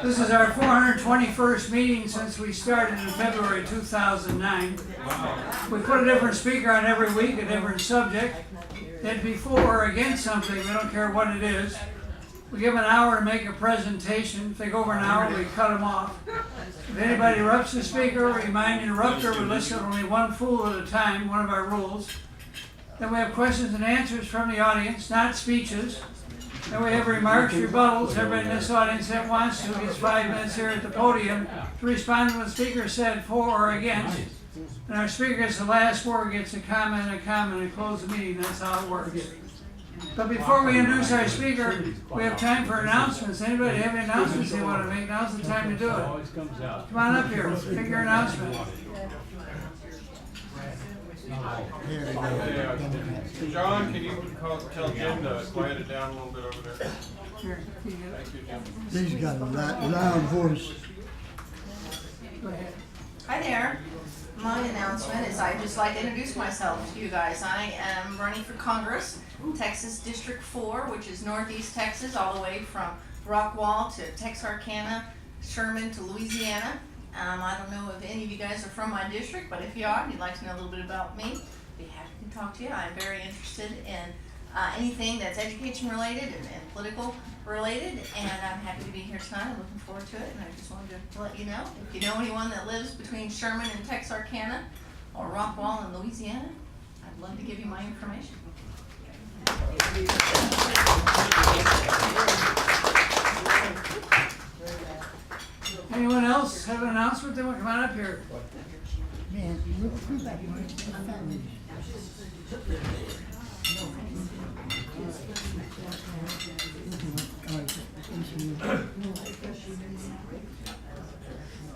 This is our 421st meeting since we started in February 2009. We put a different speaker on every week, a different subject. It'd be for or against something, we don't care what it is. We give an hour to make a presentation. If they go over an hour, we cut them off. If anybody interrupts the speaker, we mind interrupter. We listen to only one fool at a time, one of our rules. Then we have questions and answers from the audience, not speeches. Then we have remarks, rebuttals. Everybody in this audience that wants to gets 5 minutes here at the podium to respond to what the speaker said for or against. And our speaker gets the last word, gets a comment, and close the meeting. That's how it works. But before we introduce our speaker, we have time for announcements. Anybody have any announcements they want to make? Now's the time to do it. Come on up here. Make your announcement. John, can you tell Jim to quiet it down a little bit over there? Here, Thank you, Jim. He's got a loud voice. go ahead. Hi there. My announcement is I'd just like to introduce myself to you guys. I am running for Congress, Texas District 4, which is Northeast Texas, all the way from Rockwall to Texarkana, Sherman to Louisiana. I don't know if any of you guys are from my district, but if you are and you'd like to know a little bit about me, I'd be happy to talk to you. I'm very interested in anything that's education related and political related, and I'm happy to be here tonight. I'm looking forward to it, and I just wanted to let you know, if you know anyone that lives between Sherman and Texarkana or Rockwall in Louisiana, I'd love to give you my information. Anyone else have an announcement? They want to come on up here. Man, look through that one.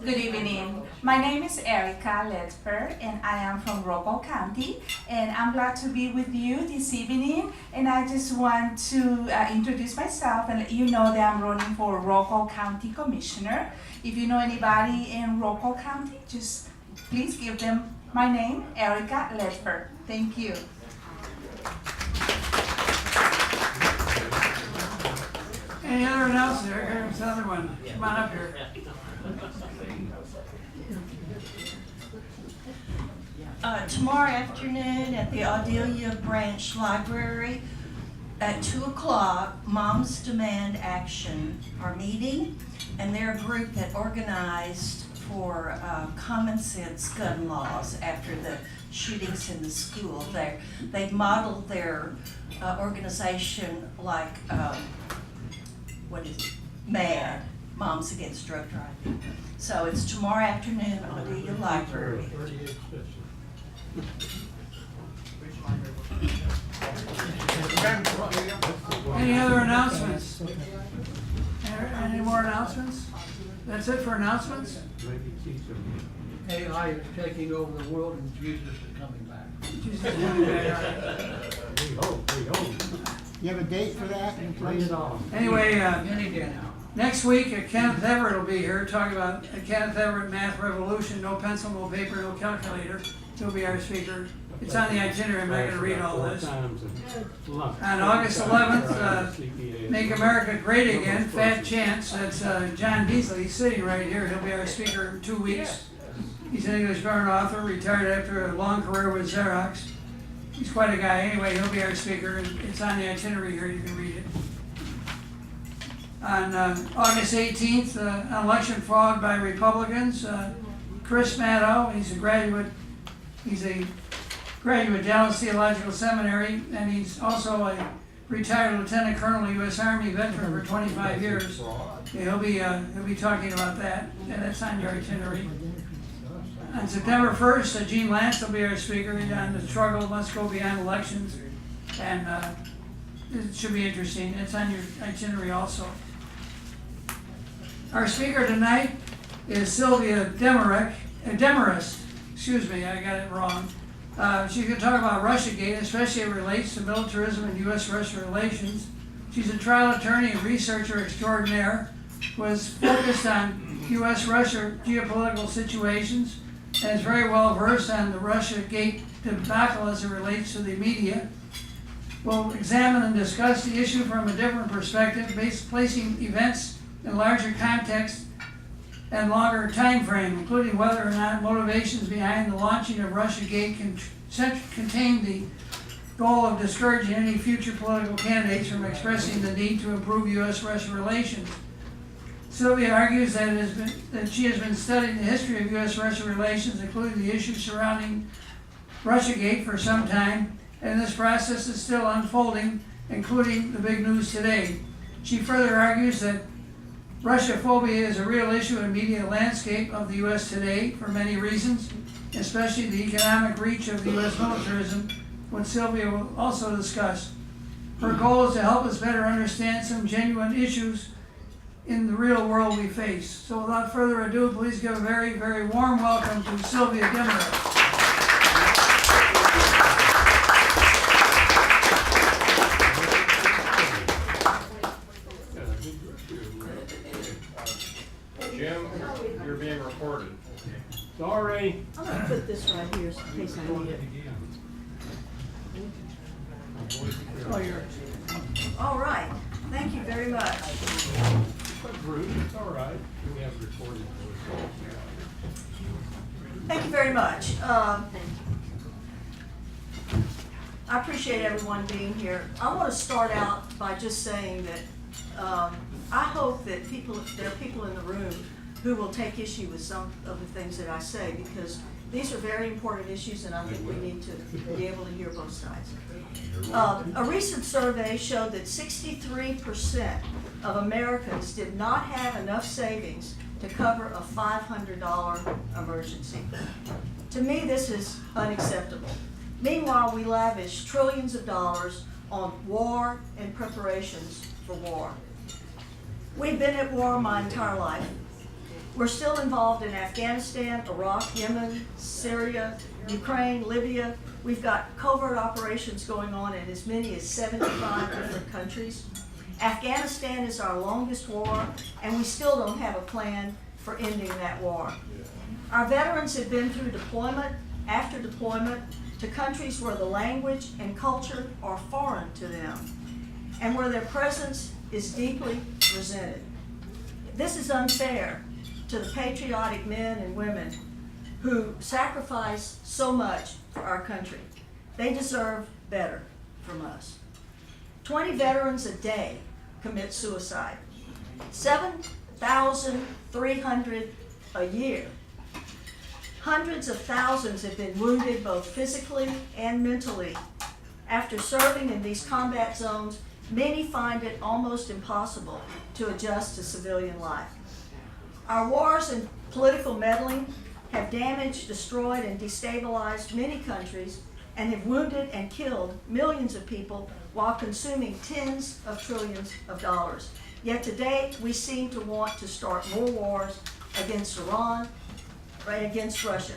Good evening. My name is Erica Ledford, and I am from Rockwall County, and I'm glad to be with you this evening. And I just want to introduce myself and let you know that I'm running for Rockwall County Commissioner. If you know anybody in Rockwall County, just please give them my name, Erica Ledford. Thank you. Any other announcements? Here's another one. Come on up here. Tomorrow afternoon at the Adelia Branch Library at 2 o'clock, Moms Demand Action are meeting, and they're a group that organized for common sense gun laws after the shootings in the school. They modeled their organization like, MAD, Moms Against Drug Driving. So it's tomorrow afternoon at Adelia Library. Any other announcements? Any more announcements? That's it for announcements? AI is taking over the world and Jesus is coming back. Jesus is coming back. You have a date for that? Bring it on. Anyway, Any day now. next week, Kenneth Everett will be here talking about Kenneth Everett Math Revolution. No pencil, no paper, no calculator. He'll be our speaker. It's on the itinerary. I'm not going to read all this. On August 11th, Make America Great Again, Fat Chance. That's John Beasley. He's sitting right here. He'll be our speaker in 2 weeks. He's an English-born author, retired after a long career with Xerox. He's quite a guy. Anyway, he'll be our speaker. It's on the itinerary here. You can read it. On August 18th, an election fraud by Republicans. Chris Maddow, he's a graduate Dallas Theological Seminary, and he's also a retired lieutenant colonel, U.S. Army veteran for 25 years. Yeah, he'll be talking about that, and that's on your itinerary. On September 1st, Gene Lance will be our speaker on the struggle must go beyond elections, and it should be interesting. It's on your itinerary also. Our speaker tonight is Sylvia Demarest. Excuse me, I got it wrong. She's going to talk about Russiagate, especially as it relates to militarism and U.S.-Russia relations. She's a trial attorney and researcher extraordinaire who is focused on U.S.-Russia geopolitical situations and is very well versed on the Russiagate debacle as it relates to the media. We'll examine and discuss the issue from a different perspective, placing events in larger context and longer time frame, including whether or not motivations behind the launching of Russiagate contain the goal of discouraging any future political candidates from expressing the need to improve U.S.-Russia relations. Sylvia argues that she has been studying the history of U.S.-Russia relations, including the issues surrounding Russiagate, for some time, and this process is still unfolding, including the big news today. She further argues that Russo-phobia is a real issue in media landscape of the U.S. today for many reasons, especially the economic reach of the U.S. militarism, which Sylvia will also discuss. Her goal is to help us better understand some genuine issues in the real world we face. So without further ado, please give a very, very warm welcome to Sylvia Demarest. Jim, you're being recorded. Sorry. I'm gonna put this right here in case I need it. All right, thank you very much. Bruce, it's all right. We have recorded. Thank you very much. I appreciate everyone being here. I want to start out by just saying that I hope that there are people in the room who will take issue with some of the things that I say, because these are very important issues and I think we need to be able to hear both sides. A recent survey showed that 63% of Americans did not have enough savings to cover a $500 emergency. To me, this is unacceptable. Meanwhile, we lavish trillions of dollars on war and preparations for war. We've been at war my entire life. We're still involved in Afghanistan, Iraq, Yemen, Syria, Ukraine, Libya. We've got covert operations going on in as many as 75 different countries. Afghanistan is our longest war, and we still don't have a plan for ending that war. Our veterans have been through deployment after deployment to countries where the language and culture are foreign to them, and where their presence is deeply resented. This is unfair to the patriotic men and women who sacrifice so much for our country. They deserve better from us. 20 veterans a day commit suicide. 7,300 a year. Hundreds of thousands have been wounded both physically and mentally. After serving in these combat zones, many find it almost impossible to adjust to civilian life. Our wars and political meddling have damaged, destroyed, and destabilized many countries and have wounded and killed millions of people while consuming tens of trillions of dollars. Yet today, we seem to want to start more wars against Iran, right, against Russia.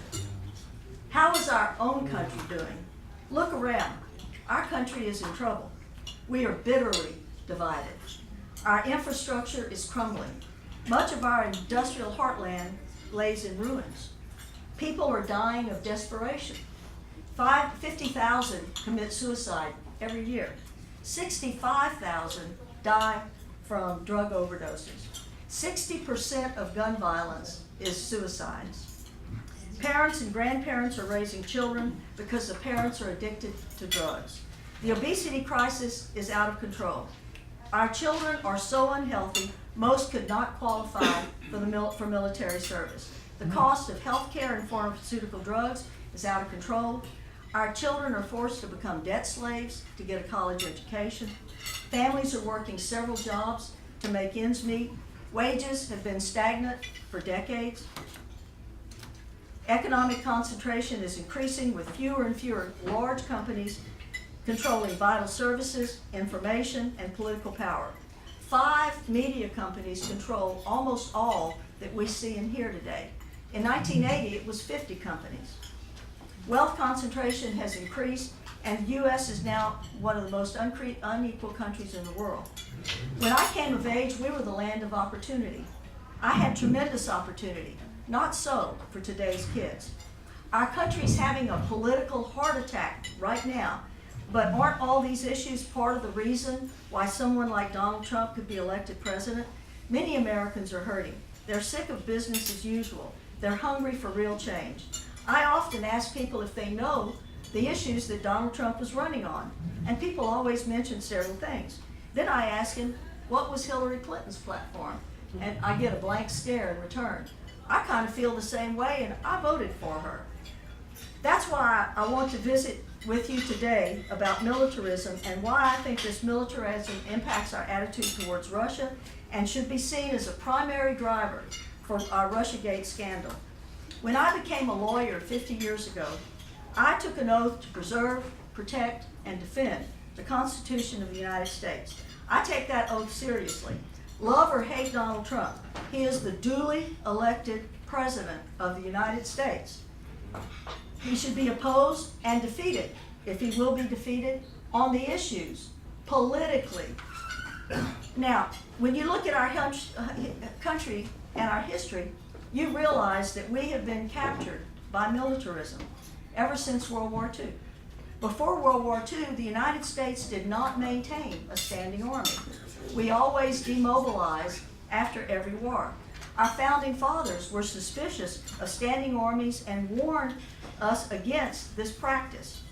How is our own country doing? Look around. Our country is in trouble. We are bitterly divided. Our infrastructure is crumbling. Much of our industrial heartland lays in ruins. People are dying of desperation. 50,000 commit suicide every year. 65,000 die from drug overdoses. 60% of gun violence is suicides. Parents and grandparents are raising children because the parents are addicted to drugs. The obesity crisis is out of control. Our children are so unhealthy, most could not qualify for military service. The cost of health care and pharmaceutical drugs is out of control. Our children are forced to become debt slaves to get a college education. Families are working several jobs to make ends meet. Wages have been stagnant for decades. Economic concentration is increasing with fewer and fewer large companies controlling vital services, information, and political power. 5 media companies control almost all that we see and hear today. In 1980, it was 50 companies. Wealth concentration has increased, and the U.S. is now one of the most unequal countries in the world. When I came of age, we were the land of opportunity. I had tremendous opportunity. Not so for today's kids. Our country's having a political heart attack right now, but aren't all these issues part of the reason why someone like Donald Trump could be elected president? Many Americans are hurting. They're sick of business as usual. They're hungry for real change. I often ask people if they know the issues that Donald Trump was running on, and people always mention several things. Then I ask him, what was Hillary Clinton's platform? And I get a blank stare in return. I kind of feel the same way, and I voted for her. That's why I want to visit with you today about militarism and why I think this militarism impacts our attitude towards Russia and should be seen as a primary driver for our Russiagate scandal. When I became a lawyer 50 years ago, I took an oath to preserve, protect, and defend the Constitution of the United States. I take that oath seriously. Love or hate Donald Trump, he is the duly elected President of the United States. He should be opposed and defeated, if he will be defeated, on the issues, politically. Now, when you look at our country and our history, you realize that we have been captured by militarism ever since World War II. Before World War II, the United States did not maintain a standing army. We always demobilized after every war. Our founding fathers were suspicious of standing armies and warned us against this practice.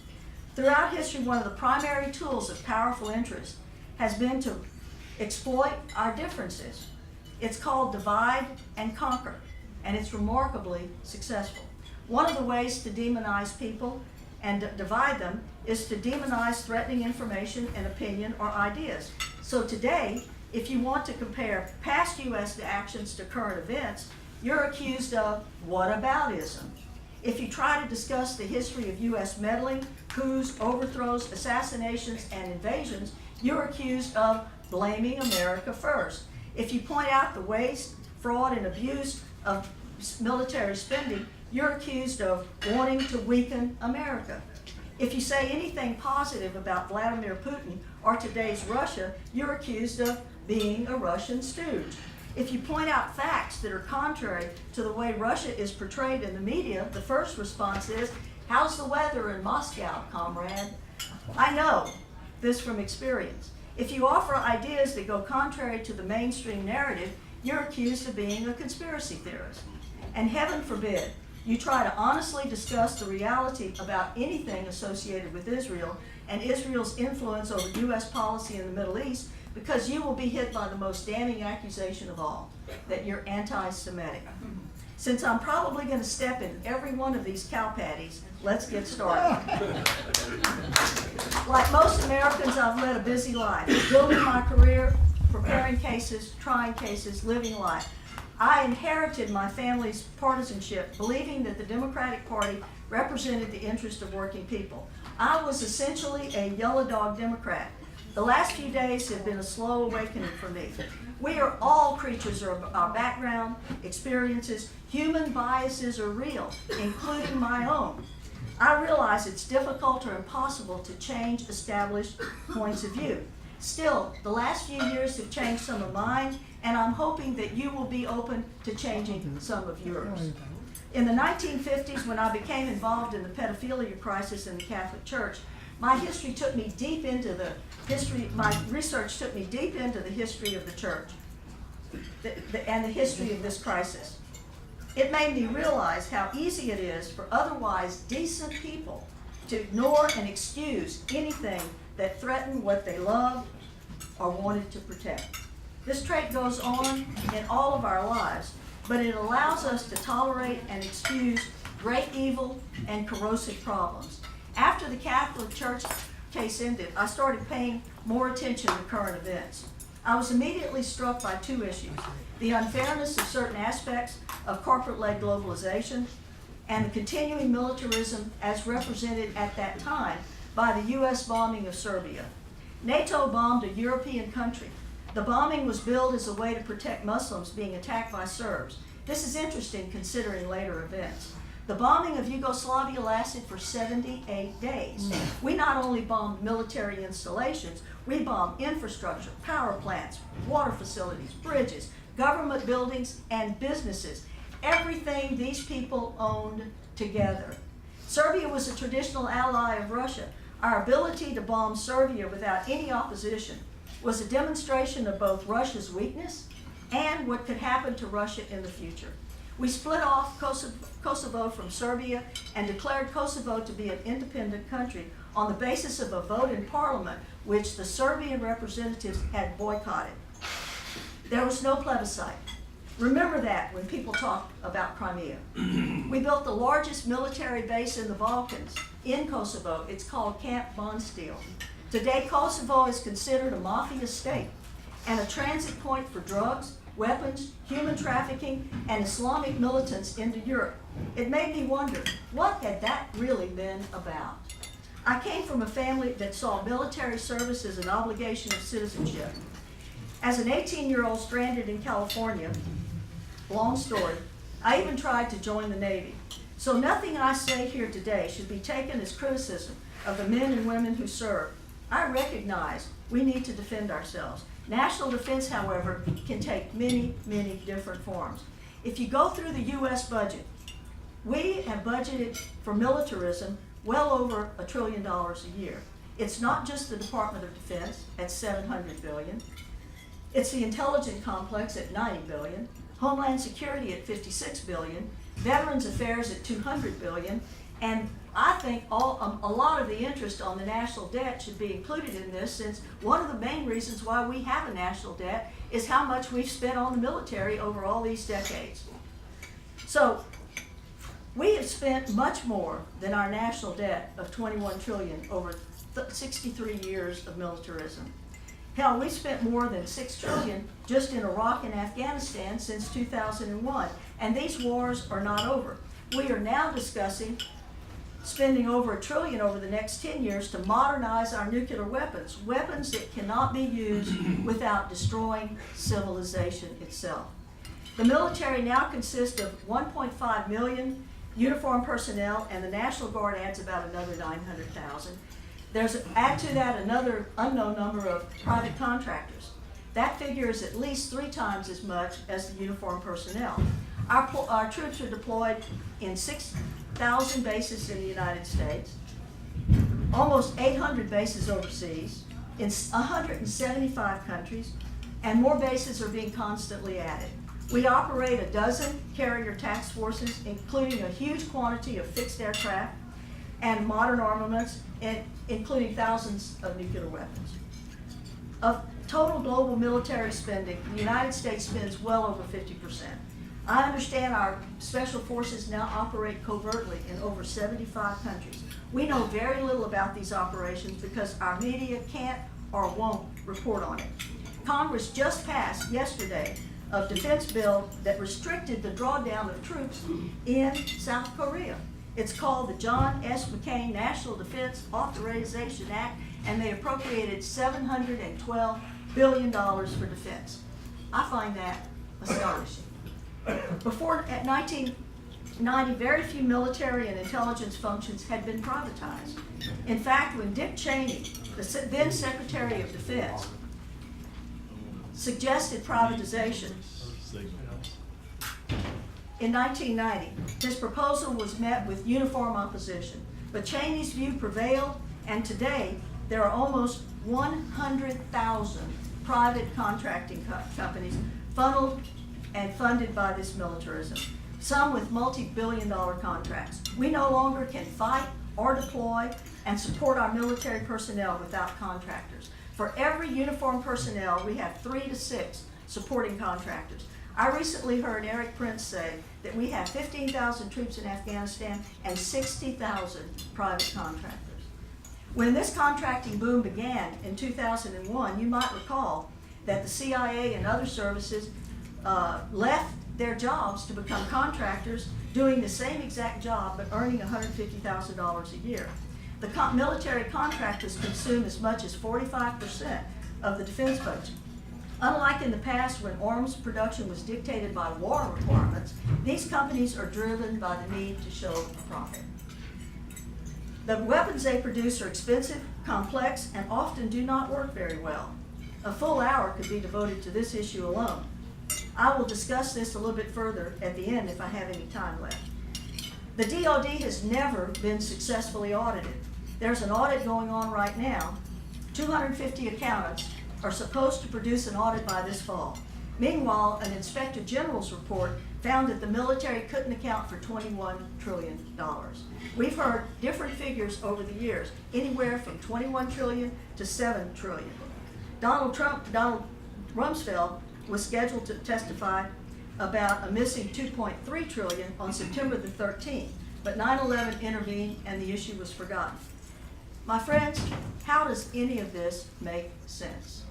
Throughout history, one of the primary tools of powerful interest has been to exploit our differences. It's called divide and conquer, and it's remarkably successful. One of the ways to demonize people and divide them is to demonize threatening information and opinion or ideas. So today, if you want to compare past U.S. actions to current events, you're accused of whataboutism. If you try to discuss the history of U.S. meddling, coups, overthrows, assassinations, and invasions, you're accused of blaming America first. If you point out the waste, fraud, and abuse of military spending, you're accused of wanting to weaken America. If you say anything positive about Vladimir Putin or today's Russia, you're accused of being a Russian stooge. If you point out facts that are contrary to the way Russia is portrayed in the media, the first response is, "How's the weather in Moscow, comrade?" I know this from experience. If you offer ideas that go contrary to the mainstream narrative, you're accused of being a conspiracy theorist. And heaven forbid, you try to honestly discuss the reality about anything associated with Israel and Israel's influence over U.S. policy in the Middle East, because you will be hit by the most damning accusation of all, that you're anti-Semitic. Since I'm probably going to step in every one of these cow patties, let's get started. Like most Americans, I've led a busy life, building my career, preparing cases, trying cases, living life. I inherited my family's partisanship, believing that the Democratic Party represented the interest of working people. I was essentially a yellow dog Democrat. The last few days have been a slow awakening for me. We are all creatures of our background, experiences. Human biases are real, including my own. I realize it's difficult or impossible to change established points of view. Still, the last few years have changed some of mine, and I'm hoping that you will be open to changing some of yours. In the 1950s, when I became involved in the pedophilia crisis in the Catholic Church, my research took me deep into the history of the church and the history of this crisis. It made me realize how easy it is for otherwise decent people to ignore and excuse anything that threatened what they loved or wanted to protect. This trait goes on in all of our lives, but it allows us to tolerate and excuse great evil and corrosive problems. After the Catholic Church case ended, I started paying more attention to current events. I was immediately struck by two issues: the unfairness of certain aspects of corporate-led globalization and the continuing militarism as represented at that time by the U.S. bombing of Serbia. NATO bombed a European country. The bombing was billed as a way to protect Muslims being attacked by Serbs. This is interesting considering later events. The bombing of Yugoslavia lasted for 78 days. We not only bombed military installations, we bombed infrastructure, power plants, water facilities, bridges, government buildings, and businesses. Everything these people owned together. Serbia was a traditional ally of Russia. Our ability to bomb Serbia without any opposition was a demonstration of both Russia's weakness and what could happen to Russia in the future. We split off Kosovo from Serbia and declared Kosovo to be an independent country on the basis of a vote in parliament which the Serbian representatives had boycotted. There was no plebiscite. Remember that when people talk about Crimea. We built the largest military base in the Balkans in Kosovo. It's called Camp Bondsteel. Today, Kosovo is considered a mafia state and a transit point for drugs, weapons, human trafficking, and Islamic militants into Europe. It made me wonder, what had that really been about? I came from a family that saw military service as an obligation of citizenship. As an 18-year-old stranded in California, long story, I even tried to join the Navy. So nothing I say here today should be taken as criticism of the men and women who serve. I recognize we need to defend ourselves. National defense, however, can take many, many different forms. If you go through the U.S. budget, we have budgeted for militarism well over $1 trillion a year. It's not just the Department of Defense at $700 billion. It's the intelligence complex at $90 billion, Homeland Security at $56 billion, Veterans Affairs at $200 billion, and I think a lot of the interest on the national debt should be included in this, since one of the main reasons why we have a national debt is how much we've spent on the military over all these decades. So we have spent much more than our national debt of $21 trillion over 63 years of militarism. Hell, we spent more than $6 trillion just in Iraq and Afghanistan since 2001, and these wars are not over. We are now discussing spending over $1 trillion over the next 10 years to modernize our nuclear weapons, weapons that cannot be used without destroying civilization itself. The military now consists of 1.5 million uniformed personnel, and the National Guard adds about another 900,000. Add to that another unknown number of private contractors. That figure is at least 3 times as much as the uniformed personnel. Our troops are deployed in 6,000 bases in the United States, almost 800 bases overseas, in 175 countries, and more bases are being constantly added. We operate a dozen carrier task forces, including a huge quantity of fixed aircraft and modern armaments, including thousands of nuclear weapons. Of total global military spending, the United States spends well over 50%. I understand our special forces now operate covertly in over 75 countries. We know very little about these operations because our media can't or won't report on it. Congress just passed yesterday a defense bill that restricted the drawdown of troops in South Korea. It's called the John S. McCain National Defense Authorization Act, and they appropriated $712 billion for defense. I find that astonishing. Before 1990, very few military and intelligence functions had been privatized. In fact, when Dick Cheney, the then Secretary of Defense, suggested privatization in 1990, his proposal was met with uniform opposition. But Cheney's view prevailed, and today there are almost 100,000 private contracting companies funneled and funded by this militarism, some with multi-billion-dollar contracts. We no longer can fight or deploy and support our military personnel without contractors. For every uniformed personnel, we have 3 to 6 supporting contractors. I recently heard Eric Prince say that we have 15,000 troops in Afghanistan and 60,000 private contractors. When this contracting boom began in 2001, you might recall that the CIA and other services left their jobs to become contractors doing the same exact job but earning $150,000 a year. The military contractors consume as much as 45% of the defense budget. Unlike in the past when arms production was dictated by war requirements, these companies are driven by the need to show a profit. The weapons they produce are expensive, complex, and often do not work very well. A full hour could be devoted to this issue alone. I will discuss this a little bit further at the end if I have any time left. The DoD has never been successfully audited. There's an audit going on right now. 250 accountants are supposed to produce an audit by this fall. Meanwhile, an Inspector General's report found that the military couldn't account for $21 trillion. We've heard different figures over the years, anywhere from 21 trillion to 7 trillion. Donald Rumsfeld was scheduled to testify about a missing 2.3 trillion on September the 13th, but 9/11 intervened and the issue was forgotten. My friends, how does any of this make sense?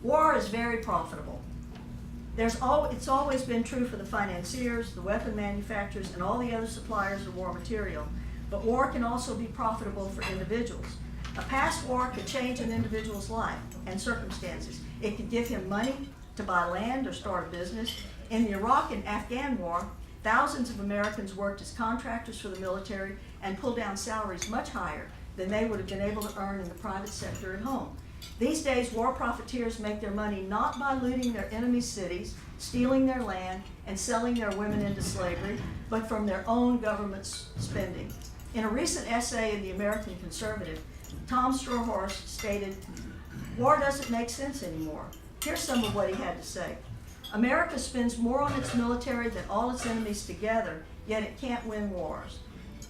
War is very profitable. It's always been true for the financiers, the weapon manufacturers, and all the other suppliers of war material, but war can also be profitable for individuals. A past war could change an individual's life and circumstances. It could give him money to buy land or start a business. In the Iraq and Afghan war, thousands of Americans worked as contractors for the military and pulled down salaries much higher than they would have been able to earn in the private sector at home. These days, war profiteers make their money not by looting their enemies' cities, stealing their land, and selling their women into slavery, but from their own government's spending. In a recent essay in the American Conservative, Tom Strohorst stated, "War doesn't make sense anymore." Here's some of what he had to say. "America spends more on its military than all its enemies together, yet it can't win wars.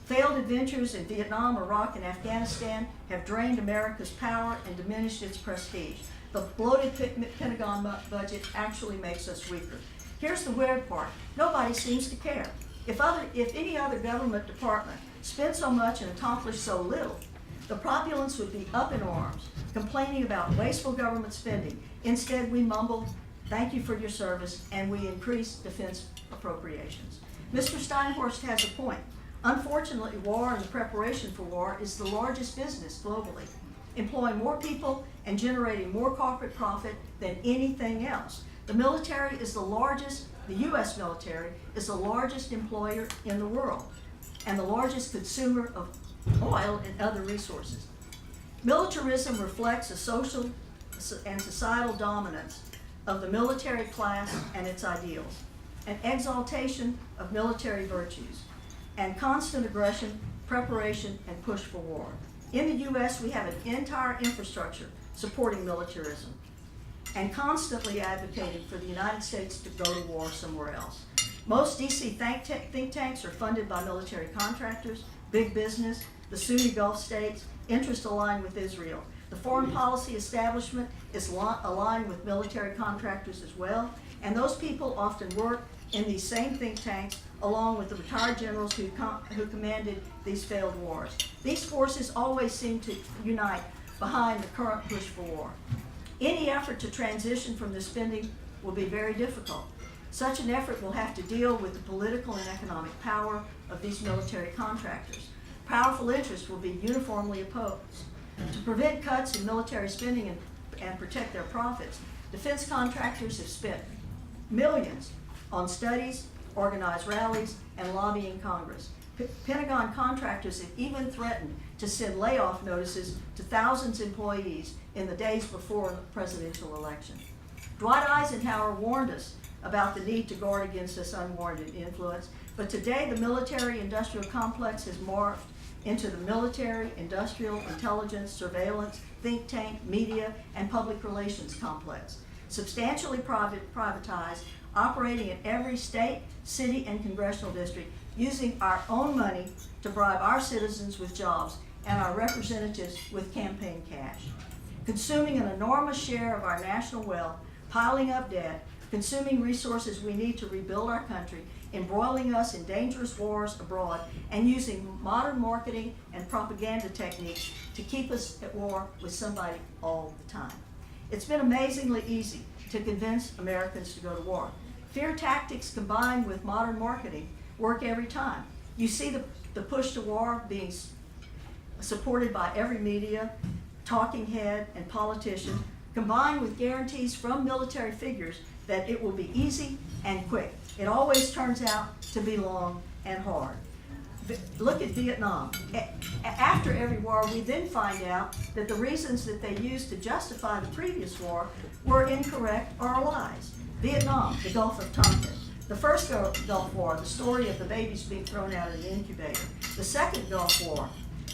Failed adventures in Vietnam, Iraq, and Afghanistan have drained America's power and diminished its prestige. The bloated Pentagon budget actually makes us weaker." Here's the weird part. Nobody seems to care. If any other government department spent so much and accomplished so little, the populace would be up in arms, complaining about wasteful government spending. Instead, we mumble, "Thank you for your service," and we increase defense appropriations. Mr. Steinhorst has a point. Unfortunately, war and the preparation for war is the largest business globally, employing more people and generating more corporate profit than anything else. The military is the U.S. military is the largest employer in the world and the largest consumer of oil and other resources. Militarism reflects a social and societal dominance of the military class and its ideals, an exaltation of military virtues, and constant aggression, preparation, and push for war. In the U.S., we have an entire infrastructure supporting militarism and constantly advocating for the United States to go to war somewhere else. Most DC think tanks are funded by military contractors, big business, the Sunni Gulf states, interests aligned with Israel. The foreign policy establishment is aligned with military contractors as well, and those people often work in these same think tanks along with the retired generals who commanded these failed wars. These forces always seem to unite behind the current push for war. Any effort to transition from this spending will be very difficult. Such an effort will have to deal with the political and economic power of these military contractors. Powerful interests will be uniformly opposed. To prevent cuts in military spending and protect their profits, defense contractors have spent millions on studies, organized rallies, and lobbying Congress. Pentagon contractors have even threatened to send layoff notices to thousands of employees in the days before the presidential election. Dwight Eisenhower warned us about the need to guard against this unwarranted influence, but today the military-industrial complex has morphed into the military, industrial, intelligence, surveillance, think tank, media, and public relations complex. Substantially privatized, operating in every state, city, and congressional district, using our own money to bribe our citizens with jobs and our representatives with campaign cash. Consuming an enormous share of our national wealth, piling up debt, consuming resources we need to rebuild our country, embroiling us in dangerous wars abroad, and using modern marketing and propaganda techniques to keep us at war with somebody all the time. It's been amazingly easy to convince Americans to go to war. Fear tactics combined with modern marketing work every time. You see the push to war being supported by every media, talking head, and politician, combined with guarantees from military figures that it will be easy and quick. It always turns out to be long and hard. Look at Vietnam. After every war, we then find out that the reasons that they used to justify the previous war were incorrect or lies. Vietnam, the Gulf of Tonkin. The first Gulf War, the story of the babies being thrown out of the incubator. The second Gulf War,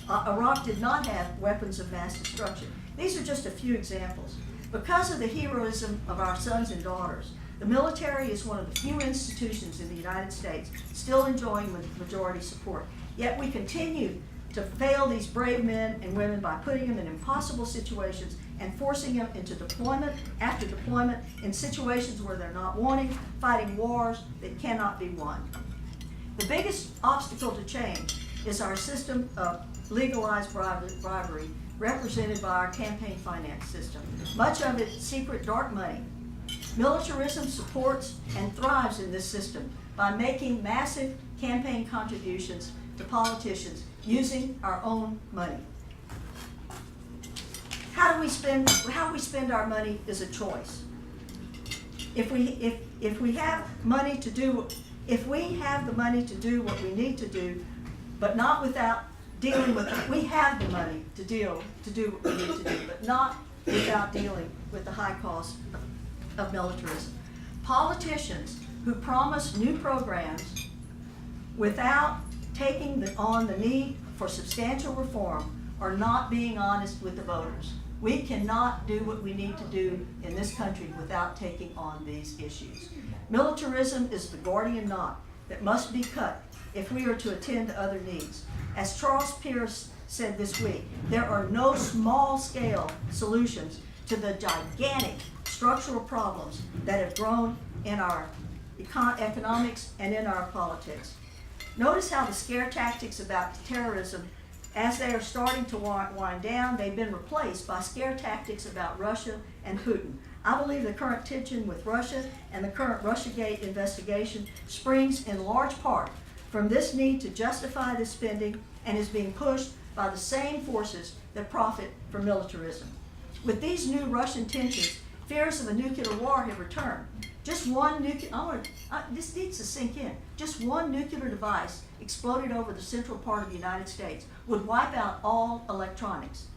Iraq did not have weapons of mass destruction. These are just a few examples. Because of the heroism of our sons and daughters, the military is one of the few institutions in the United States still enjoying majority support. Yet we continue to fail these brave men and women by putting them in impossible situations and forcing them into deployment after deployment in situations where they're not wanting, fighting wars that cannot be won. The biggest obstacle to change is our system of legalized bribery represented by our campaign finance system, much of it secret dark money. Militarism supports and thrives in this system by making massive campaign contributions to politicians using our own money. How we spend our money is a choice. If we have money to do, if we have the money to do what we need to do, but not without dealing with it, we have the money to do what we need to do, but not without dealing with the high cost of militarism. Politicians who promise new programs without taking on the need for substantial reform are not being honest with the voters. We cannot do what we need to do in this country without taking on these issues. Militarism is the Gordian knot that must be cut if we are to attend to other needs. As Charles Pierce said this week, there are no small-scale solutions to the gigantic structural problems that have grown in our economics and in our politics. Notice how the scare tactics about terrorism, as they are starting to wind down, they've been replaced by scare tactics about Russia and Putin. I believe the current tension with Russia and the current Russiagate investigation springs in large part from this need to justify this spending and is being pushed by the same forces that profit from militarism. With these new Russian tensions, fears of a nuclear war have returned. Just one this needs to sink in. Just one nuclear device exploded over the central part of the United States would wipe out all electronics.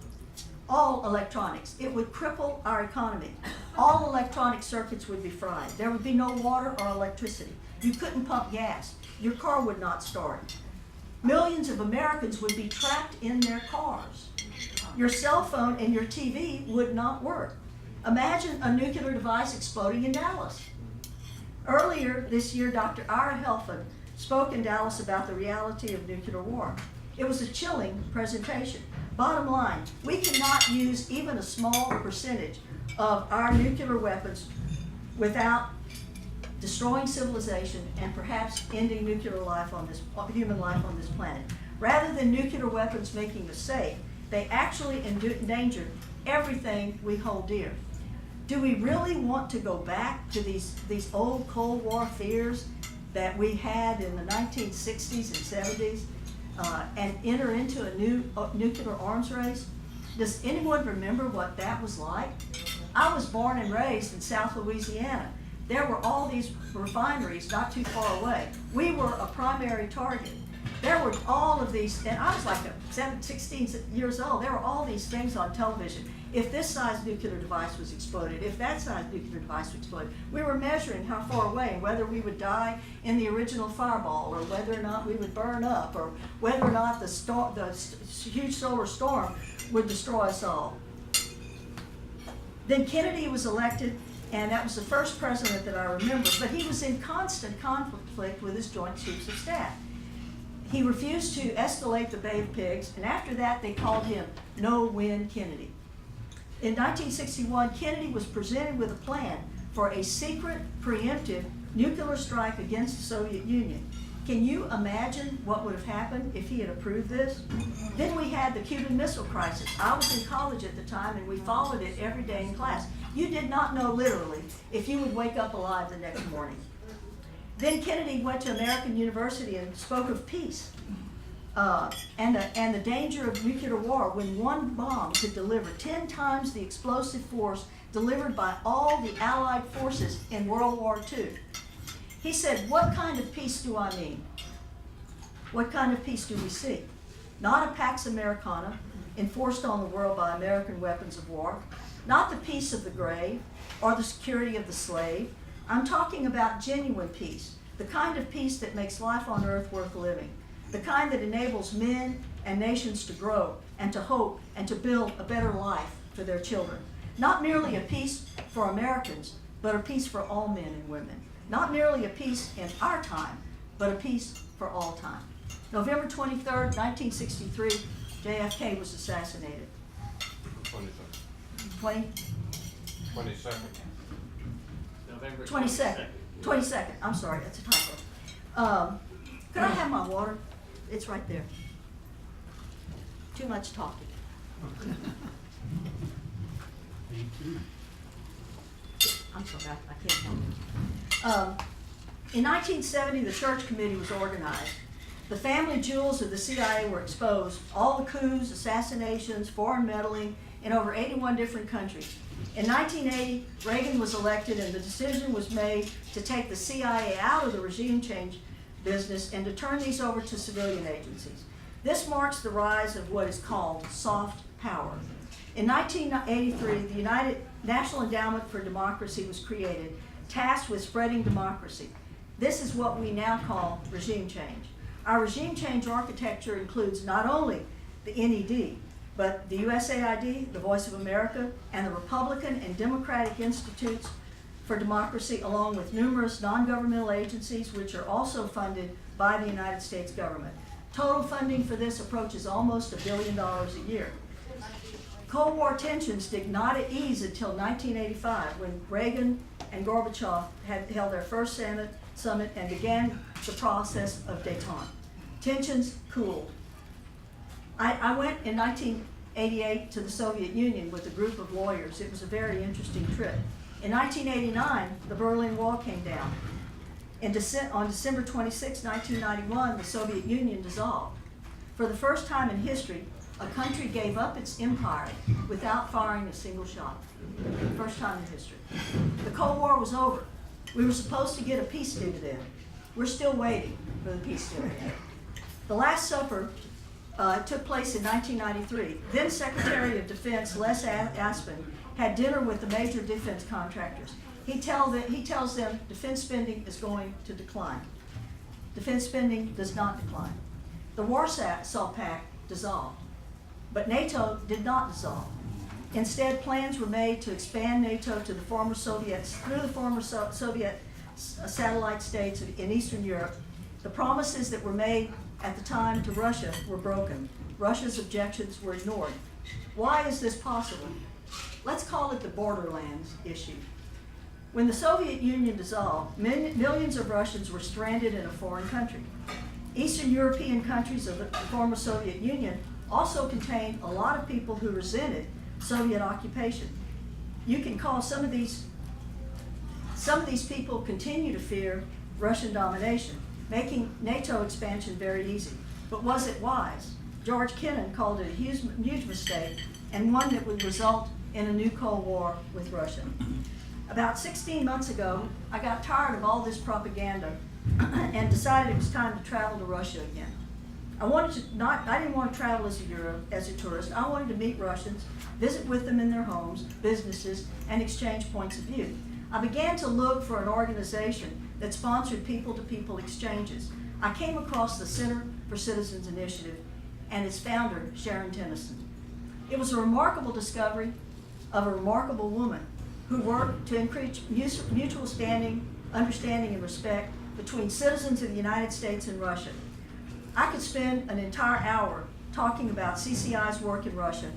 All electronics. It would cripple our economy. All electronic circuits would be fried. There would be no water or electricity. You couldn't pump gas. Your car would not start. Millions of Americans would be trapped in their cars. Your cell phone and your TV would not work. Imagine a nuclear device exploding in Dallas. Earlier this year, Dr. Ira Helfand spoke in Dallas about the reality of nuclear war. It was a chilling presentation. Bottom line, we cannot use even a small percentage of our nuclear weapons without destroying civilization and perhaps ending human life on this planet. Rather than nuclear weapons making us safe, they actually endanger everything we hold dear. Do we really want to go back to these old Cold War fears that we had in the 1960s and 70s and enter into a new nuclear arms race? Does anyone remember what that was like? I was born and raised in South Louisiana. There were all these refineries not too far away. We were a primary target. There were all of these, and I was like 16 years old, there were all these things on television. If this size nuclear device was exploded, if that size nuclear device was exploded, we were measuring how far away and whether we would die in the original fireball or whether or not we would burn up or whether or not the huge solar storm would destroy us all. Then Kennedy was elected, and that was the first president that I remember, but he was in constant conflict with his Joint Chiefs of Staff. He refused to escalate the Bay of Pigs, and after that they called him No-Win Kennedy. In 1961, Kennedy was presented with a plan for a secret, preemptive nuclear strike against the Soviet Union. Can you imagine what would have happened if he had approved this? Then we had the Cuban Missile Crisis. I was in college at the time, and we followed it every day in class. You did not know literally if you would wake up alive the next morning. Then Kennedy went to American University and spoke of peace and the danger of nuclear war when one bomb could deliver 10 times the explosive force delivered by all the Allied forces in World War II. He said, what kind of peace do I mean? What kind of peace do we seek? Not a Pax Americana enforced on the world by American weapons of war, not the peace of the grave or the security of the slave. I'm talking about genuine peace, the kind of peace that makes life on earth worth living, the kind that enables men and nations to grow and to hope and to build a better life for their children, Not merely a peace for Americans, but a peace for all men and women. Not merely a peace in our time, but a peace for all time. November 23rd, 1963, JFK was assassinated. 22nd. 22nd, I'm sorry, that's a typo. Could I have my water? It's right there. Too much talking. I'm sorry, I can't help it. In 1970, the Church Committee was organized. The family jewels of the CIA were exposed, all the coups, assassinations, foreign meddling in over 81 different countries. In 1980, Reagan was elected and the decision was made to take the CIA out of the regime change business and to turn these over to civilian agencies. This marks the rise of what is called soft power. In 1983, the United National Endowment for Democracy was created, tasked with spreading democracy. This is what we now call regime change. Our regime change architecture includes not only the NED, but the USAID, the Voice of America, and the Republican and Democratic Institutes for Democracy, along with numerous non-governmental agencies which are also funded by the United States government. Total funding for this approaches almost $1 billion a year. Cold War tensions did not ease until 1985, when Reagan and Gorbachev had held their first summit and began the process of détente. Tensions cooled. I went in 1988 to the Soviet Union with a group of lawyers. It was a very interesting trip. In 1989, the Berlin Wall came down. On December 26, 1991, the Soviet Union dissolved. For the first time in history, a country gave up its empire without firing a single shot. First time in history. The Cold War was over. We were supposed to get a peace dividend. We're still waiting for the peace dividend. The Last Supper took place in 1993. Then Secretary of Defense Les Aspin had dinner with the major defense contractors. He tells them defense spending is going to decline. Defense spending does not decline. The Warsaw Pact dissolved, but NATO did not dissolve. Instead, plans were made to expand NATO to the former Soviets, through the former Soviet satellite states in Eastern Europe. The promises that were made at the time to Russia were broken. Russia's objections were ignored. Why is this possible? Let's call it the borderlands issue. When the Soviet Union dissolved, millions of Russians were stranded in a foreign country. Eastern European countries of the former Soviet Union also contained a lot of people who resented Soviet occupation. You can call some of these people continue to fear Russian domination, making NATO expansion very easy. But was it wise? George Kennan called it a huge mistake, and one that would result in a new Cold War with Russia. About 16 months ago, I got tired of all this propaganda and decided it was time to travel to Russia again. I didn't want to travel as a tourist. I wanted to meet Russians, visit with them in their homes, businesses, and exchange points of view. I began to look for an organization that sponsored people-to-people exchanges. I came across the Center for Citizens Initiative and its founder, Sharon Tennyson. It was a remarkable discovery of a remarkable woman who worked to increase mutual understanding and respect between citizens of the United States and Russia. I could spend an entire hour talking about CCI's work in Russia,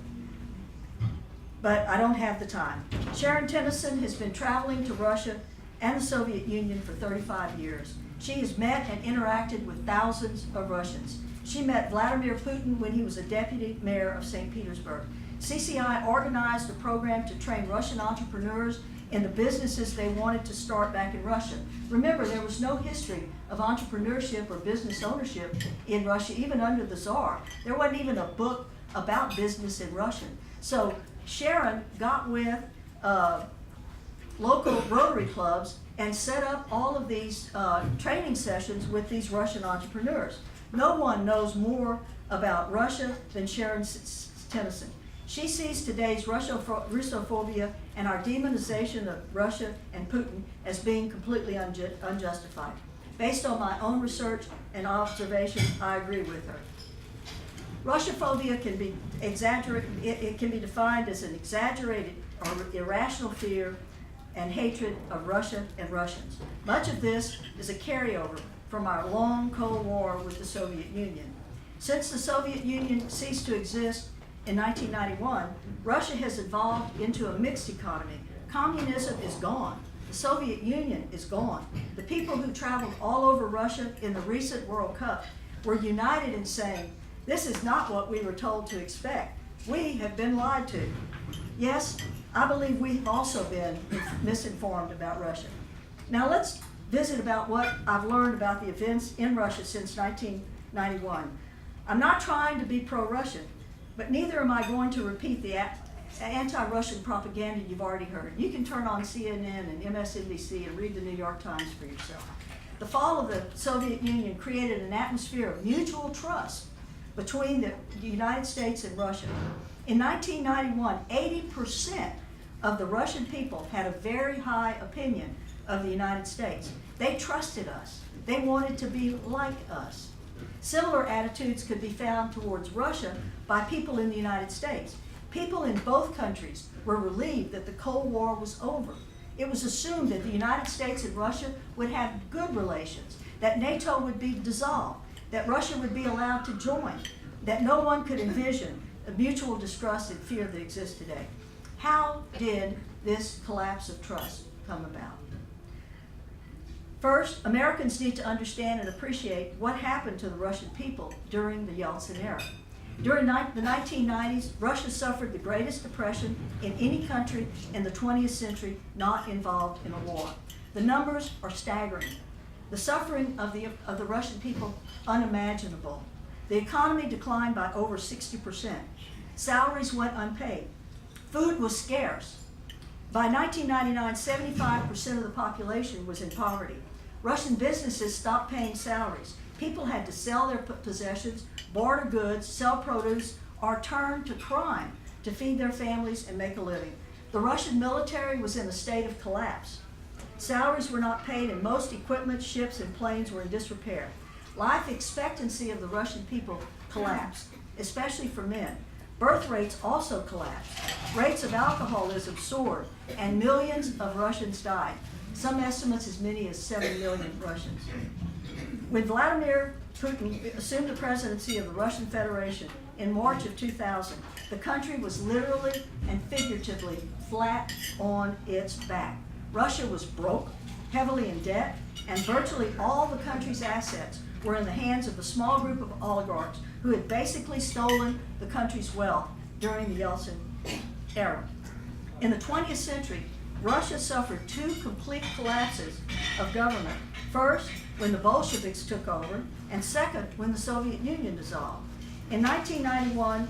but I don't have the time. Sharon Tennyson has been traveling to Russia and the Soviet Union for 35 years. She has met and interacted with thousands of Russians. She met Vladimir Putin when he was a deputy mayor of St. Petersburg. CCI organized a program to train Russian entrepreneurs in the businesses they wanted to start back in Russia. Remember, there was no history of entrepreneurship or business ownership in Russia, even under the Tsar. There wasn't even a book about business in Russian. So Sharon got with local Rotary clubs and set up all of these training sessions with these Russian entrepreneurs. No one knows more about Russia than Sharon Tennyson. She sees today's Russo-phobia and our demonization of Russia and Putin as being completely unjustified. Based on my own research and observation, I agree with her. Russophobia can be exaggerated. It can be defined as an exaggerated or irrational fear and hatred of Russia and Russians. Much of this is a carryover from our long Cold War with the Soviet Union. Since the Soviet Union ceased to exist in 1991, Russia has evolved into a mixed economy. Communism is gone. The Soviet Union is gone. The people who traveled all over Russia in the recent World Cup were united in saying, this is not what we were told to expect. We have been lied to. Yes, I believe we've also been misinformed about Russia. Now let's visit about what I've learned about the events in Russia since 1991. I'm not trying to be pro-Russian, but neither am I going to repeat the anti-Russian propaganda you've already heard. You can turn on CNN and MSNBC and read the New York Times for yourself. The fall of the Soviet Union created an atmosphere of mutual trust between the United States and Russia. In 1991, 80% of the Russian people had a very high opinion of the United States. They trusted us. They wanted to be like us. Similar attitudes could be found towards Russia by people in the United States. People in both countries were relieved that the Cold War was over. It was assumed that the United States and Russia would have good relations, that NATO would be dissolved, that Russia would be allowed to join, that no one could envision the mutual distrust and fear that exists today. How did this collapse of trust come about? First, Americans need to understand and appreciate what happened to the Russian people during the Yeltsin era. During the 1990s, Russia suffered the greatest depression in any country in the 20th century not involved in a war. The numbers are staggering. The suffering of the Russian people, unimaginable. The economy declined by over 60%. Salaries went unpaid. Food was scarce. By 1999, 75% of the population was in poverty. Russian businesses stopped paying salaries. People had to sell their possessions, barter goods, sell produce, or turn to crime to feed their families and make a living. The Russian military was in a state of collapse. Salaries were not paid, and most equipment, ships, and planes were in disrepair. Life expectancy of the Russian people collapsed, especially for men. Birth rates also collapsed. Rates of alcoholism soared, and millions of Russians died. Some estimates as many as 7 million Russians. When Vladimir Putin assumed the presidency of the Russian Federation in March of 2000, the country was literally and figuratively flat on its back. Russia was broke, heavily in debt, and virtually all the country's assets were in the hands of a small group of oligarchs who had basically stolen the country's wealth during the Yeltsin era. In the 20th century, Russia suffered two complete collapses of government. First, when the Bolsheviks took over, and second, when the Soviet Union dissolved. In 1991,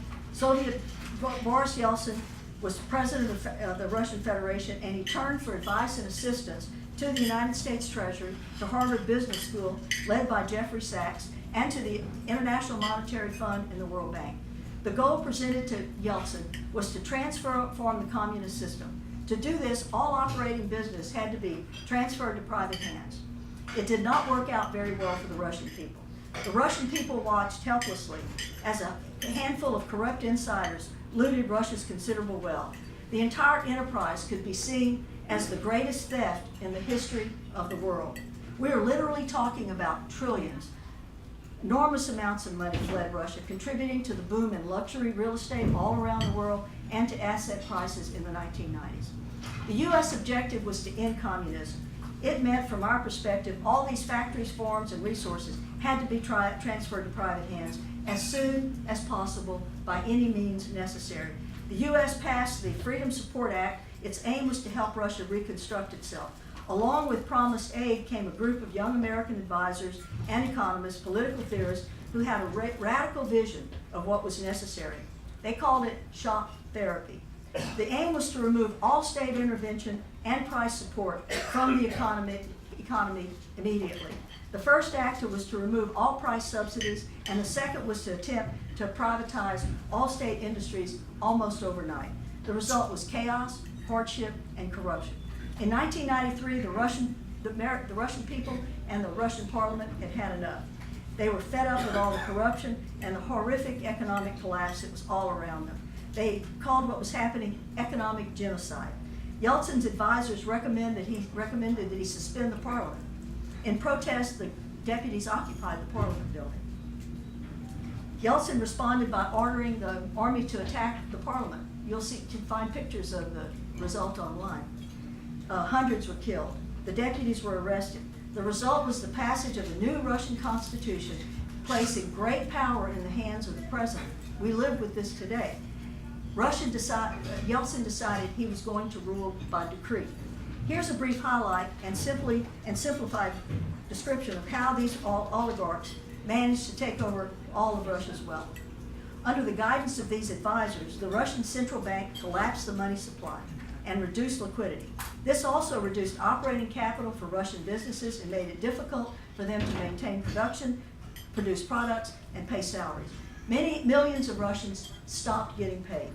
Boris Yeltsin was president of the Russian Federation, and he turned for advice and assistance to the United States Treasury, to Harvard Business School, led by Jeffrey Sachs, and to the International Monetary Fund and the World Bank. The goal presented to Yeltsin was to transform the communist system. To do this, all operating business had to be transferred to private hands. It did not work out very well for the Russian people. The Russian people watched helplessly as a handful of corrupt insiders looted Russia's considerable wealth. The entire enterprise could be seen as the greatest theft in the history of the world. We are literally talking about trillions. Enormous amounts of money fled Russia, contributing to the boom in luxury real estate all around the world and to asset prices in the 1990s. The U.S. objective was to end communism. It meant, from our perspective, all these factories, farms, and resources had to be transferred to private hands as soon as possible by any means necessary. The U.S. passed the Freedom Support Act. Its aim was to help Russia reconstruct itself. Along with promised aid came a group of young American advisors and economists, political theorists, who had a radical vision of what was necessary. They called it shock therapy. The aim was to remove all state intervention and price support from the economy immediately. The first act was to remove all price subsidies, and the second was to attempt to privatize all state industries almost overnight. The result was chaos, hardship, and corruption. In 1993, the Russian people and the Russian parliament had enough. They were fed up with all the corruption and the horrific economic collapse that was all around them. They called what was happening economic genocide. Yeltsin's advisors recommended that he suspend the parliament. In protest, the deputies occupied the parliament building. Yeltsin responded by ordering the army to attack the parliament. You can find pictures of the result online. Hundreds were killed. The deputies were arrested. The result was the passage of a new Russian constitution, placing great power in the hands of the president. We live with this today. Yeltsin decided he was going to rule by decree. Here's a brief highlight and simplified description of how these oligarchs managed to take over all of Russia's wealth. Under the guidance of these advisors, the Russian central bank collapsed the money supply and reduced liquidity. This also reduced operating capital for Russian businesses and made it difficult for them to maintain production, produce products, and pay salaries. Millions of Russians stopped getting paid.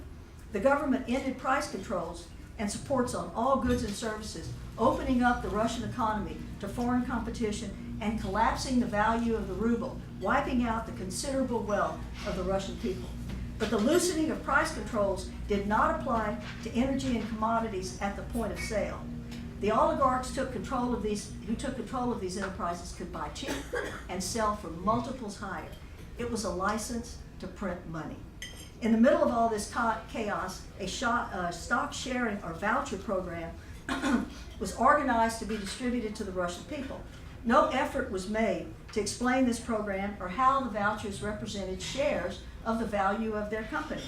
The government ended price controls and supports on all goods and services, opening up the Russian economy to foreign competition and collapsing the value of the ruble, wiping out the considerable wealth of the Russian people. But the loosening of price controls did not apply to energy and commodities at the point of sale. The oligarchs who took control of these enterprises could buy cheap and sell for multiples higher. It was a license to print money. In the middle of all this chaos, a stock sharing or voucher program was organized to be distributed to the Russian people. No effort was made to explain this program or how the vouchers represented shares of the value of their country.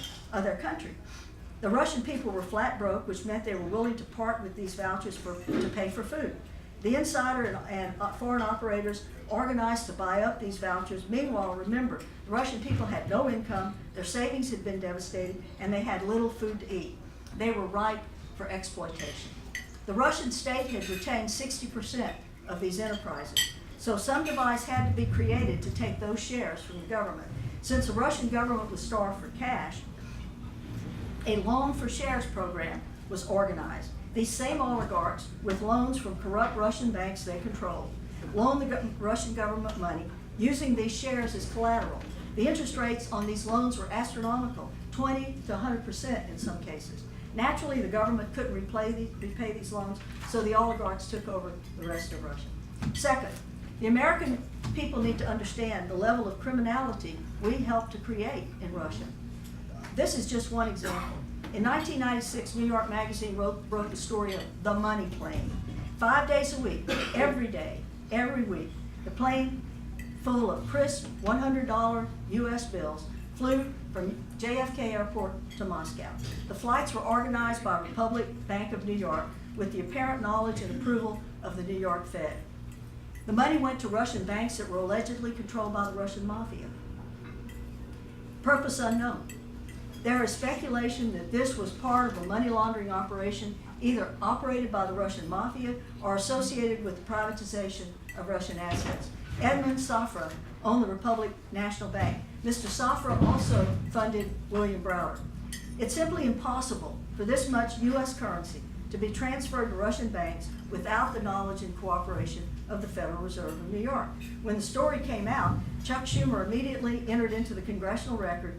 The Russian people were flat broke, which meant they were willing to part with these vouchers to pay for food. The insider and foreign operators organized to buy up these vouchers. Meanwhile, remember, the Russian people had no income, their savings had been devastated, and they had little food to eat. They were ripe for exploitation. The Russian state had retained 60% of these enterprises, so some device had to be created to take those shares from the government. Since the Russian government was starved for cash, a loan for shares program was organized. These same oligarchs, with loans from corrupt Russian banks they controlled, loaned the Russian government money using these shares as collateral. The interest rates on these loans were astronomical, 20 to 100% in some cases. Naturally, the government couldn't repay these loans, so the oligarchs took over the rest of Russia. Second, the American people need to understand the level of criminality we helped to create in Russia. This is just one example. In 1996, New York Magazine wrote the story of the money plane. 5 days a week, every day, every week, the plane full of crisp $100 US bills flew from JFK Airport to Moscow. The flights were organized by Republic Bank of New York with the apparent knowledge and approval of the New York Fed. The money went to Russian banks that were allegedly controlled by the Russian mafia. Purpose unknown. There is speculation that this was part of a money laundering operation either operated by the Russian mafia or associated with the privatization of Russian assets. Edmund Safra owned the Republic National Bank. Mr. Safra also funded William Browder. It's simply impossible for this much U.S. currency to be transferred to Russian banks without the knowledge and cooperation of the Federal Reserve of New York. When the story came out, Chuck Schumer immediately entered into the congressional record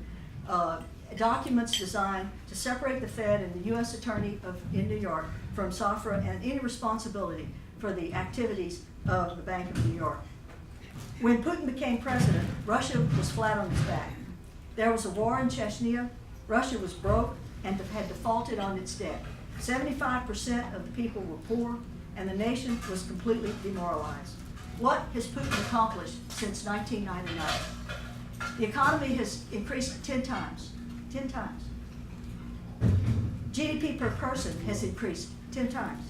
documents designed to separate the Fed and the U.S. Attorney in New York from Safra and any responsibility for the activities of the Bank of New York. When Putin became president, Russia was flat on its back. There was a war in Chechnya, Russia was broke and had defaulted on its debt. 75% of the people were poor, and the nation was completely demoralized. What has Putin accomplished since 1999? The economy has increased 10 times. 10 times. GDP per person has increased 10 times.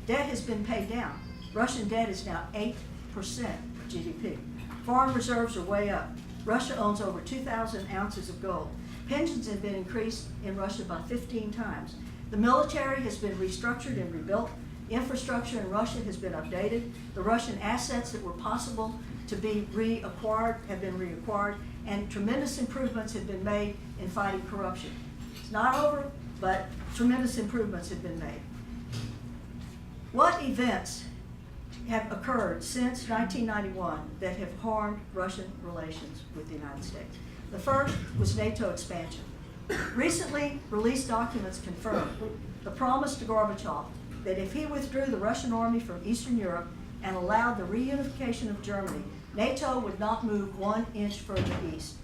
Debt has been paid down. Russian debt is now 8% of GDP. Foreign reserves are way up. Russia owns over 2,000 ounces of gold. Pensions have been increased in Russia by 15 times. The military has been restructured and rebuilt. Infrastructure in Russia has been updated. The Russian assets that were possible to be reacquired have been reacquired, and tremendous improvements have been made in fighting corruption. It's not over, but tremendous improvements have been made. What events have occurred since 1991 that have harmed Russian relations with the United States? The first was NATO expansion. Recently released documents confirm the promise to Gorbachev that if he withdrew the Russian army from Eastern Europe and allowed the reunification of Germany, NATO would not move 1 inch further east.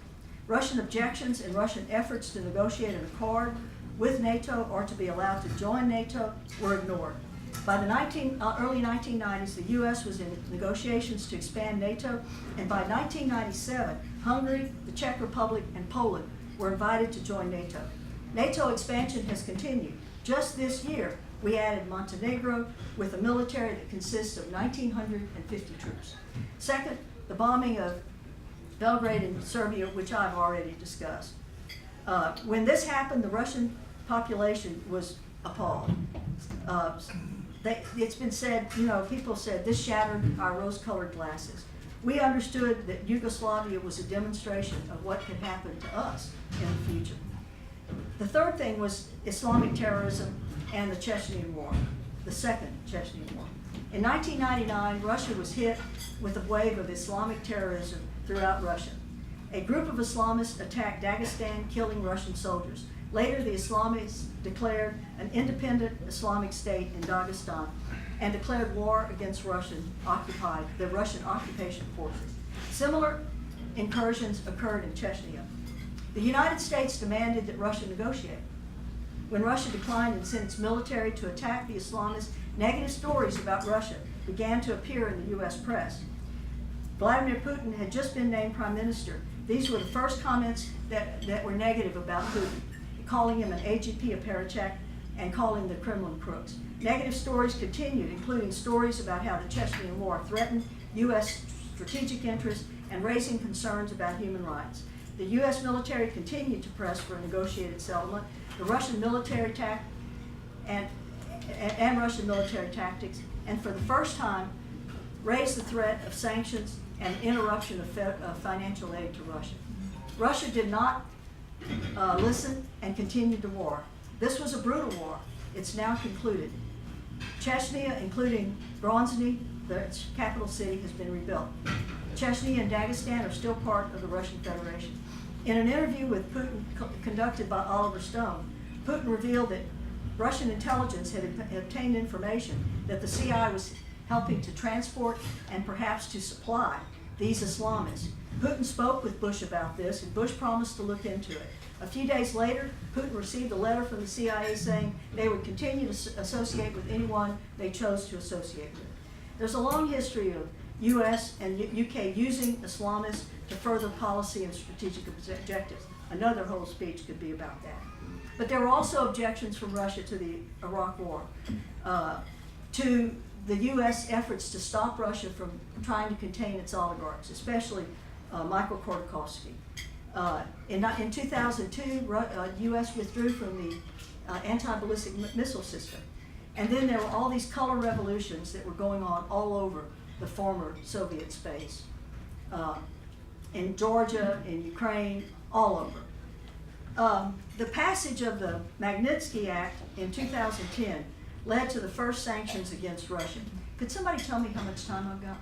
Russian objections and Russian efforts to negotiate an accord with NATO or to be allowed to join NATO were ignored. By the early 1990s, the U.S. was in negotiations to expand NATO, and by 1997, Hungary, the Czech Republic, and Poland were invited to join NATO. NATO expansion has continued. Just this year, we added Montenegro with a military that consists of 1,950 troops. Second, the bombing of Belgrade and Serbia, which I've already discussed. When this happened, the Russian population was appalled. It's been said, people said, this shattered our rose-colored glasses. We understood that Yugoslavia was a demonstration of what could happen to us in the future. The third thing was Islamic terrorism and the Chechnya War, the second Chechnya War. In 1999, Russia was hit with a wave of Islamic terrorism throughout Russia. A group of Islamists attacked Dagestan, killing Russian soldiers. Later, the Islamists declared an independent Islamic state in Dagestan and declared war against the Russian occupation forces. Similar incursions occurred in Chechnya. The United States demanded that Russia negotiate. When Russia declined and sent its military to attack the Islamists, negative stories about Russia began to appear in the U.S. press. Vladimir Putin had just been named prime minister. These were the first comments that were negative about Putin, calling him an AGP apparatchik and calling the Kremlin crooks. Negative stories continued, including stories about how the Chechnya War threatened U.S. strategic interests and raising concerns about human rights. The U.S. military continued to press for a negotiated settlement. The Russian military and Russian military tactics, and for the first time, raised the threat of sanctions and interruption of financial aid to Russia. Russia did not listen and continued the war. This was a brutal war. It's now concluded. Chechnya, including Grozny, the capital city, has been rebuilt. Chechnya and Dagestan are still part of the Russian Federation. In an interview with Putin conducted by Oliver Stone, Putin revealed that Russian intelligence had obtained information that the CIA was helping to transport and perhaps to supply these Islamists. Putin spoke with Bush about this, and Bush promised to look into it. A few days later, Putin received a letter from the CIA saying they would continue to associate with anyone they chose to associate with. There's a long history of U.S. and UK using Islamists to further policy and strategic objectives. Another whole speech could be about that. But there were also objections from Russia to the Iraq War, to the U.S. efforts to stop Russia from trying to contain its oligarchs, especially Michael Khodorkovsky. In 2002, U.S. withdrew from the anti-ballistic missile system. And then there were all these color revolutions that were going on all over the former Soviet space. In Georgia, in Ukraine, all over. The passage of the Magnitsky Act in 2010 led to the first sanctions against Russia. Could somebody tell me how much time I've got?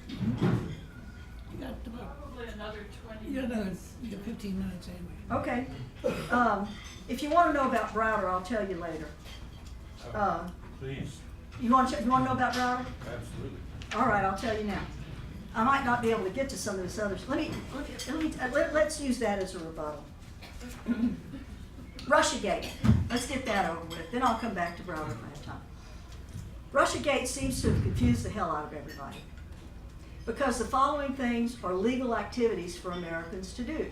You got Probably another 20 you got minutes. 15 minutes anyway. Okay. If you want to know about Browder, I'll tell you later. Please, You want to know about Browder? absolutely. All right, I'll tell you now. I might not be able to get to some of this other. Let's use that as a rebuttal. Russiagate. Let's get that over with. Then I'll come back to Browder if I have time. Russiagate seems to have confused the hell out of everybody, because the following things are legal activities for Americans to do: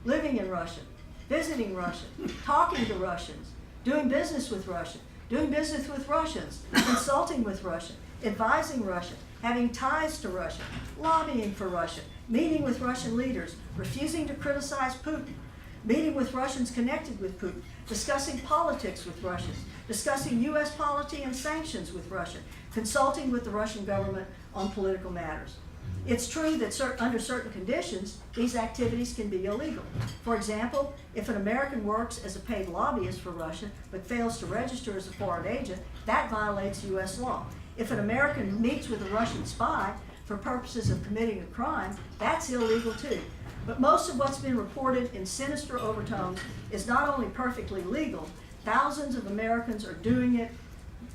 living in Russia, visiting Russia, talking to Russians, doing business with Russia, doing business with Russians, consulting with Russia, advising Russia, having ties to Russia, lobbying for Russia, meeting with Russian leaders, refusing to criticize Putin, meeting with Russians connected with Putin, discussing politics with Russians, discussing U.S. policy and sanctions with Russia, consulting with the Russian government on political matters. It's true that under certain conditions, these activities can be illegal. For example, if an American works as a paid lobbyist for Russia but fails to register as a foreign agent, that violates U.S. law. If an American meets with a Russian spy for purposes of committing a crime, that's illegal too. But most of what's been reported in sinister overtones is not only perfectly legal, thousands of Americans are doing it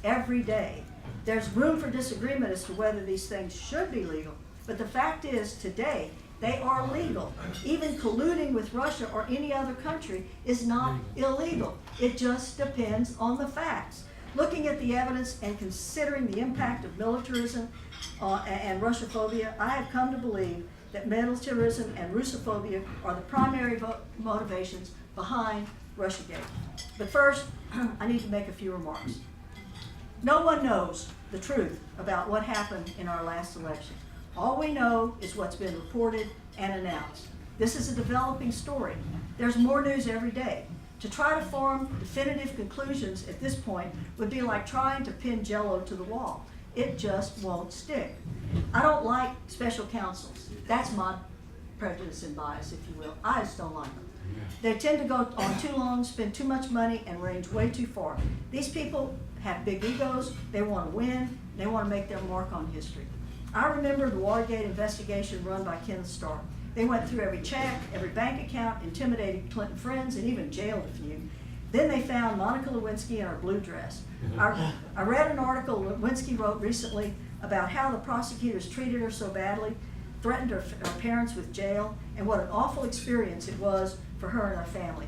every day. There's room for disagreement as to whether these things should be legal, but the fact is, today, they are legal. Even colluding with Russia or any other country is not illegal. It just depends on the facts. Looking at the evidence and considering the impact of militarism and Russo-phobia, I have come to believe that militarism and Russo-phobia are the primary motivations behind Russiagate. But first, I need to make a few remarks. No one knows the truth about what happened in our last election. All we know is what's been reported and announced. This is a developing story. There's more news every day. To try to form definitive conclusions at this point would be like trying to pin Jell-O to the wall. It just won't stick. I don't like special counsels. That's my prejudice and bias, if you will. I just don't like them. They tend to go on too long, spend too much money, and range way too far. These people have big egos. They want to win. They want to make their mark on history. I remember the Watergate investigation run by Ken Starr. They went through every check, every bank account, intimidated Clinton friends, and even jailed a few. Then they found Monica Lewinsky in her blue dress. I read an article Lewinsky wrote recently about how the prosecutors treated her so badly, threatened her parents with jail, and what an awful experience it was for her and her family.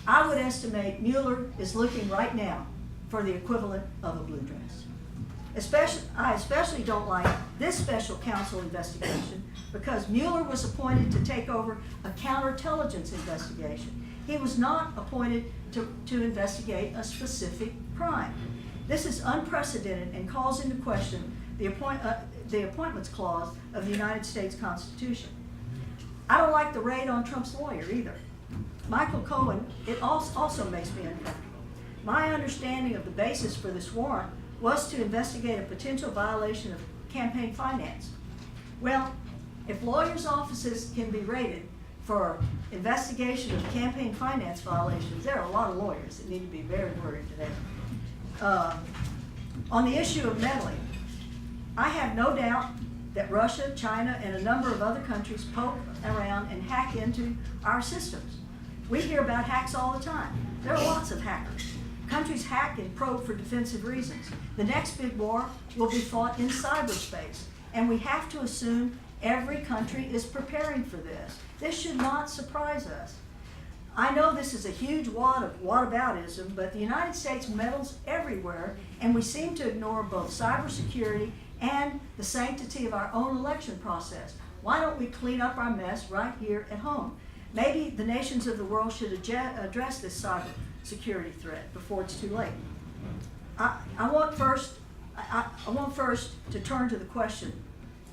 I would estimate Mueller is looking right now for the equivalent of a blue dress. I especially don't like this special counsel investigation because Mueller was appointed to take over a counterintelligence investigation. He was not appointed to investigate a specific crime. This is unprecedented and calls into question the appointments clause of the United States Constitution. I don't like the raid on Trump's lawyer either. Michael Cohen, it also makes me uncomfortable. My understanding of the basis for this warrant was to investigate a potential violation of campaign finance. Well, if lawyers' offices can be raided for investigation of campaign finance violations, there are a lot of lawyers that need to be very worried today. On the issue of meddling, I have no doubt that Russia, China, and a number of other countries poke around and hack into our systems. We hear about hacks all the time. There are lots of hackers. Countries hack and probe for defensive reasons. The next big war will be fought in cyberspace, and we have to assume every country is preparing for this. This should not surprise us. I know this is a huge wad of whataboutism, but the United States meddles everywhere, and we seem to ignore both cybersecurity and the sanctity of our own election process. Why don't we clean up our mess right here at home? Maybe the nations of the world should address this cybersecurity threat before it's too late. I want first to turn to the question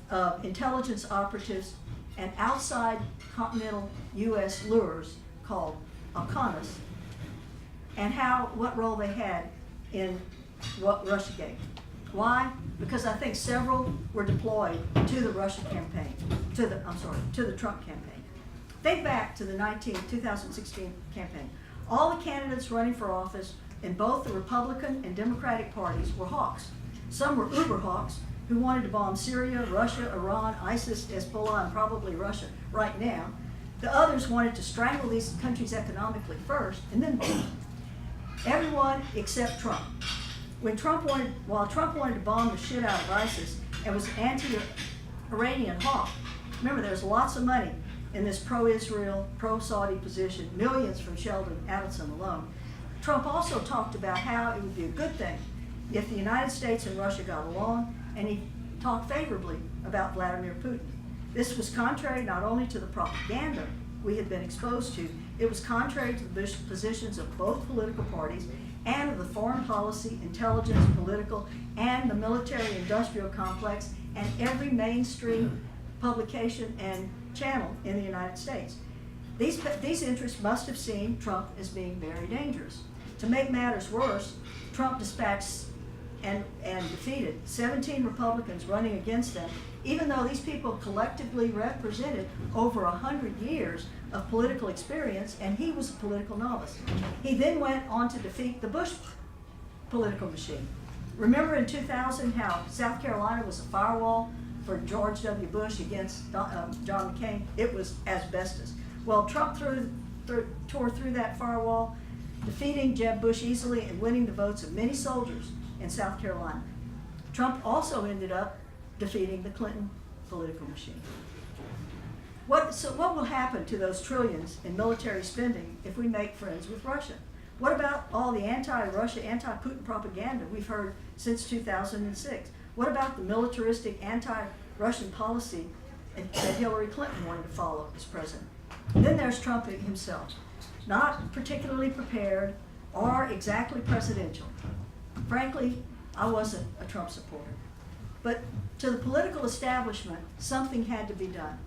of intelligence operatives and outside continental U.S. lures called Alcanas, and what role they had in what Russiagate. Why? Because I think several were deployed to the Trump campaign. Think back to the 2016 campaign. All the candidates running for office in both the Republican and Democratic parties were hawks. Some were uber hawks who wanted to bomb Syria, Russia, Iran, ISIS, Hezbollah, and probably Russia right now. The others wanted to strangle these countries economically first and then bomb them. Everyone except Trump. While Trump wanted to bomb the shit out of ISIS and was anti-Iranian hawk, remember there's lots of money in this pro-Israel, pro-Saudi position, millions from Sheldon Adelson alone. Trump also talked about how it would be a good thing if the United States and Russia got along, and he talked favorably about Vladimir Putin. This was contrary not only to the propaganda we had been exposed to, it was contrary to the positions of both political parties and of the foreign policy, intelligence, political, and the military-industrial complex, and every mainstream publication and channel in the United States. These interests must have seen Trump as being very dangerous. To make matters worse, Trump dispatched and defeated 17 Republicans running against them, even though these people collectively represented over 100 years of political experience, and he was a political novice. He then went on to defeat the Bush political machine. Remember in 2000 how South Carolina was a firewall for George W. Bush against John McCain, it was asbestos. Well, Trump tore through that firewall, defeating Jeb Bush easily and winning the votes of many soldiers in South Carolina. Trump also ended up defeating the Clinton political machine. So what will happen to those trillions in military spending if we make friends with Russia? What about all the anti-Russia, anti-Putin propaganda we've heard since 2006? What about the militaristic anti-Russian policy that Hillary Clinton wanted to follow as president? Then there's Trump himself, not particularly prepared or exactly presidential. Frankly, I wasn't a Trump supporter. But to the political establishment, something had to be done.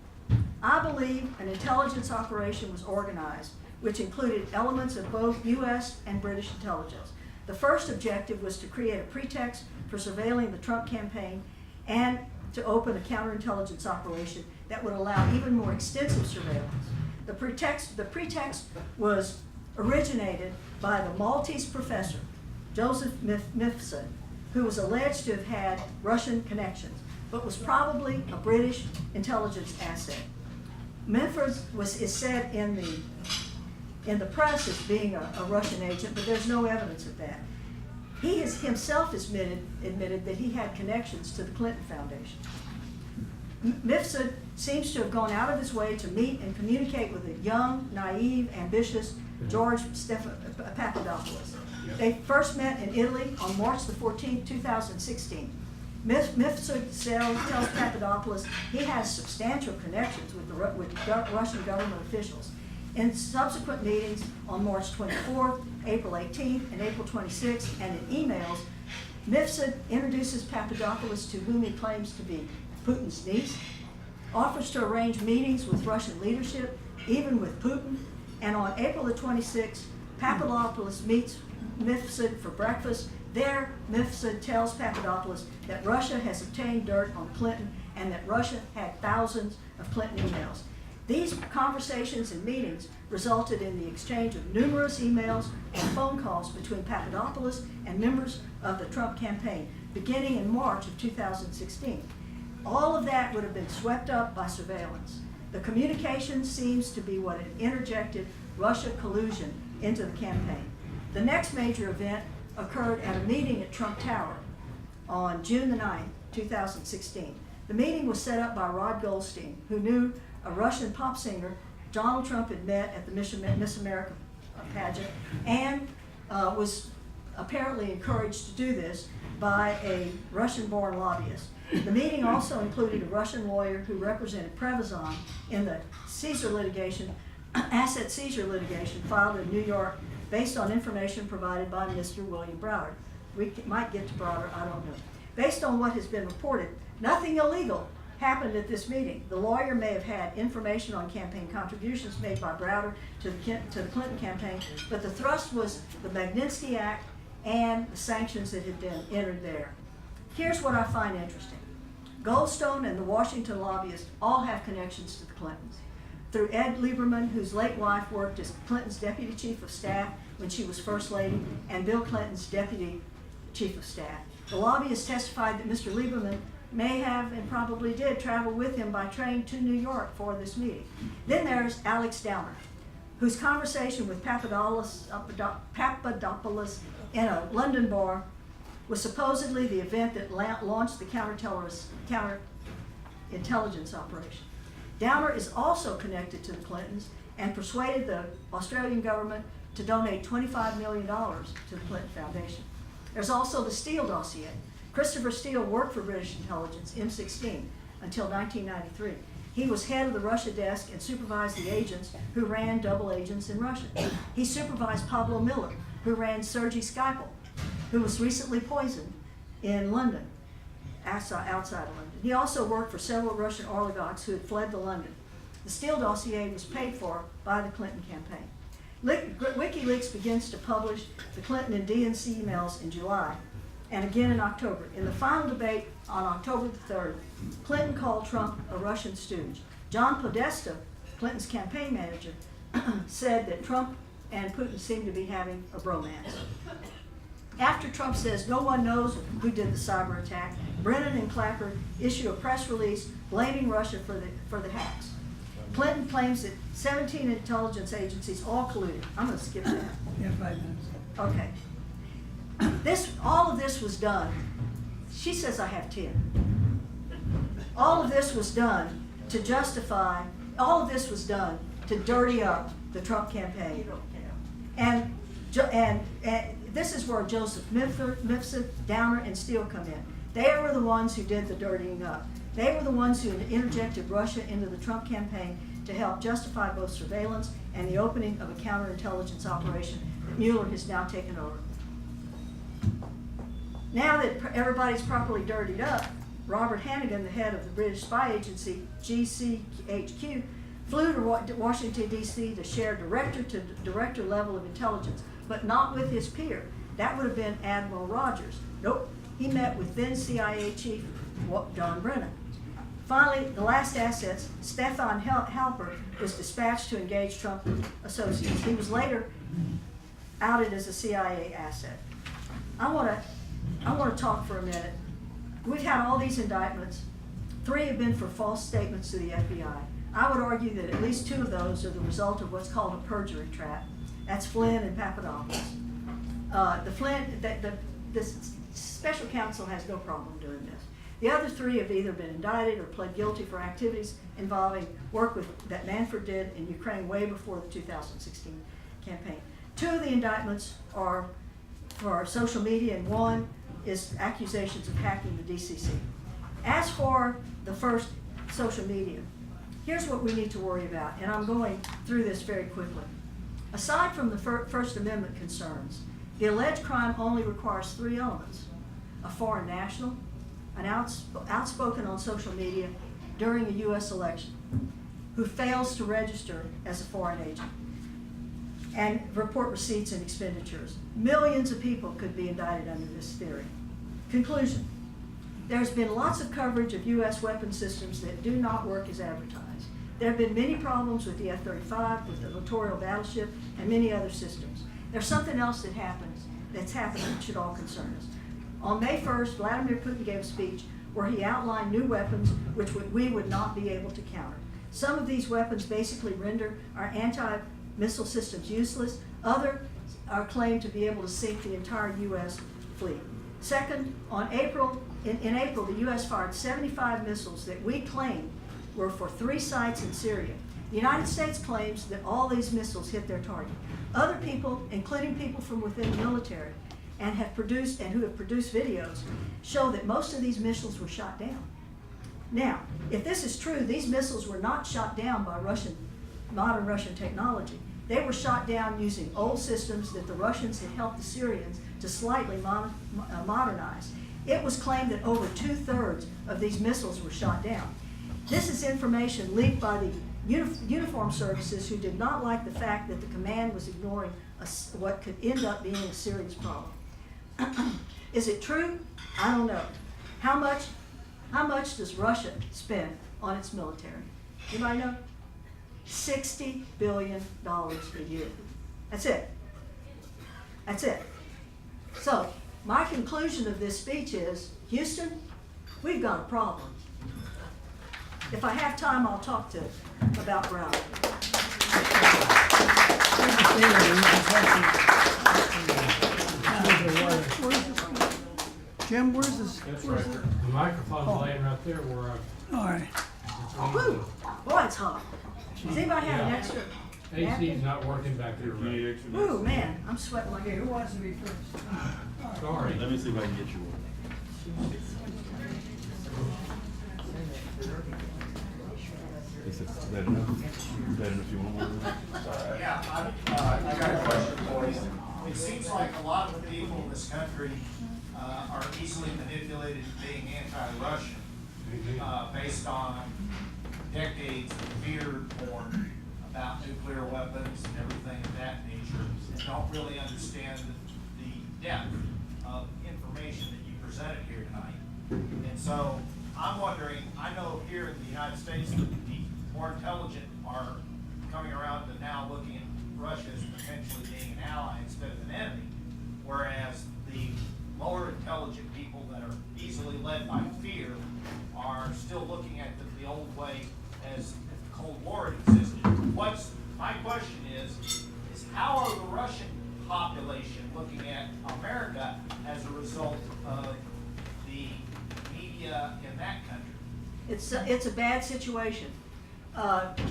I believe an intelligence operation was organized, which included elements of both U.S. and British intelligence. The first objective was to create a pretext for surveilling the Trump campaign and to open a counterintelligence operation that would allow even more extensive surveillance. The pretext was originated by the Maltese professor, Joseph Mifsud, who was alleged to have had Russian connections, but was probably a British intelligence asset. Mifsud is said in the press as being a Russian agent, but there's no evidence of that. He has himself admitted that he had connections to the Clinton Foundation. Mifsud seems to have gone out of his way to meet and communicate with a young, naive, ambitious George Papadopoulos. They first met in Italy on March the 14th, 2016. Mifsud tells Papadopoulos he has substantial connections with Russian government officials. In subsequent meetings on March 24th, April 18th, and April 26th, and in emails, Mifsud introduces Papadopoulos, to whom he claims to be Putin's niece, offers to arrange meetings with Russian leadership, even with Putin, and on April the 26th, Papadopoulos meets Mifsud for breakfast. There, Mifsud tells Papadopoulos that Russia has obtained dirt on Clinton and that Russia had thousands of Clinton emails. These conversations and meetings resulted in the exchange of numerous emails and phone calls between Papadopoulos and members of the Trump campaign, beginning in March of 2016. All of that would have been swept up by surveillance. The communication seems to be what had interjected Russia collusion into the campaign. The next major event occurred at a meeting at Trump Tower on June the 9th, 2016. The meeting was set up by Rod Goldstein, who knew a Russian pop singer Donald Trump had met at the Miss America pageant and was apparently encouraged to do this by a Russian-born lobbyist. The meeting also included a Russian lawyer who represented Prevezon in the Caesar litigation, asset seizure litigation filed in New York based on information provided by Mr. William Browder. We might get to Browder, I don't know. Based on what has been reported, nothing illegal happened at this meeting. The lawyer may have had information on campaign contributions made by Browder to the Clinton campaign, but the thrust was the Magnitsky Act and the sanctions that had been entered there. Here's what I find interesting. Goldstone and the Washington lobbyists all have connections to the Clintons. Through Ed Lieberman, whose late wife worked as Clinton's deputy chief of staff when she was first lady, and Bill Clinton's deputy chief of staff. The lobbyists testified that Mr. Lieberman may have and probably did travel with him by train to New York for this meeting. Then there's Alex Downer, whose conversation with Papadopoulos in a London bar was supposedly the event that launched the counterintelligence operation. Downer is also connected to the Clintons and persuaded the Australian government to donate $25 million to the Clinton Foundation. There's also the Steele dossier. Christopher Steele worked for British intelligence, M16, until 1993. He was head of the Russia desk and supervised the agents who ran double agents in Russia. He supervised Pablo Miller, who ran Sergei Skripal, who was recently poisoned in London, outside of London. He also worked for several Russian oligarchs who had fled to London. The Steele dossier was paid for by the Clinton campaign. WikiLeaks begins to publish the Clinton and DNC emails in July and again in October. In the final debate on October the 3rd, Clinton called Trump a Russian stooge. John Podesta, Clinton's campaign manager, said that Trump and Putin seemed to be having a bromance. After Trump says no one knows who did the cyber attack, Brennan and Clapper issue a press release blaming Russia for the hacks. Clinton claims that 17 intelligence agencies all colluded. I'm going to skip that. Yeah, 5 minutes. Okay. All of this was done. She says I have 10. All of this was done to justify, all of this was done to dirty up the Trump campaign. And this is where Joseph Mifsud, Downer, and Steele come in. They were the ones who did the dirtying up. They were the ones who interjected Russia into the Trump campaign to help justify both surveillance and the opening of a counterintelligence operation that Mueller has now taken over. Now that everybody's properly dirtied up, Robert Hannigan, the head of the British spy agency GCHQ, flew to Washington, D.C. to share director level of intelligence, but not with his peer. That would have been Admiral Rogers. Nope, he met with then CIA chief John Brennan. Finally, the last assets, Stefan Halper was dispatched to engage Trump associates. He was later outed as a CIA asset. I want to talk for a minute. We've had all these indictments. 3 have been for false statements to the FBI. I would argue that at least 2 of those are the result of what's called a perjury trap. That's Flynn and Papadopoulos. The special counsel has no problem doing this. The other 3 have either been indicted or pled guilty for activities involving work that Manfred did in Ukraine way before the 2016 campaign. 2 of the indictments are for social media, and 1 is accusations of hacking the DCC. As for the first, social media, here's what we need to worry about, and I'm going through this very quickly. Aside from the First Amendment concerns, the alleged crime only requires 3 elements: a foreign national, an outspoken on social media during a U.S. election, who fails to register as a foreign agent, and report receipts and expenditures. Millions of people could be indicted under this theory. Conclusion: there's been lots of coverage of U.S. weapon systems that do not work as advertised. There have been many problems with the F-35, with the littoral battleship, and many other systems. There's something else that's happened that should all concern us. On May 1st, Vladimir Putin gave a speech where he outlined new weapons which we would not be able to counter. Some of these weapons basically render our anti-missile systems useless. Others are claimed to be able to sink the entire U.S. fleet. Second, in April, the U.S. fired 75 missiles that we claim were for 3 sites in Syria. The United States claims that all these missiles hit their target. Other people, including people from within the military, who have produced videos, show that most of these missiles were shot down. Now, if this is true, these missiles were not shot down by modern Russian technology. They were shot down using old systems that the Russians had helped the Syrians to slightly modernize. It was claimed that over 2/3 of these missiles were shot down. This is information leaked by the uniformed services, who did not like the fact that the command was ignoring what could end up being a serious problem. Is it true? I don't know. How much does Russia spend on its military? Anybody know? $60 billion a year. That's it. That's it. So, my conclusion of this speech is, Houston, we've got a problem. If I have time, I'll talk about Brown. Jim, where's this? That's right. The microphone's laying right there where All right. Woo! Boy, it's hot. Does anybody have an extra? AC's not working back there right. Ooh, man, I'm sweating like Okay, who wants to be first? Sorry. Let me see if I can get you one. Is that enough? Is that enough? You want one? Yeah, I got a question for you. It seems like a lot of the people in this country are easily manipulated to being anti-Russian based on decades of fear porn about nuclear weapons and everything of that nature, and don't really understand the depth of information that you presented here tonight. And so I'm wondering, I know here in the United States that the more intelligent are coming around to now looking at Russia as potentially being an ally instead of an enemy, whereas the my question is how are the Russian population looking at America as a result of the media in that country? It's a bad situation.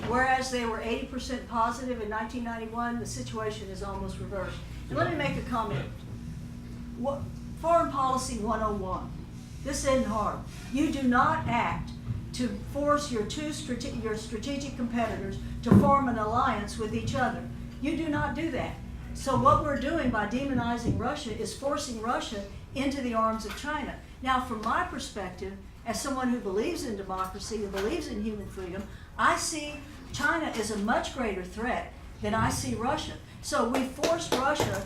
Whereas they were 80% positive in 1991, the situation is almost reversed. And let me make a comment. Foreign Policy 101. This isn't hard. You do not act to force your strategic competitors to form an alliance with each other. You do not do that. So what we're doing by demonizing Russia is forcing Russia into the arms of China. Now, from my perspective, as someone who believes in democracy, who believes in human freedom, I see China as a much greater threat than I see Russia. So we forced Russia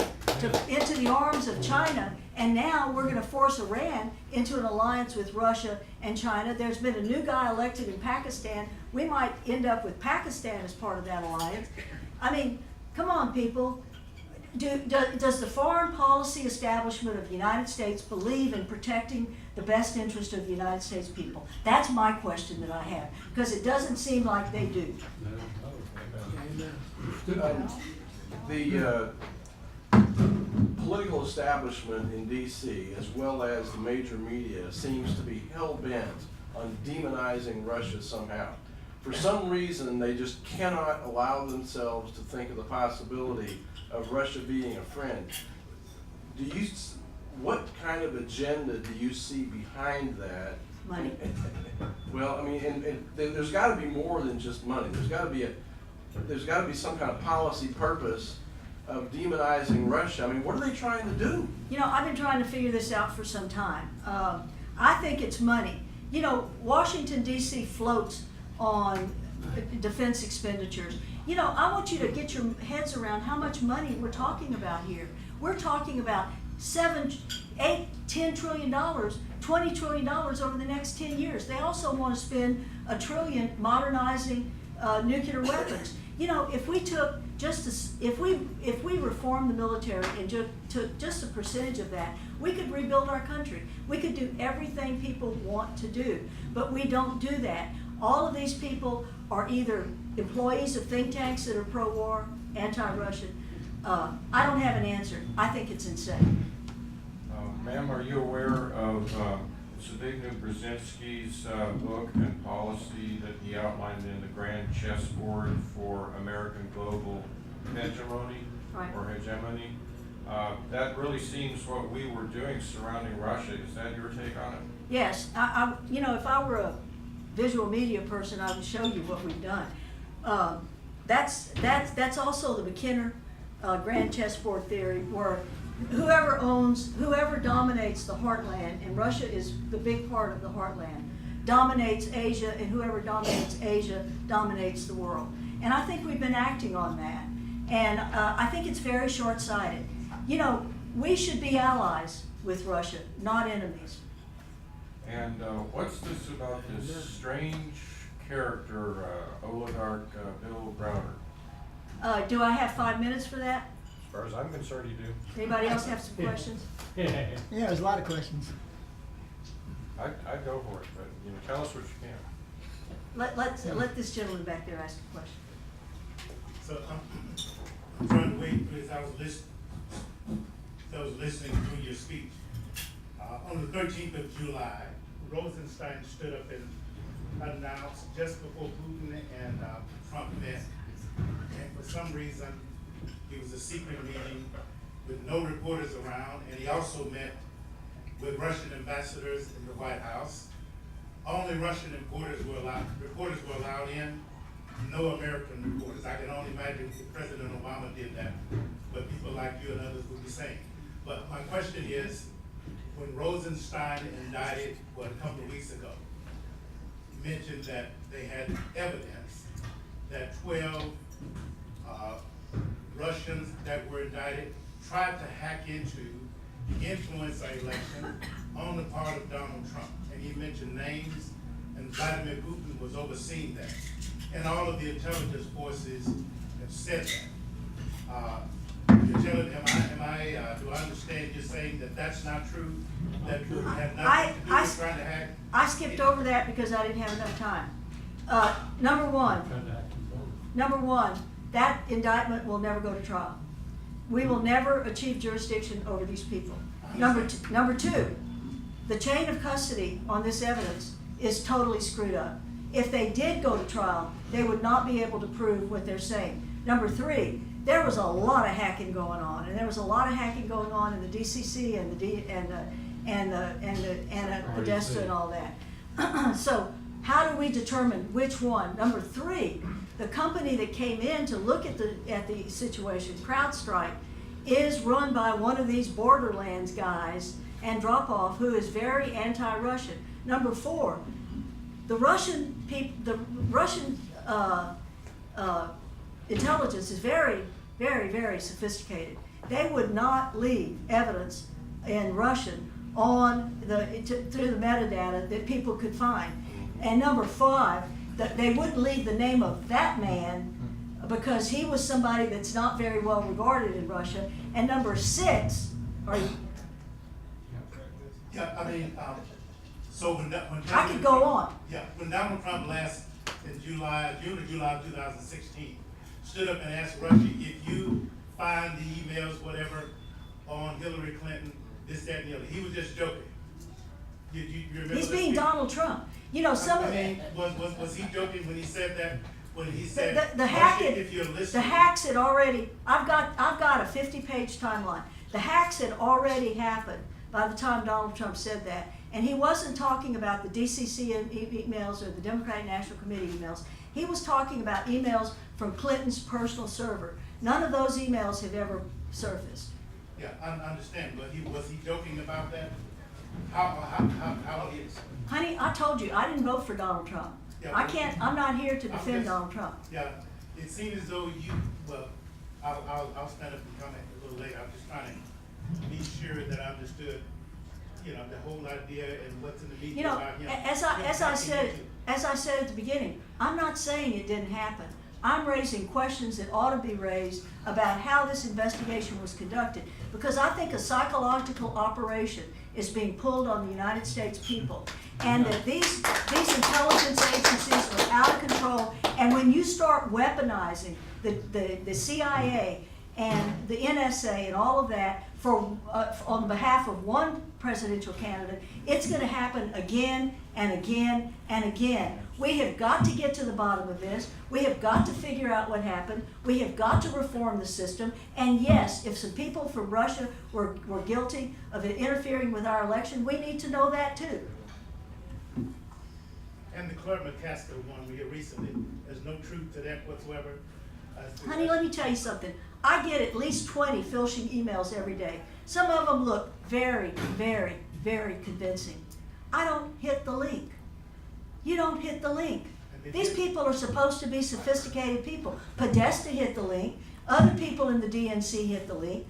into the arms of China, and now we're going to force Iran into an alliance with Russia and China. There's been a new guy elected in Pakistan. We might end up with Pakistan as part of that alliance. I mean, come on, people. Does the foreign policy establishment of the United States believe in protecting the best interest of the United States people? That's my question that I have, because it doesn't seem like they do. The political establishment in D.C., as well as the major media, seems to be hell-bent on demonizing Russia somehow. For some reason, they just cannot allow themselves to think of the possibility of Russia being a friend. What kind of agenda do you see behind that? Money. Well, I mean, and there's got to be more than just money. There's got to be some kind of policy purpose of demonizing Russia. I mean, what are they trying to do? You know, I've been trying to figure this out for some time. I think it's money. You know, Washington, D.C. floats on defense expenditures. You know, I want you to get your heads around how much money we're talking about here. We're talking about $7, $8, $10 trillion, $20 trillion over the next 10 years. They also want to spend $1 trillion modernizing nuclear weapons. You know, if we took if we reformed the military and took just a percentage of that, we could rebuild our country. We could do everything people want to do, but we don't do that. All of these people are either employees of think tanks that are pro-war, anti-Russian. I don't have an answer. I think it's insane. Ma'am, are you aware of Zbigniew Brzezinski's book and policy that he outlined in the Grand Chessboard for American Global Hegemony, Right. or Hegemony? That really seems what we were doing surrounding Russia. Is that your take on it? Yes, you know, if I were a visual media person, I would show you what we've done. That's also the McKinnon Grand Chessboard theory, where whoever dominates the heartland, and Russia is the big part of the heartland, dominates Asia, and whoever dominates Asia dominates the world. And I think we've been acting on that. And I think it's very short-sighted. You know, we should be allies with Russia, not enemies. And what's this about this strange character, oligarch Bill Browder? Do I have 5 minutes for that? As far as I'm concerned, you do. Anybody else have some questions? Yeah, there's a lot of questions. I'd go for it, but you know, tell us what you can. Let this gentleman back there ask a question. So I'm trying to wait because I was listening to your speech. On the 13th of July, Rosenstein stood up and announced just before Putin and Trump met, and for some reason, it was a secret meeting with no reporters around, and he also met with Russian ambassadors in the White House. Only Russian reporters were allowed in, no American reporters. I can only imagine if President Obama did that, but people like you and others would be saying. But my question is, when Rosenstein indicted, a couple of weeks ago, he mentioned that they had evidence that 12 Russians that were indicted tried to hack into the influence our election on the part of Donald Trump. And he mentioned names, and Vladimir Putin was overseeing that. And all of the intelligence forces have said that. Do I understand you're saying that that's not true? That Putin had nothing to do with trying to hack? I skipped over that because I didn't have enough time. Number one, that indictment will never go to trial. We will never achieve jurisdiction over these people. Number two, the chain of custody on this evidence is totally screwed up. If they did go to trial, they would not be able to prove what they're saying. Number three, there was a lot of hacking going on, and there was a lot of hacking going on in the DCC and the Podesta and all that. So how do we determine which one? Number three, the company that came in to look at the situation, CrowdStrike, is run by one of these Borderlands guys and Drop-Off, who is very anti-Russian. Number four, the Russian intelligence is very, very, very sophisticated. They would not leave evidence in Russian on through the metadata that people could find. And number five, that they wouldn't leave the name of that man because he was somebody that's not very well regarded in Russia. And number six, Yeah, I mean, so when I could go on. Yeah, when Donald Trump last in June or July of 2016 stood up and asked Russia, if you find the emails, whatever, on Hillary Clinton, this, that, and the other, he was just joking. You remember? He's being Donald Trump. You know, some of was he joking when he said that? When he said the hacking, if you're listening, the hacks had already. I've got a 50-page timeline. The hacks had already happened by the time Donald Trump said that, and he wasn't talking about the DCC emails or the Democratic National Committee emails. He was talking about emails from Clinton's personal server. None of those emails have ever surfaced. Yeah, I understand, but was he joking about that? How is? Honey, I told you I didn't vote for Donald Trump. Yeah, I'm not here to defend Donald Trump. Yeah, it seems as though I'll stand up and comment a little later. I'm just trying to be sure that I understood, the whole idea and what's in the media about him. As I said at the beginning, I'm not saying it didn't happen. I'm raising questions that ought to be raised about how this investigation was conducted, because I think a psychological operation is being pulled on the United States people, and that these intelligence agencies are out of control. And when you start weaponizing the CIA and the NSA and all of that on behalf of one presidential candidate, it's going to happen again and again and again. We have got to get to the bottom of this. We have got to figure out what happened. We have got to reform the system. And yes, if some people from Russia were guilty of interfering with our election, we need to know that too. And the Claire McCaskill one we had recently, there's no truth to that whatsoever. Honey, let me tell you something. I get at least 20 phishing emails every day. Some of them look very, very, very convincing. I don't hit the link. You don't hit the link. These people are supposed to be sophisticated people. Podesta hit the link. Other people in the DNC hit the link.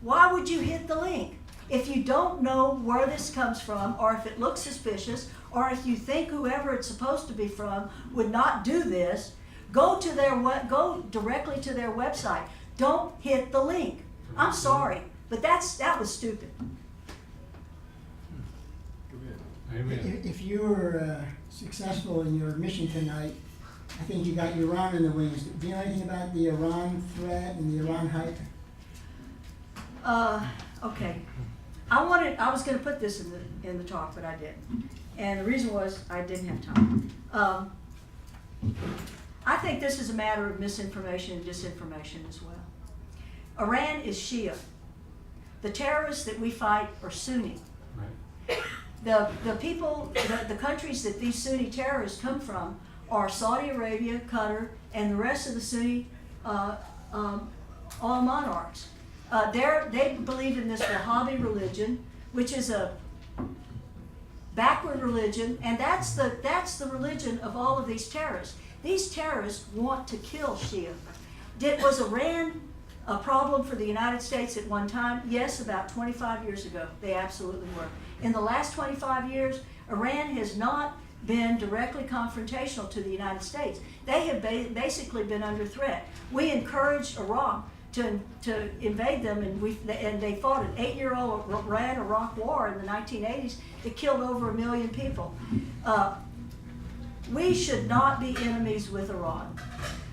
Why would you hit the link? If you don't know where this comes from, or if it looks suspicious, or if you think whoever it's supposed to be from would not do this, go directly to their website. Don't hit the link. I'm sorry, but that was stupid. If you were successful in your mission tonight, I think you got Iran in the wings. Do you know anything about the Iran threat and the Iran hype? Okay. I was going to put this in the talk, but I didn't. And the reason was I didn't have time. I think this is a matter of misinformation and disinformation as well. Iran is Shia. The terrorists that we fight are Sunni. Right. The people, the countries that these Sunni terrorists come from are Saudi Arabia, Qatar, and the rest of the Sunni all monarchs. They believe in this Wahhabi religion, which is a backward religion, and that's the religion of all of these terrorists. These terrorists want to kill Shia. Was Iran a problem for the United States at one time? Yes, about 25 years ago, they absolutely were. In the last 25 years, Iran has not been directly confrontational to the United States. They have basically been under threat. We encouraged Iraq to invade them, and they fought an 8-year-old Iran-Iraq war in the 1980s that killed over 1 million people. We should not be enemies with Iran.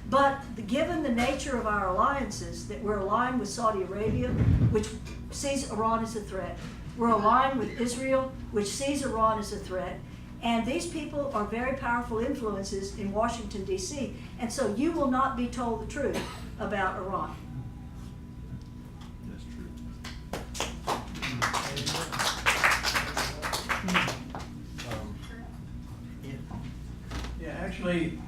But given the nature of our alliances, that we're aligned with Saudi Arabia, which sees Iran as a threat. We're aligned with Israel, which sees Iran as a threat. And these people are very powerful influences in Washington, D.C. And so you will not be told the truth about Iran. That's true. Yeah, actually,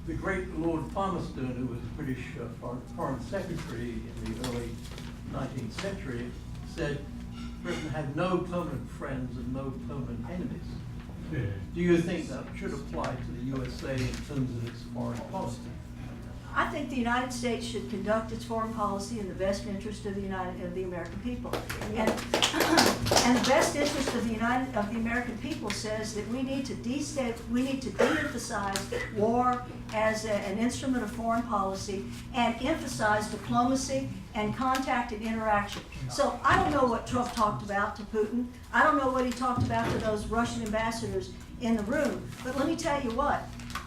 the great Lord Palmerston, who was British Foreign Secretary in the early 19th century, said Britain had no permanent friends and no permanent enemies. Yeah. Do you think that should apply to the USA in terms of its foreign policy? I think the United States should conduct its foreign policy in the best interest of the American people. And the best interest of the American people says that we need to de-emphasize war as an instrument of foreign policy and emphasize diplomacy and contact and interaction. So I don't know what Trump talked about to Putin. I don't know what he talked about to those Russian ambassadors in the room. But let me tell you what.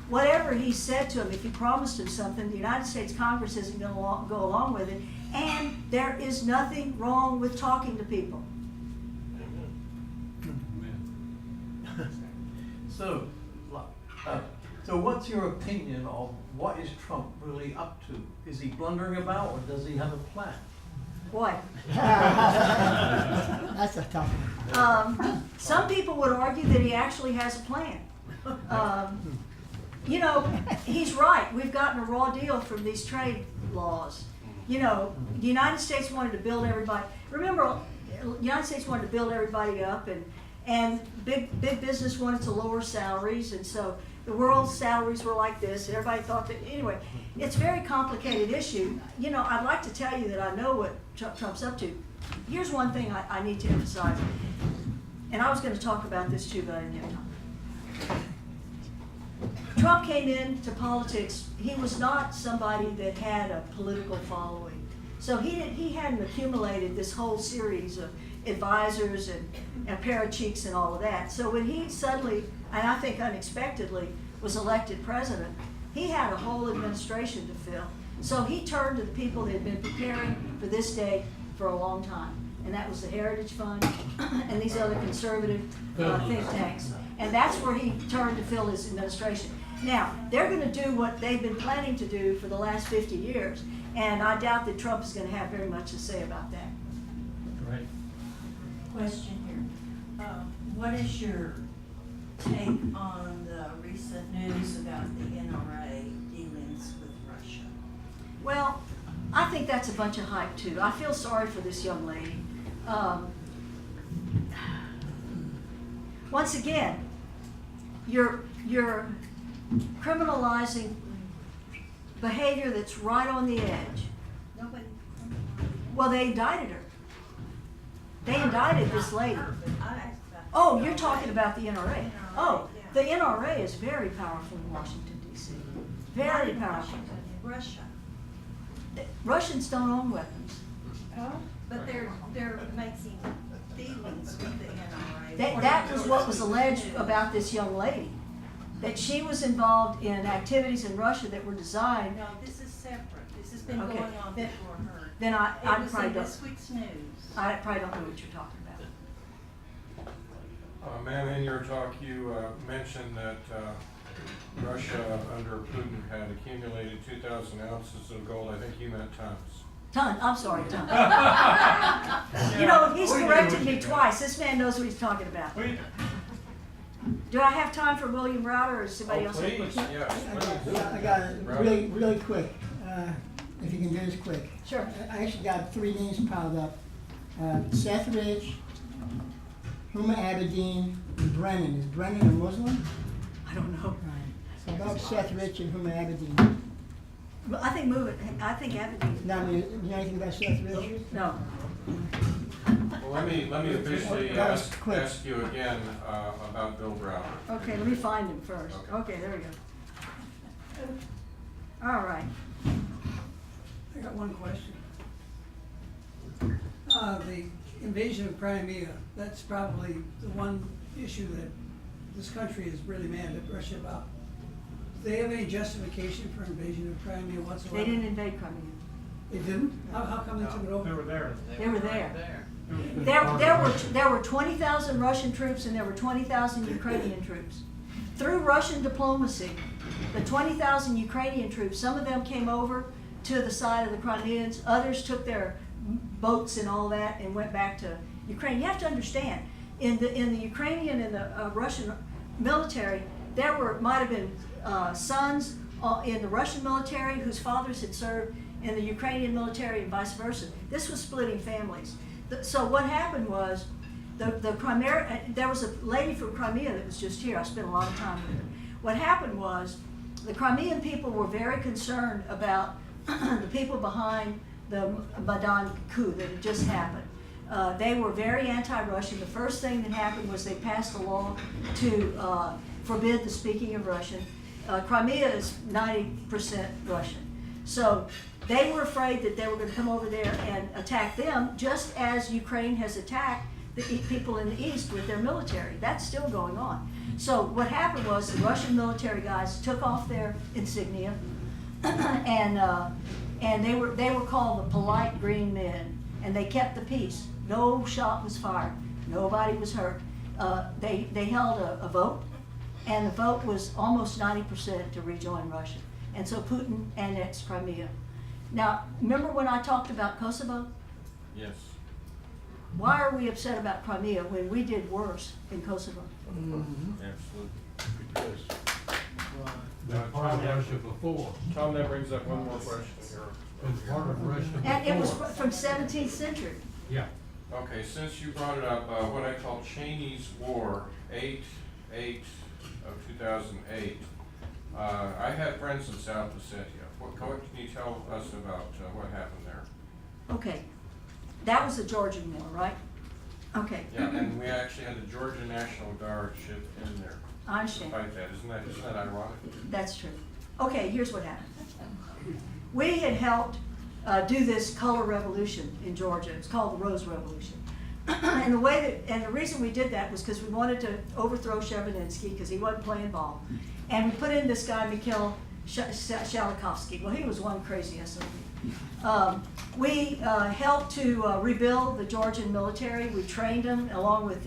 Whatever he said to him, if he promised him something, the United States Congress isn't going to go along with it. And there is nothing wrong with talking to people. So, so what's your opinion of what is Trump really up to? Is he blundering about, or does he have a plan? Boy. That's a tough one. Some people would argue that he actually has a plan. You know, he's right. We've gotten a raw deal from these trade laws. You know, the United States wanted to build everybody. Remember, the United States wanted to build everybody up, and big business wanted to lower salaries, and so the world's salaries were like this, and everybody thought that, anyway, it's a very complicated issue. You know, I'd like to tell you that I know what Trump's up to. Here's one thing I need to emphasize, and I was going to talk about this too, but I didn't have time. Trump came into politics, he was not somebody that had a political following. So he hadn't accumulated this whole series of advisors and paracheeks and all of that. So when he suddenly, and I think unexpectedly, was elected president, he had a whole administration to fill. So he turned to the people that had been preparing for this day for a long time. And that was the Heritage Fund and these other conservative think tanks. And that's where he turned to fill his administration. Now, they're going to do what they've been planning to do for the last 50 years. And I doubt that Trump is going to have very much to say about that. Right. Question here. What is your take on the recent news about the NRA dealings with Russia? Well, I think that's a bunch of hype too. I feel sorry for this young lady. Once again, you're criminalizing behavior that's right on the edge. Nobody. Well, they indicted her. They indicted this lady. Oh, you're talking about the NRA. Oh, the NRA is very powerful in Washington, D.C. Very powerful. Russia. Russians don't own weapons. But they're making dealings with the NRA. That was what was alleged about this young lady, that she was involved in activities in Russia that were designed. No, this is separate. This has been Okay. going on before her. Then I It probably was in don't. this week's news. I probably don't know what you're talking about. Ma'am, in your talk, you mentioned that Russia under Putin had accumulated 2,000 ounces of gold. I think you meant tons. I'm sorry, ton. You know, he's corrected me twice. This man knows what he's talking about. Do I have time for William Router or is somebody else? Please, yes. I got it really quick, if you can do this quick. Sure. I actually got 3 names piled up. Seth Rich, Huma Abedin, and Brennan. Is Brennan a Muslim? I don't know. Right. So about Seth Rich and Huma Abedin. Well, I think Abedin. Now, do you know anything about Seth Rich? No. Well, let me officially That was ask quick. you again about Bill Browder. Okay, let me find him first. Okay, there we go. All right. I got one question. The invasion of Crimea, that's probably the one issue that this country is really mad at Russia about. they have any justification for invasion of Crimea whatsoever? They didn't invade Crimea. They didn't? How come they took it over? They were there. They were there. It was There were 20,000 Russian troops and there were 20,000 Ukrainian troops. Through Russian diplomacy, the 20,000 Ukrainian troops, some of them came over to the side of the Crimeans, others took their boats and all that and went back to Ukraine. You have to understand, in the Ukrainian and the Russian military, might have been sons in the Russian military whose fathers had served in the Ukrainian military and vice versa. This was splitting families. So what happened was, there was a lady from Crimea that was just here. I spent a lot of time with her. What happened was, the Crimean people were very concerned about the people behind the Maidan coup that had just happened. They were very anti-Russian. The first thing that happened was they passed a law to forbid the speaking of Russian. Crimea is 90% Russian. So they were afraid that they were going to come over there and attack them, just as Ukraine has attacked the people in the east with their military. That's still going on. So what happened was the Russian military guys took off their insignia, and they were called the polite green men, and they kept the peace. No shot was fired. Nobody was hurt. They held a vote, and the vote was almost 90% to rejoin Russia. And so Putin annexed Crimea. Now, remember when I talked about Kosovo? Yes. Why are we upset about Crimea when we did worse in Kosovo? Absolutely. Because been part of Russia before. Tom, that brings up one more question here. Been part of Russia before. And it was from 17th century. Yeah. Okay, since you brought it up, what I call Cheney's War, 8/8 of 2008. I have friends in South Ossetia. What can you tell us about what happened there? Okay, that was the Georgian war, right? Okay. Yeah, and we actually had the Georgia National Guard ship in there. I understand. Despite that, isn't that ironic? That's true. Okay, here's what happened. We had helped do this color revolution in Georgia. It's called the Rose Revolution. And the reason we did that was because we wanted to overthrow Shevardnadze because he wasn't playing ball. And we put in this guy, Mikhail Shalakovsky. Well, he was one crazy SOB. We helped to rebuild the Georgian military. We trained them along with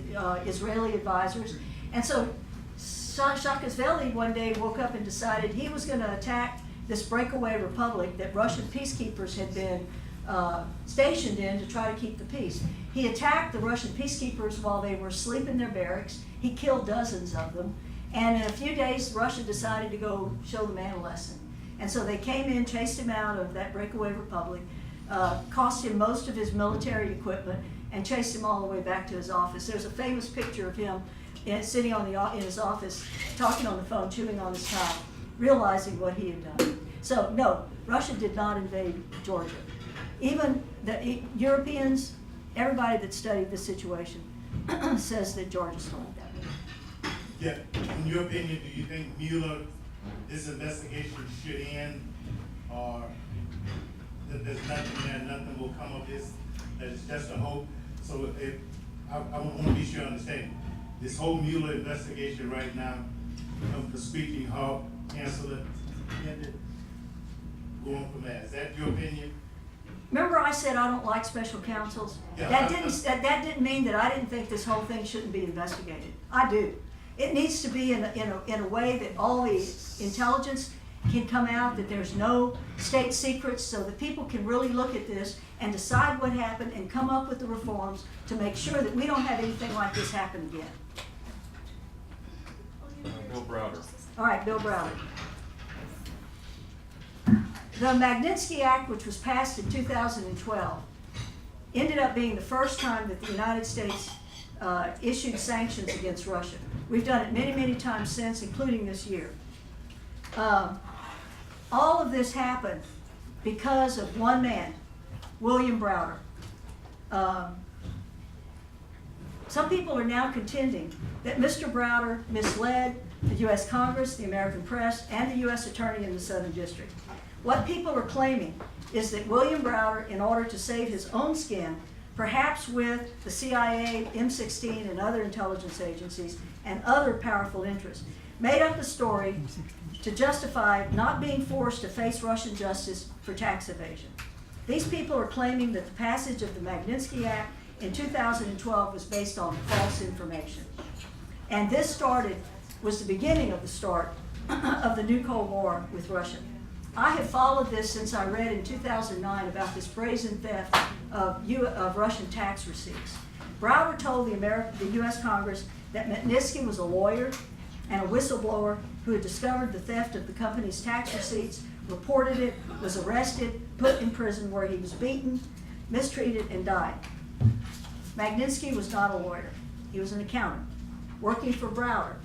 Israeli advisors. And so Saakashvili one day woke up and decided he was going to attack this breakaway republic that Russian peacekeepers had been stationed in to try to keep the peace. He attacked the Russian peacekeepers while they were asleep in their barracks. He killed dozens of them. And in a few days, Russia decided to go show the man a lesson. And so they came in, chased him out of that breakaway republic, cost him most of his military equipment, and chased him all the way back to his office. There's a famous picture of him sitting in his office, talking on the phone, chewing on his tie, realizing what he had done. So no, Russia did not invade Georgia. Even the Europeans, everybody that studied the situation says that Georgia stole that. Yeah, in your opinion, do you think Mueller, this investigation should end, or that there's nothing there, nothing will come of this, that it's just a hope? So if, I want to be sure I understand, this whole Mueller investigation right now, for speaking, halt, cancel it, end it, going from there, is that your opinion? Remember I said I don't like special counsels? Yeah, That didn't mean that I didn't think this whole thing shouldn't be investigated. I do. It needs to be in a way that all the intelligence can come out, that there's no state secrets, so that people can really look at this and decide what happened and come up with the reforms to make sure that we don't have anything like this happen again. Bill Browder. All right, Bill Browder. The Magnitsky Act, which was passed in 2012, ended up being the first time that the United States issued sanctions against Russia. We've done it many, many times since, including this year. All of this happened because of one man, William Browder. Some people are now contending that Mr. Browder misled the U.S. Congress, the American press, and the U.S. Attorney in the Southern District. What people are claiming is that William Browder, in order to save his own skin, perhaps with the CIA, M16, and other intelligence agencies, and other powerful interests, made up a story to justify not being forced to face Russian justice for tax evasion. These people are claiming that the passage of the Magnitsky Act in 2012 was based on false information. And this was the beginning of the start of the new Cold War with Russia. I have followed this since I read in 2009 about this brazen theft of Russian tax receipts. Browder told the U.S. Congress that Magnitsky was a lawyer and a whistleblower who had discovered the theft of the company's tax receipts, reported it, was arrested, put in prison where he was beaten, mistreated, and died. Magnitsky was not a lawyer. He was an accountant working for Browder.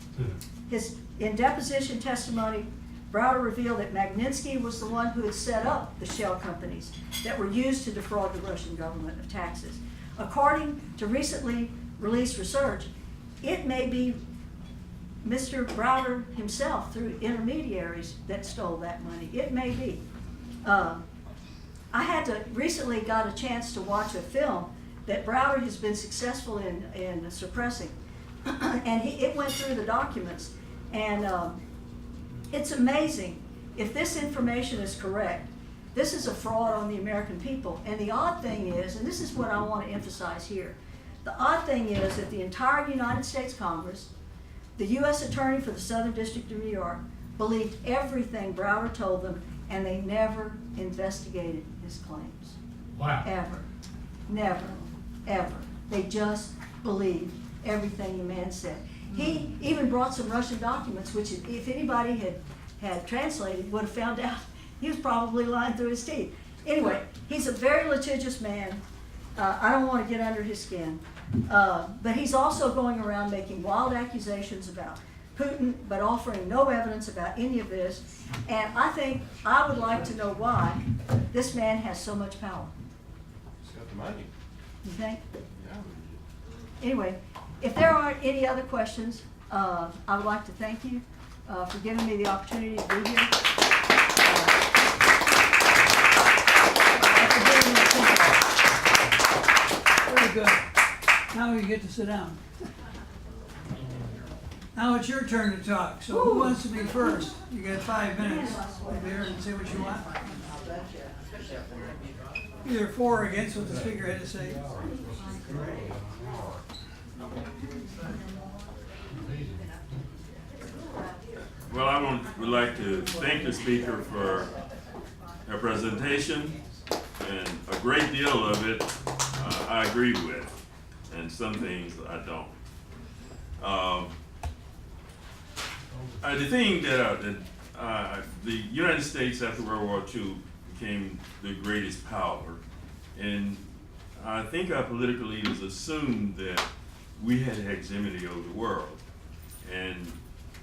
In deposition testimony, Browder revealed that Magnitsky was the one who had set up the shell companies that were used to defraud the Russian government of taxes. According to recently released research, it may be Mr. Browder himself through intermediaries that stole that money. It may be. I recently got a chance to watch a film that Browder has been successful in suppressing. And it went through the documents. And it's amazing. If this information is correct, this is a fraud on the American people. And the odd thing is, and this is what I want to emphasize here, the odd thing is that the entire United States Congress, the U.S. Attorney for the Southern District of New York, believed everything Browder told them, and they never investigated his claims. Wow. Ever. Never. Ever. They just believed everything the man said. He even brought some Russian documents, which if anybody had translated, would have found out he was probably lying through his teeth. Anyway, he's a very litigious man. I don't want to get under his skin. But he's also going around making wild accusations about Putin, but offering no evidence about any of this. And I would like to know why this man has so much power. He's got the money. You think? Yeah. Anyway, if there aren't any other questions, I would like to thank you for giving me the opportunity to be here. Very good. Now we get to sit down. Now it's your turn to talk. So who wants to be first? You got 5 minutes. Come here and say what you want. Either for or against what the speaker had to say. Well, I would like to thank the speaker for her presentation, and a great deal of it I agree with, and some things I don't. The thing that the United States after World War II became the greatest power, and I think our political leaders assumed that we had hegemony over the world. And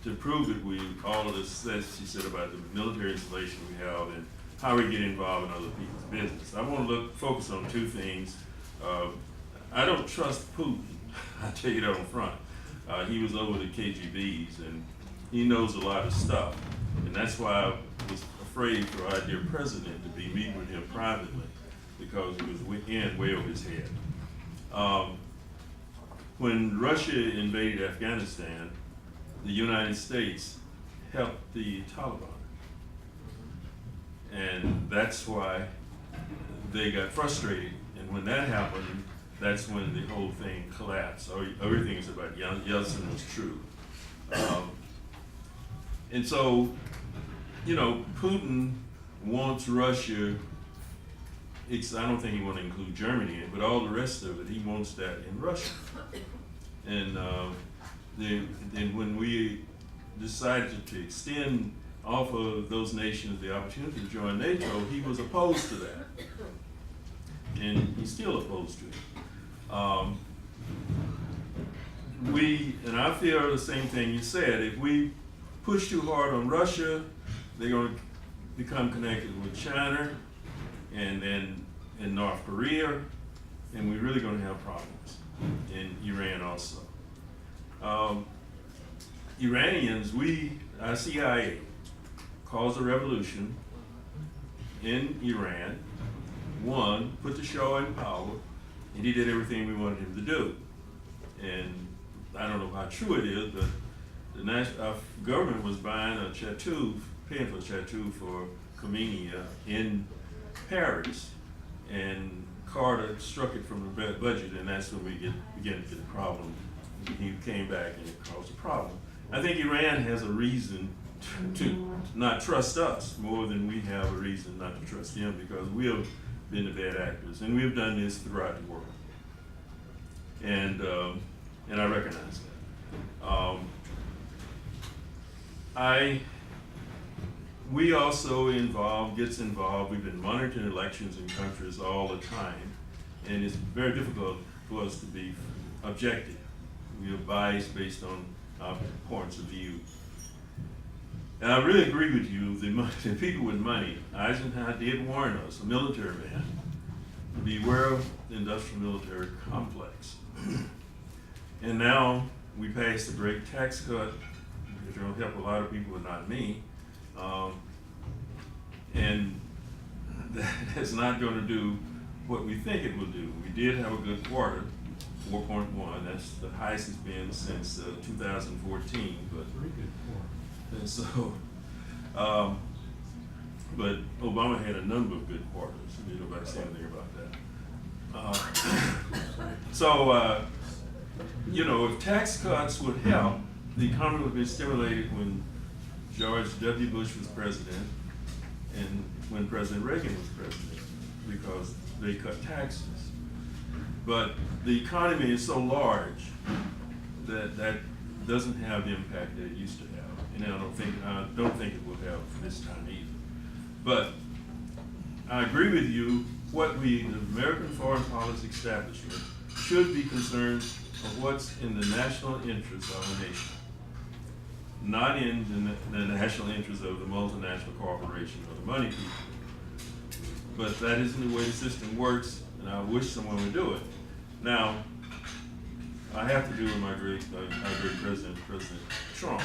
to prove it, all of this that she said about the military installation we have and how we get involved in other people's business. I want to focus on two things. I don't trust Putin. I tell you that on front. He was over the KGBs and he knows a lot of stuff. And that's why I was afraid for our dear president to be meeting with him privately, because he was way over his head. When Russia invaded Afghanistan, the United States helped the Taliban. And that's why they got frustrated. And when that happened, that's when the whole thing collapsed. Everything is about Yeltsin was true. And so, Putin wants Russia, I don't think he wants to include Germany in it, but all the rest of it, he wants that in Russia. And then when we decided to extend off of those nations the opportunity to join NATO, he was opposed to that. And he's still opposed to it. And I feel the same thing you said. If we push too hard on Russia, they're going to become connected with China and then in North Korea, and we're really going to have problems in Iran also. Iranians, our CIA caused a revolution in Iran, won, put the Shah in power, and he did everything we wanted him to do. And I don't know how true it is, but our government was buying a chateau, paying for a chateau for Khomeini in Paris, and Carter struck it from the budget, and that's when we began to get a problem. He came back and it caused a problem. I think Iran has a reason to not trust us more than we have a reason not to trust them, because we have been the bad actors, and we've done this throughout the world. And I recognize that. We also gets involved. We've been monitoring elections in countries all the time, and it's very difficult for us to be objective. We are biased based on our points of view. And I really agree with you, the people with money, Eisenhower did warn us, a military man, beware of the industrial military complex. And now we passed a great tax cut, which will help a lot of people, but not me. And that's not going to do what we think it will do. We did have a good quarter, 4.1. That's the highest it's been since 2014. But Very good quarter. and so, but Obama had a number of good quarters. Nobody say anything about that. You know, if tax cuts would help, the economy would be stimulated when George W. Bush was president and when President Reagan was president, because they cut taxes. But the economy is so large that that doesn't have the impact that it used to have. And I don't think it will have this time either. But I agree with you. What the American foreign policy establishment should be concerned of what's in the national interest of a nation, not in the national interest of the multinational corporation or the money people. But that isn't the way the system works, and I wish someone would do it. Now, I have to do with our great president, President Trump.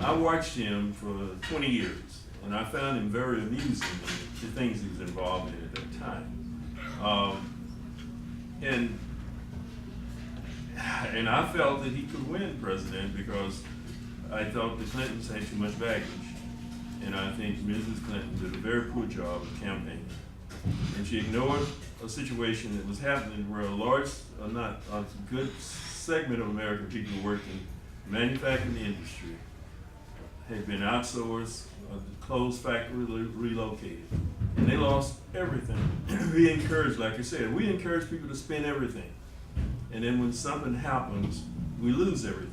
I watched him for 20 years, and I found him very amusing, the things he was involved in at that time. And I felt that he could win president because I thought the Clintons had too much baggage. And I think Mrs. Clinton did a very poor job of campaigning. And she ignored a situation that was happening where a good segment of American people who worked in manufacturing industry had been outsourced, the clothes factory relocated, and they lost everything. We encourage, like I said, we encourage people to spend everything. And then when something happens, we lose everything.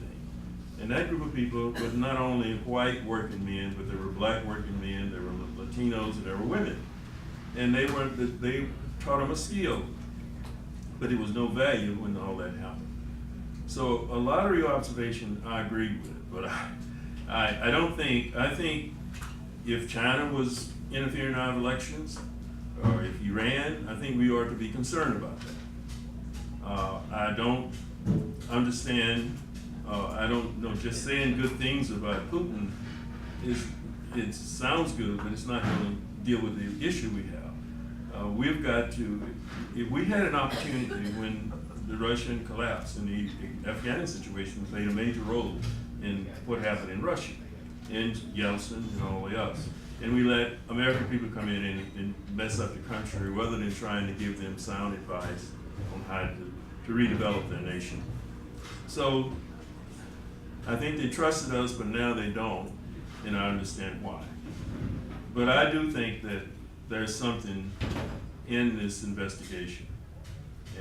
And that group of people was not only white working men, but there were black working men, there were Latinos, and there were women. And they taught them a skill, but it was no value when all that happened. So a lot of your observation, I agree with, but I think if China was interfering in our elections, or if Iran, I think we ought to be concerned about that. I don't understand, I don't know, just saying good things about Putin it sounds good, but it's not going to deal with the issue we have. We've got to, if we had an opportunity when the Russian collapse and the Afghanistan situation played a major role in what happened in Russia, and Yeltsin and all the others. And we let American people come in and mess up the country rather than trying to give them sound advice on how to redevelop their nation. So I think they trusted us, but now they don't, and I understand why. But I do think that there's something in this investigation.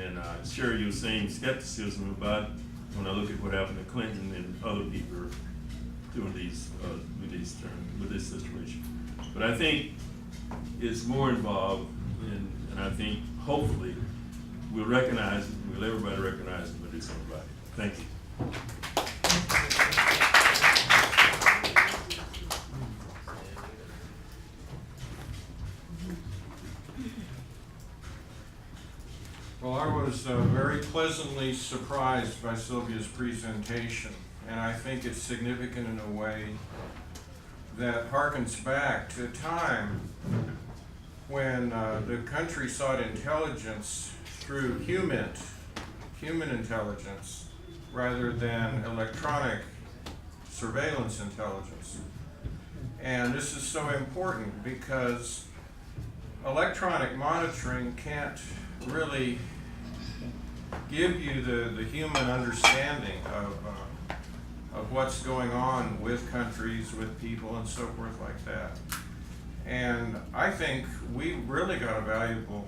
And I share your same skepticism about when I look at what happened to Clinton and other people doing with this situation. But I think it's more involved, and I think hopefully we'll recognize it, we'll everybody recognize it, but it's somebody. Thank you. Well, I was very pleasantly surprised by Sylvia's presentation, and I think it's significant in a way that harkens back to a time when the country sought intelligence through human intelligence rather than electronic surveillance intelligence. And this is so important because electronic monitoring can't really give you the human understanding of what's going on with countries, with people, and so forth like that. And I think we really got a valuable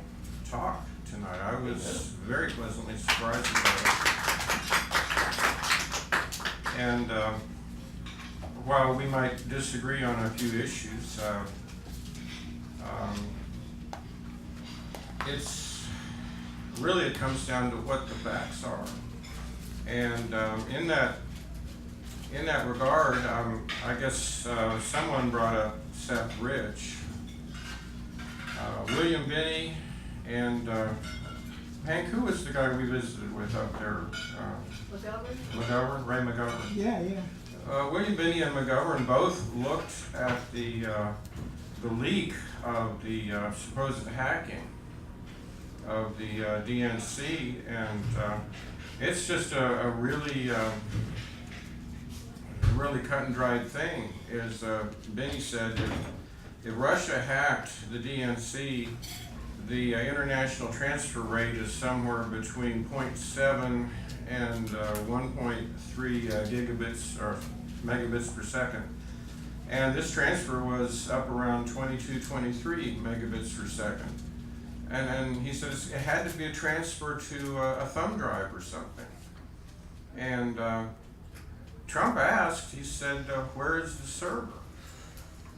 talk tonight. I was very pleasantly surprised about it. And while we might disagree on a few issues, it comes down to what the facts are. And in that regard, I guess someone brought up Seth Rich, William Binney, and Hank, who was the guy we visited with up there? McGovern, Ray McGovern. Yeah, yeah. William Binney and McGovern both looked at the leak of the supposed hacking of the DNC, and it's just a really cut and dried thing. As Binney said, if Russia hacked the DNC, the international transfer rate is somewhere between 0.7 and 1.3 gigabits or megabits per second. And this transfer was up around 22, 23 megabits per second. And he says it had to be a transfer to a thumb drive or something. And Trump asked, he said, where is the server?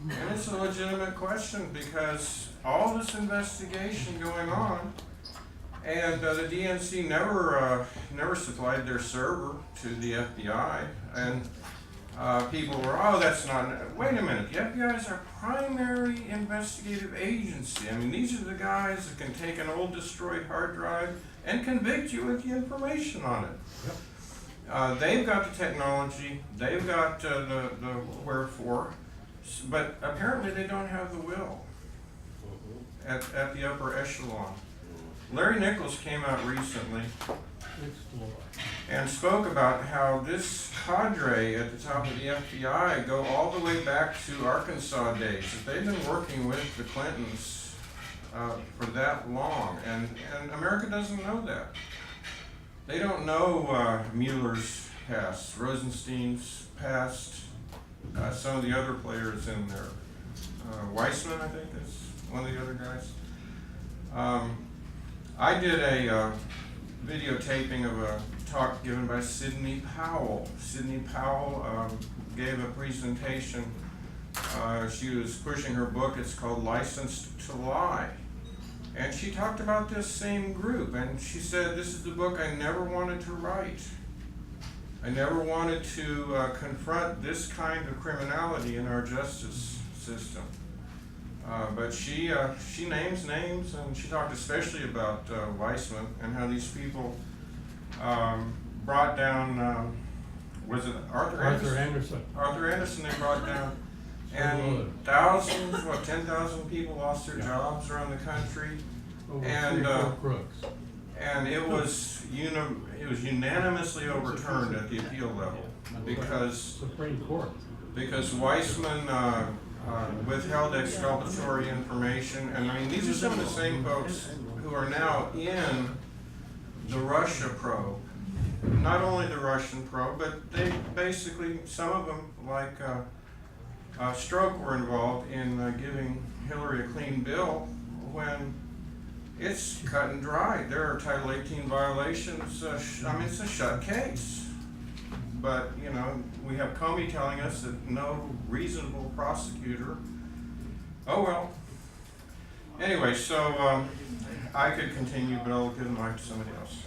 And it's a legitimate question because all this investigation going on, and the DNC never supplied their server to the FBI, and people were, oh, that's not, wait a minute, the FBI is our primary investigative agency. I mean, these are the guys that can take an old destroyed hard drive and convict you with the information on it. Yep. They've got the technology, they've got the wherefore, but apparently they don't have the will at the upper echelon. Larry Nichols came out recently and spoke about how this cadre at the top of the FBI go all the way back to Arkansas days. They've been working with the Clintons for that long, and America doesn't know that. They don't know Mueller's past, Rosenstein's past, some of the other players in there. Weissman, I think, is one of the other guys. I did a videotaping of a talk given by Sidney Powell. Sidney Powell gave a presentation. She was pushing her book. It's called Licensed to Lie. And she talked about this same group, and she said, this is the book I never wanted to write. I never wanted to confront this kind of criminality in our justice system. But she names names, and she talked especially about Weissman and how these people brought down, was it Arthur Anderson? Arthur Anderson they brought down. And thousands, 10,000 people lost their jobs around the country. And it was unanimously overturned at the appeal level because Supreme Court. Because Weissman withheld exculpatory information, and I mean these are some of the same folks who are now in the Russia probe. Not only the Russian probe, but they basically, some of them, like Stroke, were involved in giving Hillary a clean bill when it's cut and dry. There are Title 18 violations. I mean, it's a shut case. But, you know, we have Comey telling us that no reasonable prosecutor. Oh, well. Anyway, so I could continue, but I'll give the mic to somebody else.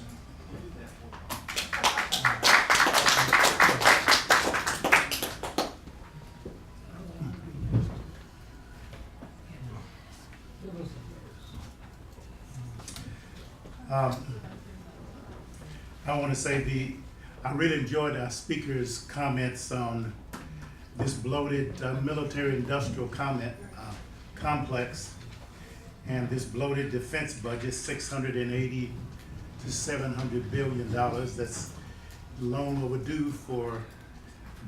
I want to say I really enjoyed our speaker's comments on this bloated military-industrial complex and this bloated defense budget, $680 to $700 billion. That's long overdue for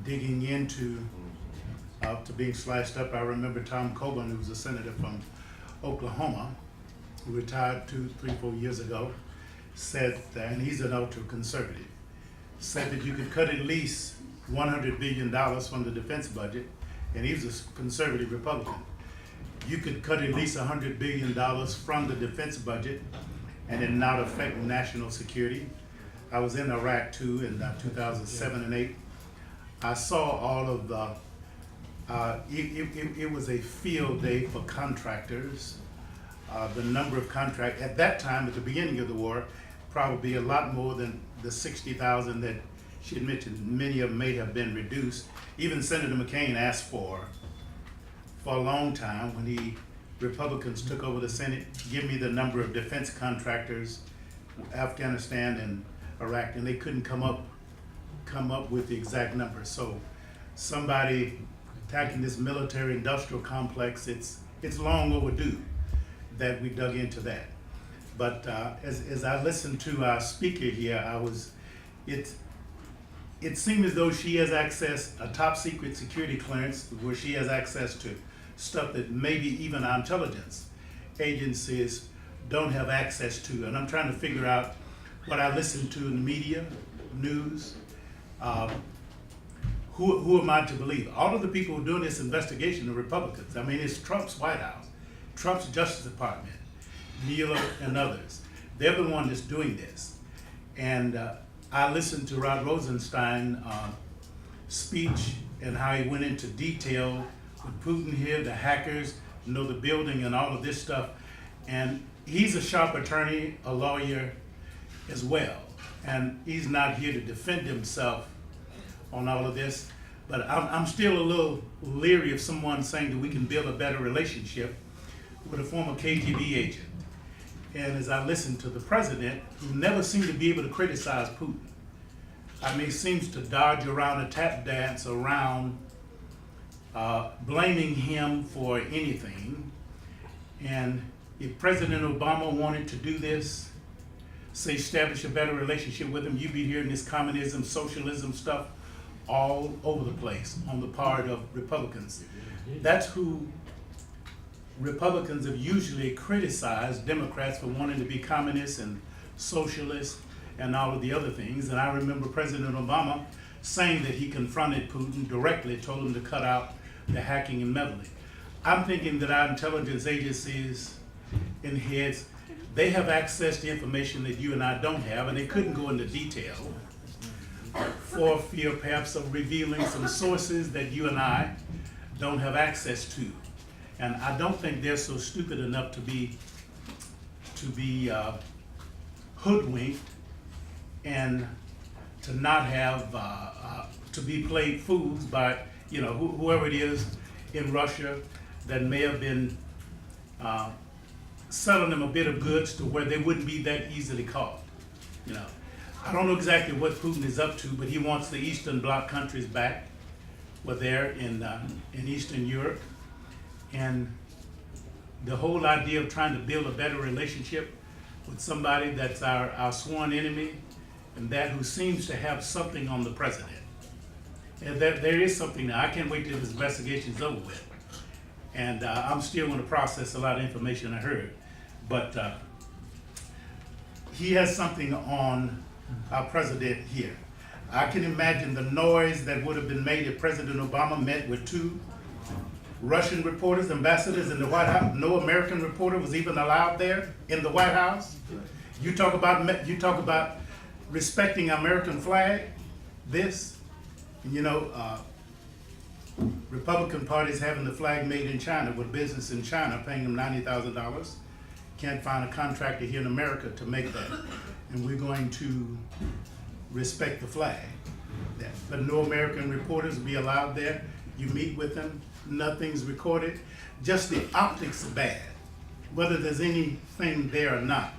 digging into to being sliced up. I remember Tom Coburn, who was a senator from Oklahoma, who retired 2, 3, 4 years ago, said, and he's an ultra-conservative, said that you could cut at least $100 billion from the defense budget, and he was a conservative Republican. You could cut at least $100 billion from the defense budget and it not affect national security. I was in Iraq too in 2007 and 8. I saw all of the, it was a field day for contractors. The number of contracts, at that time, at the beginning of the war, probably a lot more than the 60,000 that she had mentioned. Many of them may have been reduced. Even Senator McCain asked for a long time when Republicans took over the Senate, give me the number of defense contractors, Afghanistan and Iraq, and they couldn't come up with the exact number. So somebody attacking this military industrial complex, it's long overdue that we dug into that. But as I listened to our speaker here, it seemed as though she has access, a top secret security clearance, where she has access to stuff that maybe even our intelligence agencies don't have access to. And I'm trying to figure out what I listen to in the media, news, who am I to believe? All of the people who are doing this investigation are Republicans. I mean, it's Trump's White House, Trump's Justice Department, Mueller and others. They're the one that's doing this. And I listened to Rod Rosenstein's speech and how he went into detail with Putin here, the hackers, the building and all of this stuff. And he's a sharp attorney, a lawyer as well. And he's not here to defend himself on all of this. But I'm still a little leery of someone saying that we can build a better relationship with a former KGB agent. And as I listened to the president, who never seemed to be able to criticize Putin. I mean, he seems to dodge around a tap dance around blaming him for anything. And if President Obama wanted to do this, say establish a better relationship with him, you'd be hearing this communism, socialism stuff all over the place on the part of Republicans. That's who Republicans have usually criticized Democrats for wanting to be communists and socialists and all of the other things. And I remember President Obama saying that he confronted Putin directly, told him to cut out the hacking and meddling. I'm thinking that our intelligence agencies and heads, they have access to information that you and I don't have, and they couldn't go into detail for fear perhaps of revealing some sources that you and I don't have access to. And I don't think they're so stupid enough to be hoodwinked and to not have to be played fools by whoever it is in Russia that may have been selling them a bit of goods to where they wouldn't be that easily caught. I don't know exactly what Putin is up to, but he wants the Eastern Bloc countries back. We're there in Eastern Europe. And the whole idea of trying to build a better relationship with somebody that's our sworn enemy and that who seems to have something on the president. And there is something now. I can't wait till this investigation's over with. And I'm still going to process a lot of information I heard. But he has something on our president here. I can imagine the noise that would have been made if President Obama met with 2 Russian reporters, ambassadors in the White House. No American reporter was even allowed there in the White House. You talk about respecting American flag. This, Republican parties having the flag made in China with business in China, paying them $90,000. Can't find a contractor here in America to make that, and we're going to respect the flag. But no American reporters will be allowed there. You meet with them. Nothing's recorded. Just the optics are bad, whether there's anything there or not.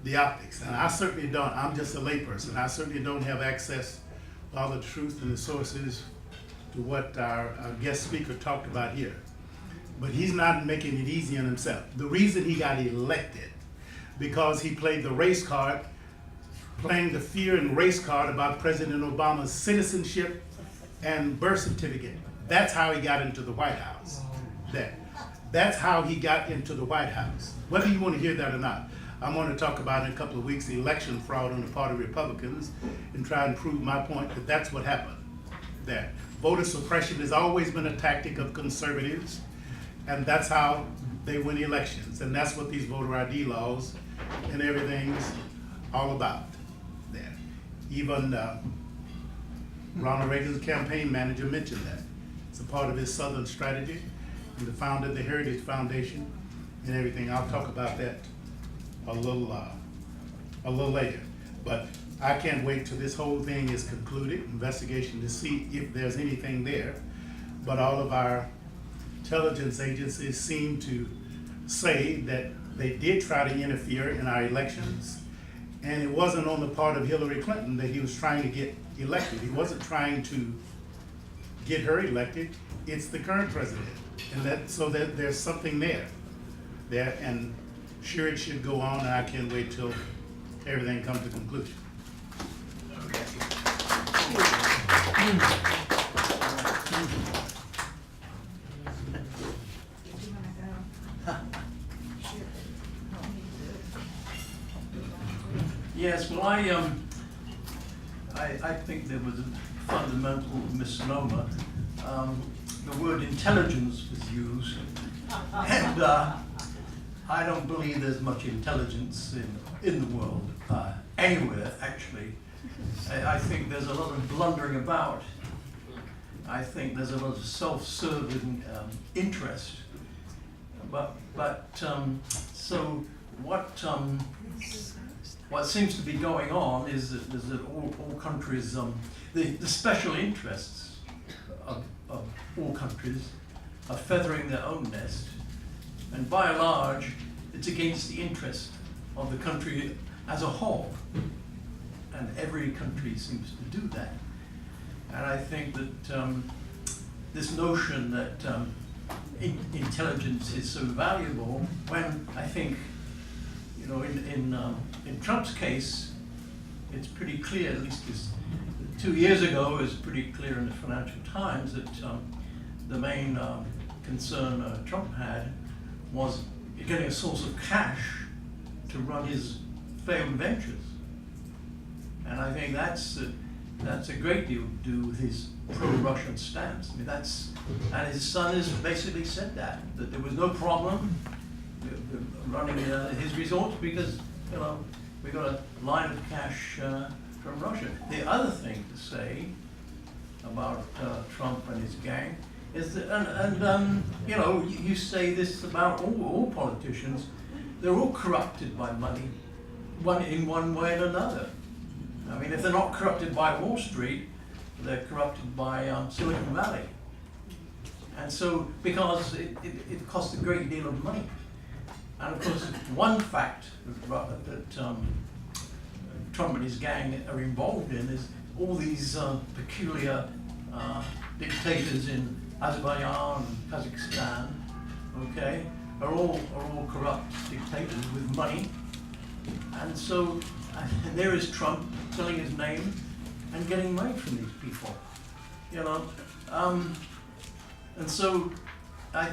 The optics, and I certainly don't. I'm just a layperson. I certainly don't have access to all the truth and the sources to what our guest speaker talked about here. But he's not making it easy on himself. The reason he got elected, because he played the race card, playing the fear and race card about President Obama's citizenship and birth certificate. That's how he got into the White House. That's how he got into the White House. Whether you want to hear that or not, I'm going to talk about in a couple of weeks the election fraud on the part of Republicans and try and prove my point that that's what happened there. Voter suppression has always been a tactic of conservatives, and that's how they win elections. And that's what these voter ID laws and everything's all about there. Even Ronald Reagan's campaign manager mentioned that. It's a part of his Southern strategy, and the founder of the Heritage Foundation and everything. I'll talk about that a little later. But I can't wait till this whole thing is concluded, investigation, to see if there's anything there. But all of our intelligence agencies seem to say that they did try to interfere in our elections, and it wasn't on the part of Hillary Clinton that he was trying to get elected. He wasn't trying to get her elected. It's the current president, and so that there's something there, and sure, it should go on, and I can't wait till everything comes to conclusion. Yes, well, I think there was a fundamental misnomer. The word intelligence was used, and I don't believe there's much intelligence in the world, anywhere, actually. I think there's a lot of blundering about. I think there's a lot of self-serving interest. So what seems to be going on is that all countries, the special interests of all countries are feathering their own nest, and by and large, it's against the interest of the country as a whole. And every country seems to do that. And I think that this notion that intelligence is so valuable, when I think, you know, in Trump's case, it's pretty clear, at least 2 years ago, it was pretty clear in the Financial Times that the main concern Trump had was getting a source of cash to run his failed ventures. And I think that's a great deal to do with his pro-Russian stance. I mean, and his son has basically said that there was no problem running his resorts because, you know, we got a line of cash from Russia. The other thing to say about Trump and his gang is that, and you know, you say this about all politicians, they're all corrupted by money, in one way and another. I mean, if they're not corrupted by Wall Street, they're corrupted by Silicon Valley. And so, because it costs a great deal of money. And of course, one fact that Trump and his gang are involved in is all these peculiar dictators in Azerbaijan and Kazakhstan, okay, are all corrupt dictators with money. And so, and there is Trump selling his name and getting money from these people, you know. And so, I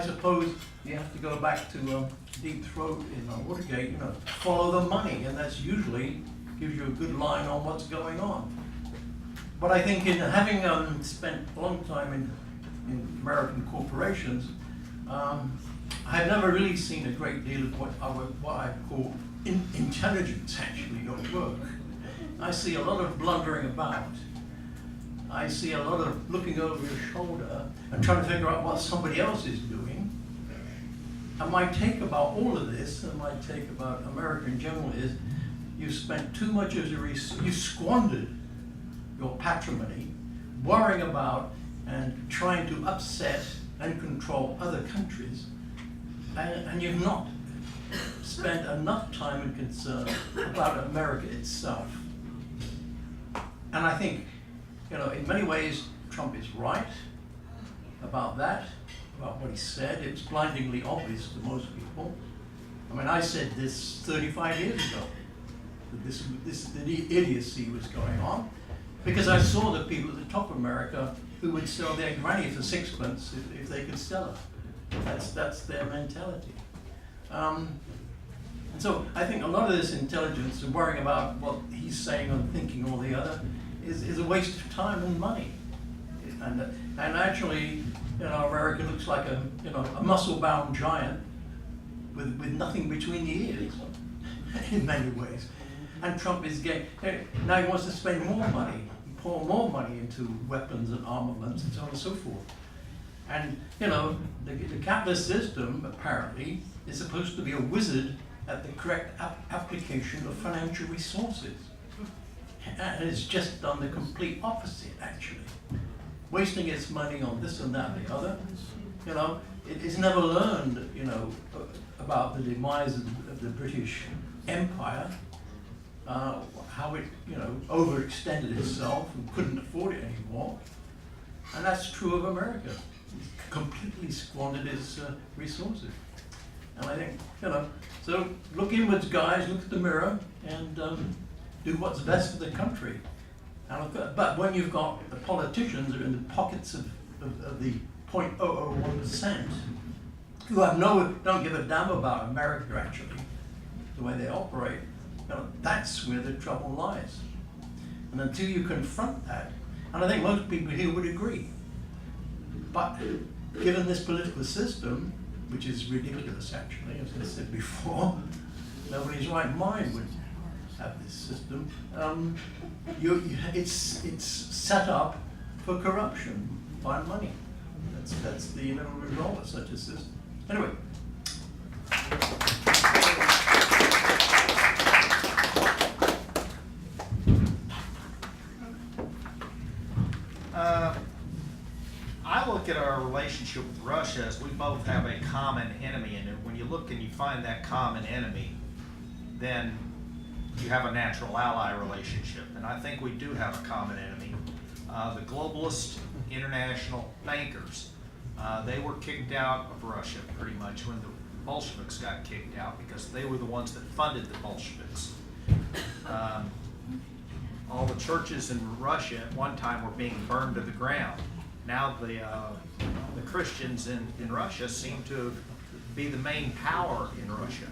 suppose you have to go back to Deep Throat in Watergate, you know, follow the money, and that's usually gives you a good line on what's going on. But I think in having spent a long time in American corporations, I have never really seen a great deal of what I call intelligence actually at work. I see a lot of blundering about. I see a lot of looking over your shoulder and trying to figure out what somebody else is doing. And my take about all of this, and my take about America in general, is you spent too much as you squandered your patrimony worrying about and trying to upset and control other countries, and you've not spent enough time and concern about America itself. And I think, you know, in many ways, Trump is right about that, about what he said. It's blindingly obvious to most people. I mean, I said this 35 years ago, that this idiocy was going on, Because I saw the people at the top of America who would sell their granny for sixpence if they could sell her. That's their mentality. And so I think a lot of this intelligence and worrying about what he's saying or thinking or the other is a waste of time and money. And actually, America looks like a muscle-bound giant with nothing between the ears in many ways. And Trump is now he wants to spend more money, pour more money into weapons and armaments and so on and so forth. And the capitalist system apparently is supposed to be a wizard at the correct application of financial resources. And it's just done the complete opposite, actually. Wasting its money on this and that and the other. It's never learned, about the demise of the British Empire, how it, overextended itself and couldn't afford it anymore. And that's true of America. It's completely squandered its resources. And I think, so look inwards, guys, look at the mirror and do what's best for the country. But when you've got the politicians who are in the pockets of the 0.001% who don't give a damn about America actually, the way they operate, that's where the trouble lies. And until you confront that, and I think most people here would agree, but given this political system, which is ridiculous actually, as I said before, nobody's right mind would have this system. It's set up for corruption by money. That's the inevitable result of such a system. Anyway. I look at our relationship with Russia as we both have a common enemy, and when you look and you find that common enemy, then you have a natural ally relationship. And I think we do have a common enemy. The globalist international bankers, they were kicked out of Russia pretty much when the Bolsheviks got kicked out because they were the ones that funded the Bolsheviks. All the churches in Russia at one time were being burned to the ground. Now the Christians in Russia seem to be the main power in Russia.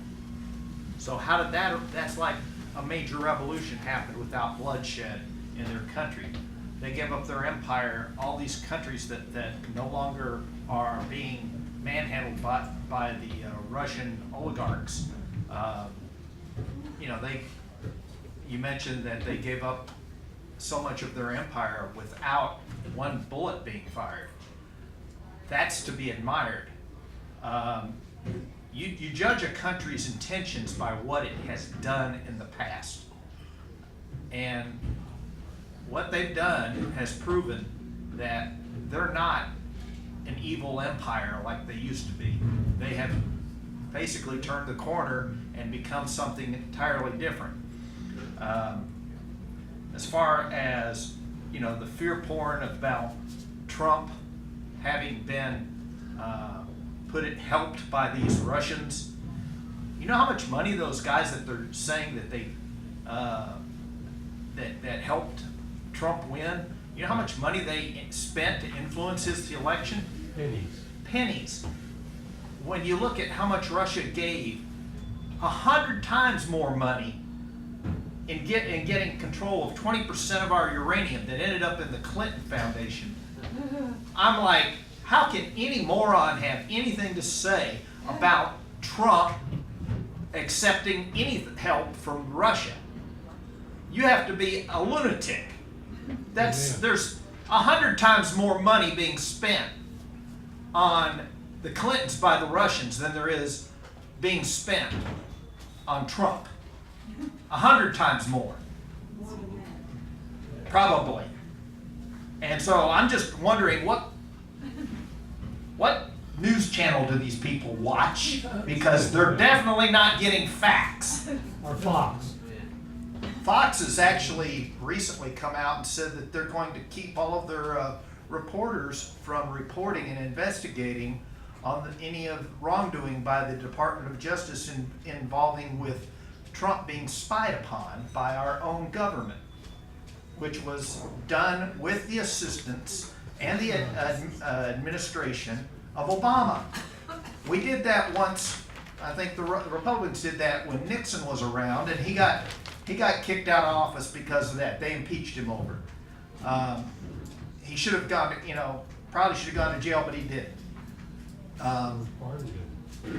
So how did that's like a major revolution happened without bloodshed in their country. They gave up their empire, all these countries that no longer are being manhandled by the Russian oligarchs. You mentioned that they gave up so much of their empire without one bullet being fired. That's to be admired. You judge a country's intentions by what it has done in the past. And what they've done has proven that they're not an evil empire like they used to be. They have basically turned the corner and become something entirely different. As far as, the fear porn about Trump having been helped by these Russians. You know how much money those guys that they're saying that they that helped Trump win? You know how much money they spent to influence his election? Pennies. When you look at how much Russia gave, 100 times more money in getting control of 20% of our uranium that ended up in the Clinton Foundation. I'm like, how can any moron have anything to say about Trump accepting any help from Russia? You have to be a lunatic. There's 100 times more money being spent on the Clintons by the Russians than there is being spent on Trump. 100 times more. Probably. And so I'm just wondering what news channel do these people watch? Because they're definitely not getting facts. Or Fox. Fox has actually recently come out and said that they're going to keep all of their reporters from reporting and investigating on any of wrongdoing by the Department of Justice involving with Trump being spied upon by our own government. which was done with the assistance and the administration of Obama. We did that once. I think the Republicans did that when Nixon was around, and he got kicked out of office because of that. They impeached him over. He should have gone, probably should have gone to jail, but he didn't.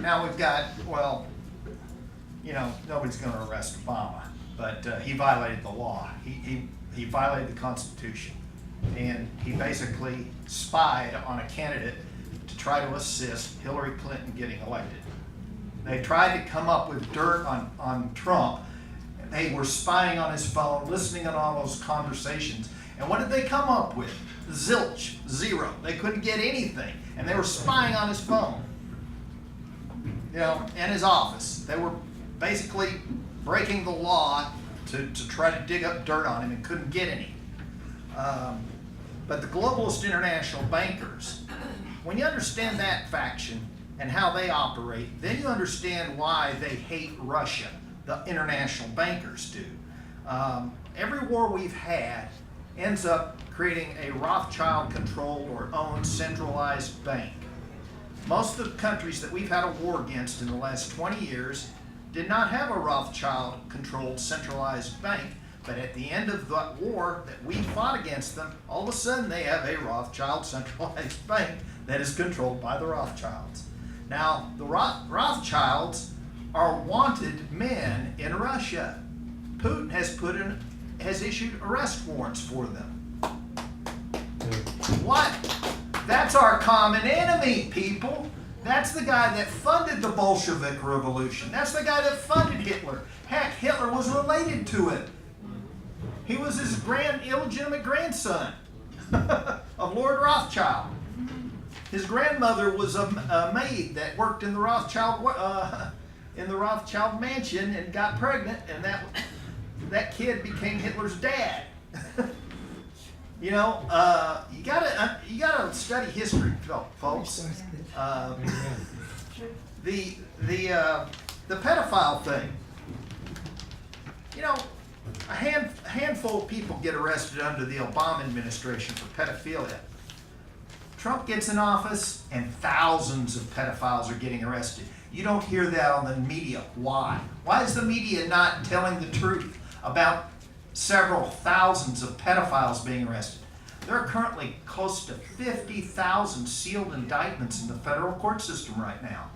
Now we've got, nobody's going to arrest Obama, but he violated the law. He violated the Constitution, and he basically spied on a candidate to try to assist Hillary Clinton getting elected. They tried to come up with dirt on Trump. They were spying on his phone, listening on all those conversations. And what did they come up with? Zilch, zero. They couldn't get anything. And they were spying on his phone, and his office. They were basically breaking the law to try to dig up dirt on him and couldn't get any. But the globalist international bankers, when you understand that faction and how they operate, then you understand why they hate Russia, the international bankers do. Every war we've had ends up creating a Rothschild-controlled or owned centralized bank. Most of the countries that we've had a war against in the last 20 years did not have a Rothschild-controlled centralized bank, but at the end of that war that we fought against them, all of a sudden they have a Rothschild centralized bank that is controlled by the Rothschilds. Now, the Rothschilds are wanted men in Russia. Putin has issued arrest warrants for them. What? That's our common enemy, people. That's the guy that funded the Bolshevik Revolution. That's the guy that funded Hitler. Heck, Hitler was related to it. He was his illegitimate grandson of Lord Rothschild. His grandmother was a maid that worked in the Rothschild mansion and got pregnant, and that kid became Hitler's dad. You gotta study history, folks. The pedophile thing. A handful of people get arrested under the Obama administration for pedophilia. Trump gets in office, and thousands of pedophiles are getting arrested. You don't hear that on the media. Why? Why is the media not telling the truth about several thousands of pedophiles being arrested? There are currently close to 50,000 sealed indictments in the federal court system right now.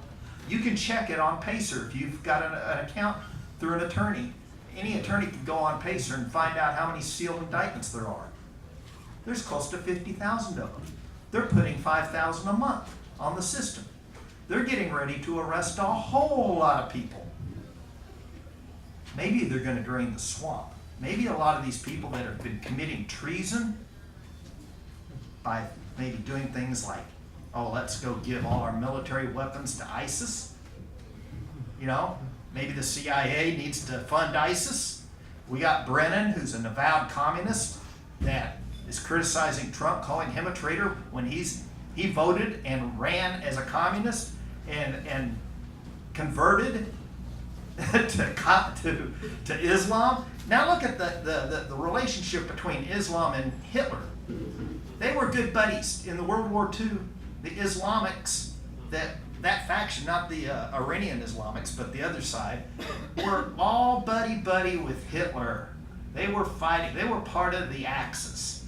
You can check it on Pacer if you've got an account through an attorney. Any attorney can go on Pacer and find out how many sealed indictments there are. There's close to 50,000 of them. They're putting 5,000 a month on the system. They're getting ready to arrest a whole lot of people. Maybe they're going to drain the swamp. Maybe a lot of these people that have been committing treason by maybe doing things like, let's go give all our military weapons to ISIS. Maybe the CIA needs to fund ISIS. We got Brennan, who's an avowed communist, that is criticizing Trump, calling him a traitor when he voted and ran as a communist and converted to Islam. Now look at the relationship between Islam and Hitler. They were good buddies in the World War II. The Islamics, that faction, not the Iranian Islamics, but the other side, were all buddy with Hitler. They were fighting. They were part of the Axis.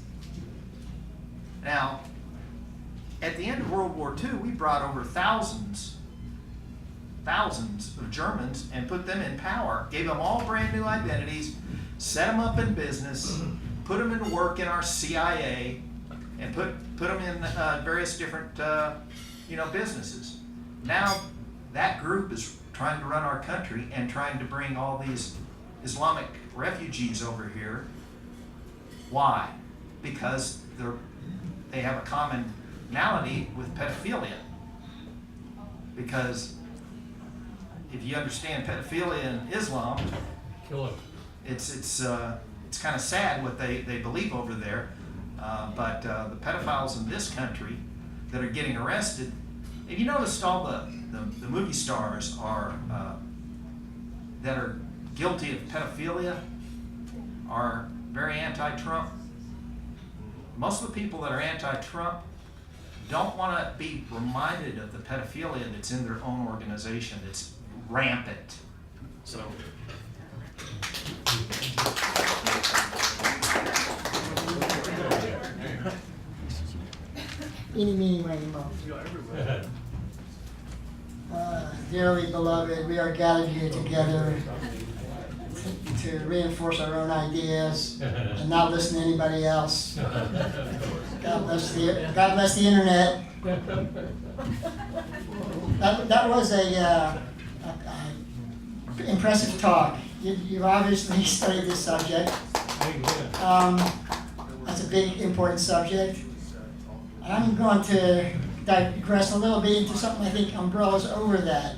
Now, at the end of World War II, we brought over thousands of Germans and put them in power, gave them all brand new identities, set them up in business, put them into work in our CIA, and put them in various different businesses. Now that group is trying to run our country and trying to bring all these Islamic refugees over here. Why? Because they have a commonality with pedophilia. Because if you understand pedophilia in Islam, it's kind of sad what they believe over there. But the pedophiles in this country that are getting arrested, if you noticed all the movie stars that are guilty of pedophilia are very anti-Trump. Most of the people that are anti-Trump don't want to be reminded of the pedophilia that's in their own organization. It's rampant. So. Eeny, meeny, miny, moe. Dearly beloved, we are gathered here together to reinforce our own ideas and not listen to anybody else. God bless the internet. That was a impressive talk. You obviously studied this subject. That's a big, important subject. I'm going to digress a little bit into something I think umbrellas over that.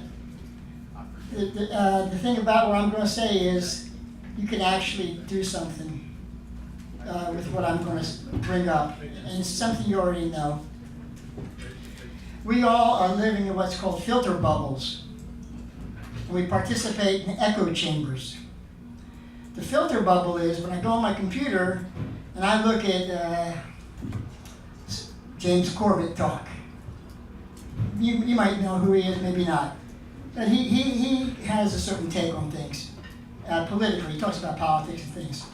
The thing about what I'm going to say is you can actually do something with what I'm going to bring up. And it's something you already know. We all are living in what's called filter bubbles. And we participate in echo chambers. The filter bubble is when I go on my computer and I look at James Corbett talk. You might know who he is, maybe not. But he has a certain take on things, politically. He talks about politics and things.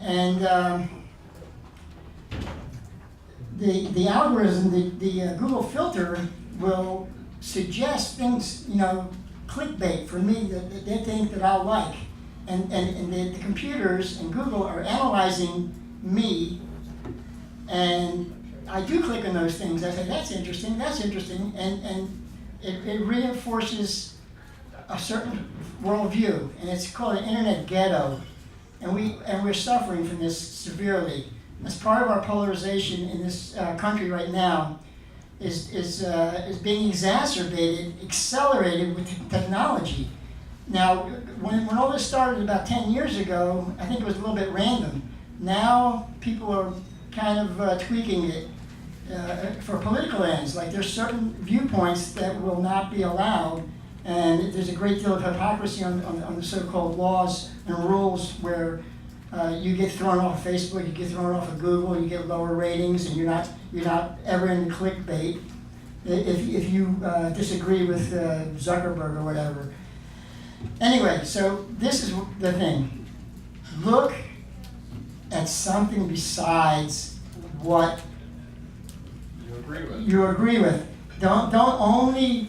And the algorithm, the Google filter will suggest things, clickbait for me that they think that I'll like. And the computers and Google are analyzing me, and I do click on those things. I say, that's interesting, and it reinforces a certain worldview, and it's called an internet ghetto, and we're suffering from this severely. As part of our polarization in this country right now is being exacerbated, accelerated with technology. Now, when all this started about 10 years ago, I think it was a little bit random. Now people are kind of tweaking it for political ends. Like there's certain viewpoints that will not be allowed, and there's a great deal of hypocrisy on the so-called laws and rules where you get thrown off of Facebook, you get thrown off of Google, you get lower ratings, and you're not ever in clickbait if you disagree with Zuckerberg or whatever. Anyway, so this is the thing. Look at something besides what you agree with. Don't only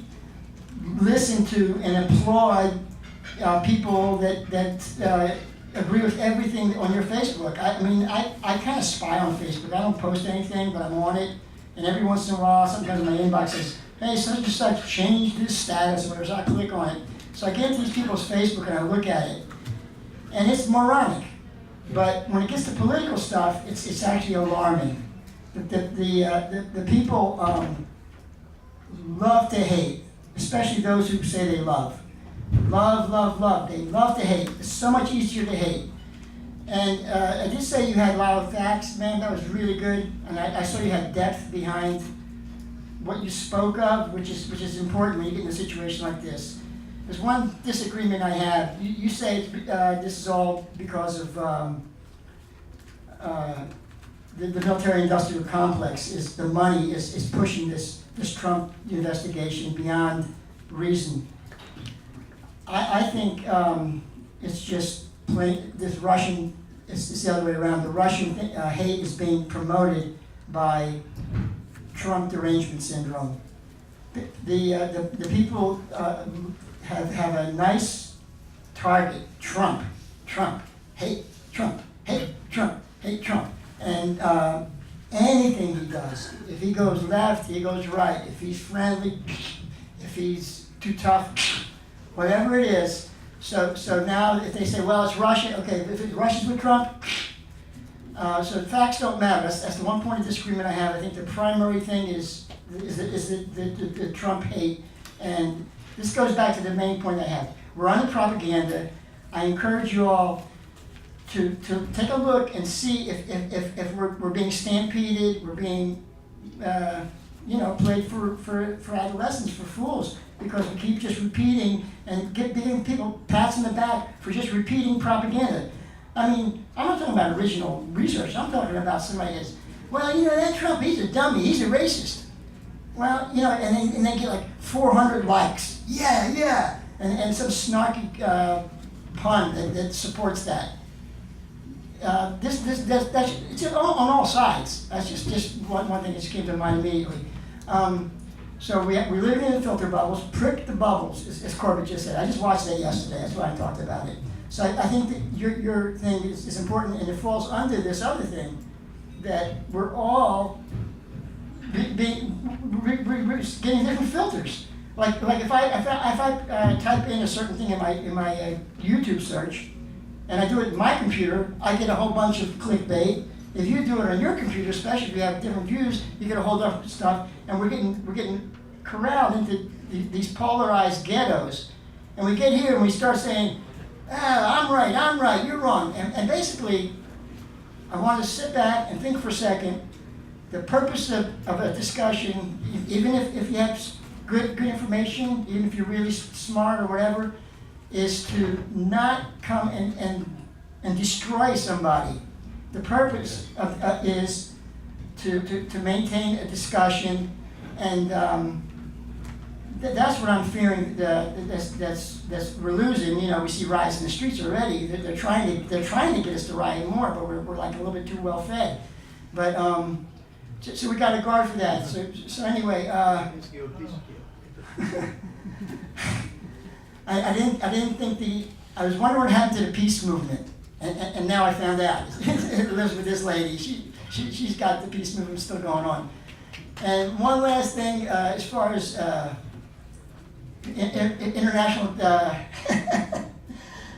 listen to and applaud people that agree with everything on your Facebook. I kind of spy on Facebook. I don't post anything, but I'm on it. And every once in a while, sometimes my inbox says, hey, such and such changed this status, or whatever, so I click on it. So I get into these people's Facebook and I look at it. And it's moronic. But when it gets to political stuff, it's actually alarming. The people love to hate, especially those who say they love. Love, love, love. They love to hate. It's so much easier to hate. And I did say you had a lot of facts, man. That was really good. And I saw you had depth behind what you spoke of, which is important when you get in a situation like this. There's one disagreement I have. You say this is all because of the military-industrial complex. Is the money is pushing this Trump investigation beyond reason. I think it's just plain, this Russian. It's the other way around. The Russian hate is being promoted by Trump derangement syndrome. The people have a nice target. Trump, hate Trump, hate Trump, hate Trump. And anything he does, if he goes left, he goes right. If he's friendly, if he's too tough, whatever it is. So now if they say, well, it's Russia, okay, if it's Russians with Trump, so the facts don't matter. That's the one point of disagreement I have. I think the primary thing is the Trump hate. And this goes back to the main point I have. We're under propaganda. I encourage you all to take a look and see if we're being stampeded, we're being played for adolescents, for fools, because we keep just repeating and giving people pats on the back for just repeating propaganda. I mean, I'm not talking about original research. I'm talking about somebody that's, well, you know, that Trump, he's a dummy, he's a racist. Well, you know, and they get like 400 likes. Yeah, and some snarky pun that supports that. That's it's on all sides. That's just one thing that just came to mind immediately. So we live in filter bubbles. Prick the bubbles, as Corbett just said. I just watched that yesterday. That's why I talked about it. So I think that your thing is important, and it falls under this other thing that we're all getting different filters. Like if I type in a certain thing in my YouTube search, and I do it in my computer, I get a whole bunch of clickbait. If you do it on your computer, especially if you have different views, you get a whole lot of stuff, and we're getting corralled into these polarized ghettos. And we get here and we start saying, I'm right, you're wrong. And basically, I want to sit back and think for a second. The purpose of a discussion, even if you have good information, even if you're really smart or whatever, is to not come and destroy somebody. The purpose is to maintain a discussion, and that's what I'm fearing. That's we're losing. You know, we see riots in the streets already. They're trying to get us to riot more, but we're like a little bit too well fed. But so we got to guard for that. So anyway. I didn't think I was wondering what happened to the peace movement, and now I found out. It lives with this lady. She's got the peace movement still going on. And one last thing, as far as international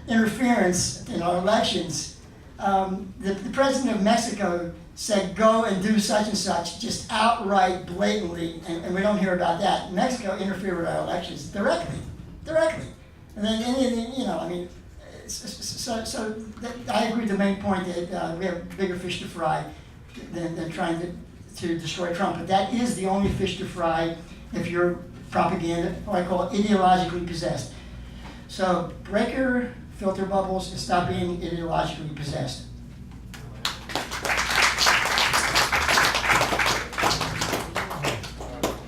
interference in our elections, the president of Mexico said go and do such and such, just outright, blatantly, and we don't hear about that. Mexico interfered with our elections directly. And then, you know, I mean, so I agree with the main point that we have bigger fish to fry than trying to destroy Trump. But that is the only fish to fry if you're propaganda, or I call it ideologically possessed. So break your filter bubbles and stop being ideologically possessed.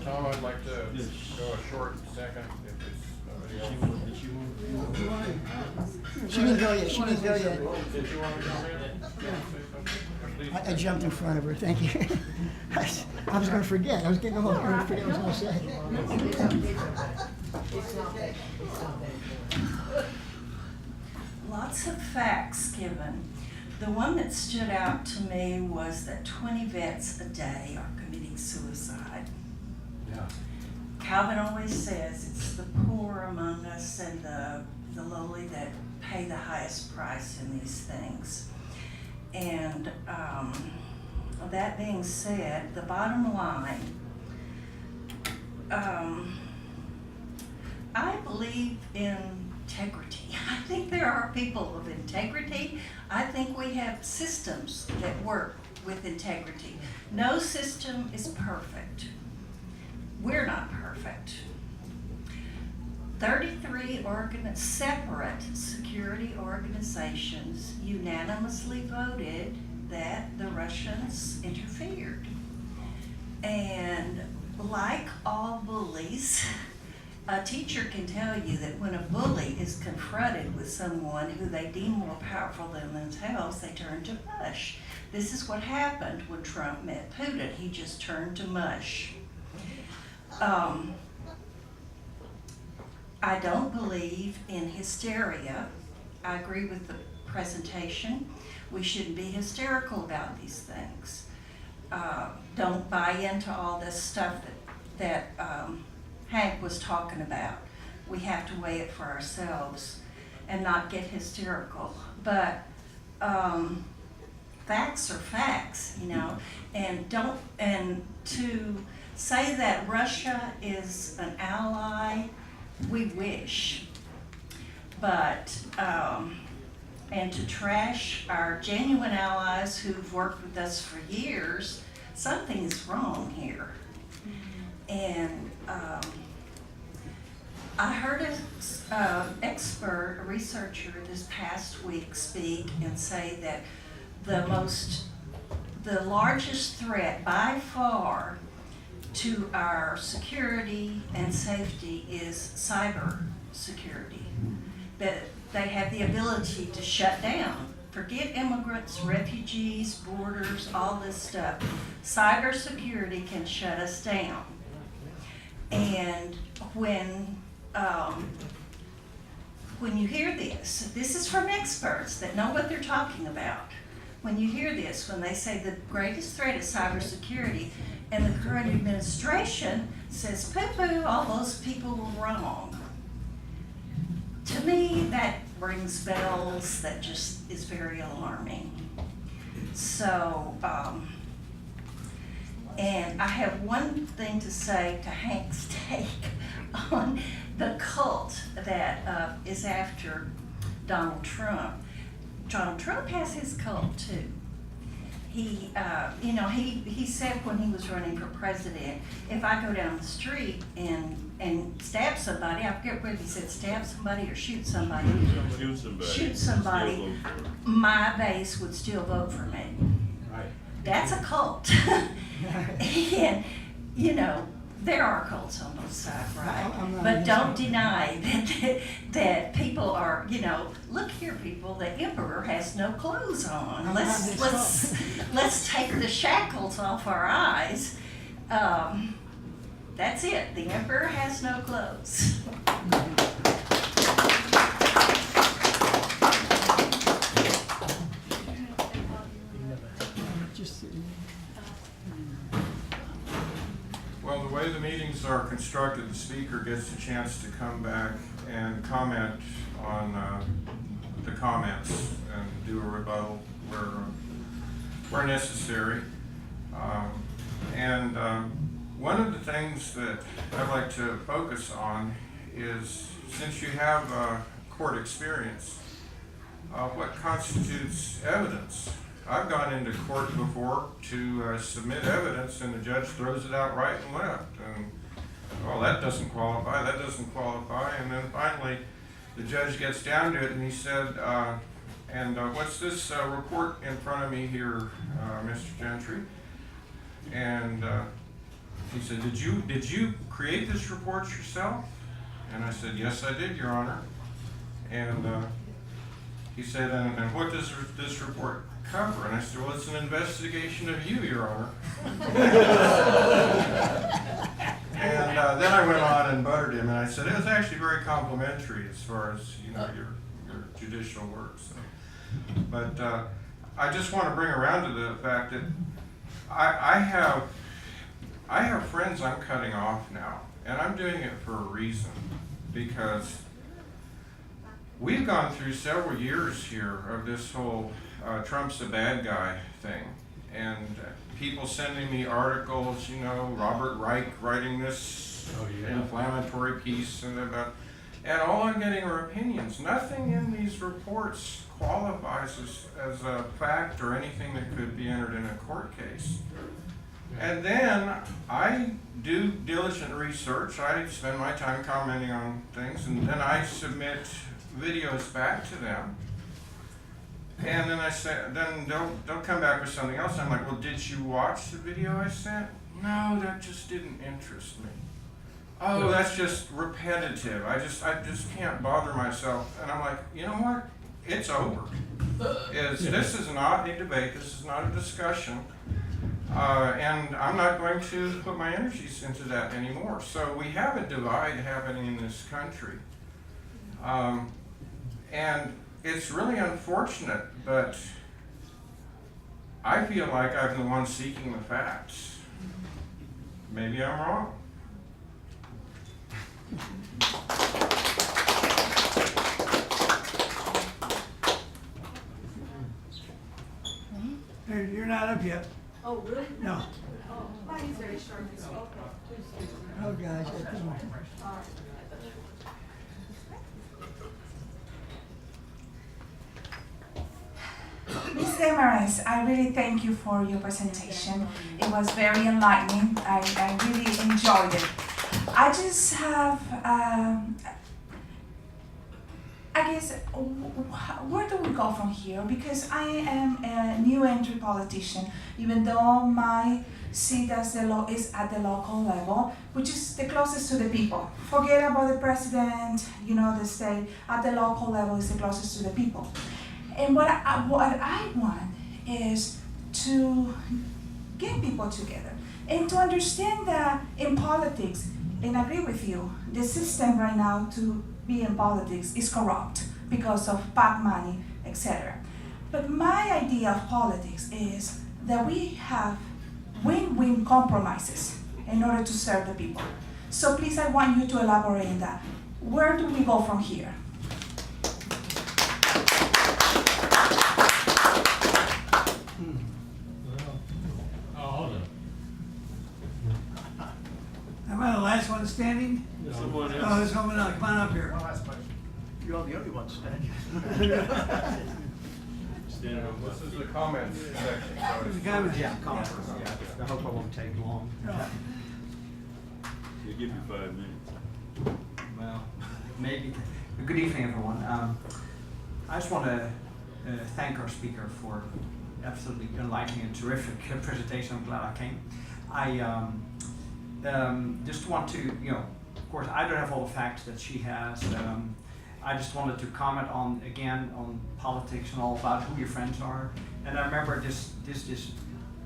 Tom, I'd like to go a short second if it's nobody else. She didn't go yet. Did you want to come in? I jumped in front of her. Thank you. I was going to forget. I was getting almost going to forget what I was going to say. Lots of facts given. The one that stood out to me was that 20 vets a day are committing suicide. Yeah. Calvin always says it's the poor among us and the lowly that pay the highest price in these things. And that being said, the bottom line, I believe in integrity. I think there are people of integrity. I think we have systems that work with integrity. No system is perfect. We're not perfect. 33 separate security organizations unanimously voted that the Russians interfered. And like all bullies, a teacher can tell you that when a bully is confronted with someone who they deem more powerful than themselves, they turn to mush. This is what happened when Trump met Putin. He just turned to mush. I don't believe in hysteria. I agree with the presentation. We shouldn't be hysterical about these things. Don't buy into all this stuff that Hank was talking about. We have to weigh it for ourselves and not get hysterical. But facts are facts, you know, and to say that Russia is an ally, we wish. But and to trash our genuine allies who've worked with us for years, something is wrong here. And I heard an expert, a researcher this past week speak and say that the largest threat by far to our security and safety is cyber security. That they have the ability to shut down. Forget immigrants, refugees, borders, all this stuff. Cyber security can shut us down. And when you hear this is from experts that know what they're talking about. When you hear this, when they say the greatest threat is cybersecurity, and the current administration says, poo-poo, all those people were wrong. To me, that rings bells, that just is very alarming. So, and I have one thing to say to Hank's take on the cult that is after Donald Trump. Donald Trump has his cult too. He, he said when he was running for president, if I go down the street and stab somebody, I forget whether he said stab somebody or shoot somebody, my base would still vote for me. Right. That's a cult. And, there are cults on both sides, right? But don't deny that people are, look here, people, the emperor has no clothes on. Let's take the shackles off our eyes. That's it. The emperor has no clothes. Well, the way the meetings are constructed, the speaker gets a chance to come back and comment on the comments and do a rebuttal where necessary. One of the things that I'd like to focus on is, since you have court experience, what constitutes evidence? I've gone into court before to submit evidence, and the judge throws it out right and left. And, well, that doesn't qualify, that doesn't qualify. And then finally, the judge gets down to it, and he said, what's this report in front of me here, Mr. Gentry? And he said, did you create this report yourself? And I said, yes, I did, Your Honor. And he said, and what does this report cover? And I said, well, it's an investigation of you, Your Honor. And then I went on and buttered him, and I said, it was actually very complimentary as far as, your judicial work. So. But I just want to bring around to the fact that I have friends I'm cutting off now, and I'm doing it for a reason, because we've gone through several years here of this whole Trump's a bad guy thing, and people sending me articles, Robert Reich writing this inflammatory piece and all I'm getting are opinions. Nothing in these reports qualifies as a fact or anything that could be entered in a court case. And then I do diligent research. I spend my time commenting on things, and then I submit videos back to them. And then I say, then they'll come back with something else. I'm like, well, did you watch the video I sent? No, that just didn't interest me. Oh, that's just repetitive. I just can't bother myself. And I'm like, you know what? It's over. This is not a debate. This is not a discussion. And I'm not going to put my energies into that anymore. So we have a divide happening in this country. And it's really unfortunate, but I feel like I'm the one seeking the facts. Maybe I'm wrong. Hey, you're not up yet. Oh, really? No. Oh, he's very sharp. Okay. Oh, guys, I think. Ms. Demarest, I really thank you for your presentation. It was very enlightening. I really enjoyed it. I just have, I guess, where do we go from here? Because I am a new entry politician, even though my seat as the is at the local level, which is the closest to the people. Forget about the president, the state. At the local level is the closest to the people. And what I want is to get people together and to understand that in politics, and I agree with you, the system right now to be in politics is corrupt because of PAC money, etc. But my idea of politics is that we have win-win compromises in order to serve the people. So please, I want you to elaborate on that. Where do we go from here? Hold on. Am I the last one standing? Someone else. Oh, there's someone else. Come on up here. One last question. You're the only one standing. Stand up. This is the comments section. There's a comment. Yeah, comments. Yeah, I hope I won't take long. We'll give you 5 minutes. Well, maybe. Good evening, everyone. I just want to thank our speaker for absolutely enlightening and terrific presentation. I'm glad I came. I just want to, of course, I don't have all the facts that she has. I just wanted to comment on, again, on politics and all about who your friends are. And I remember this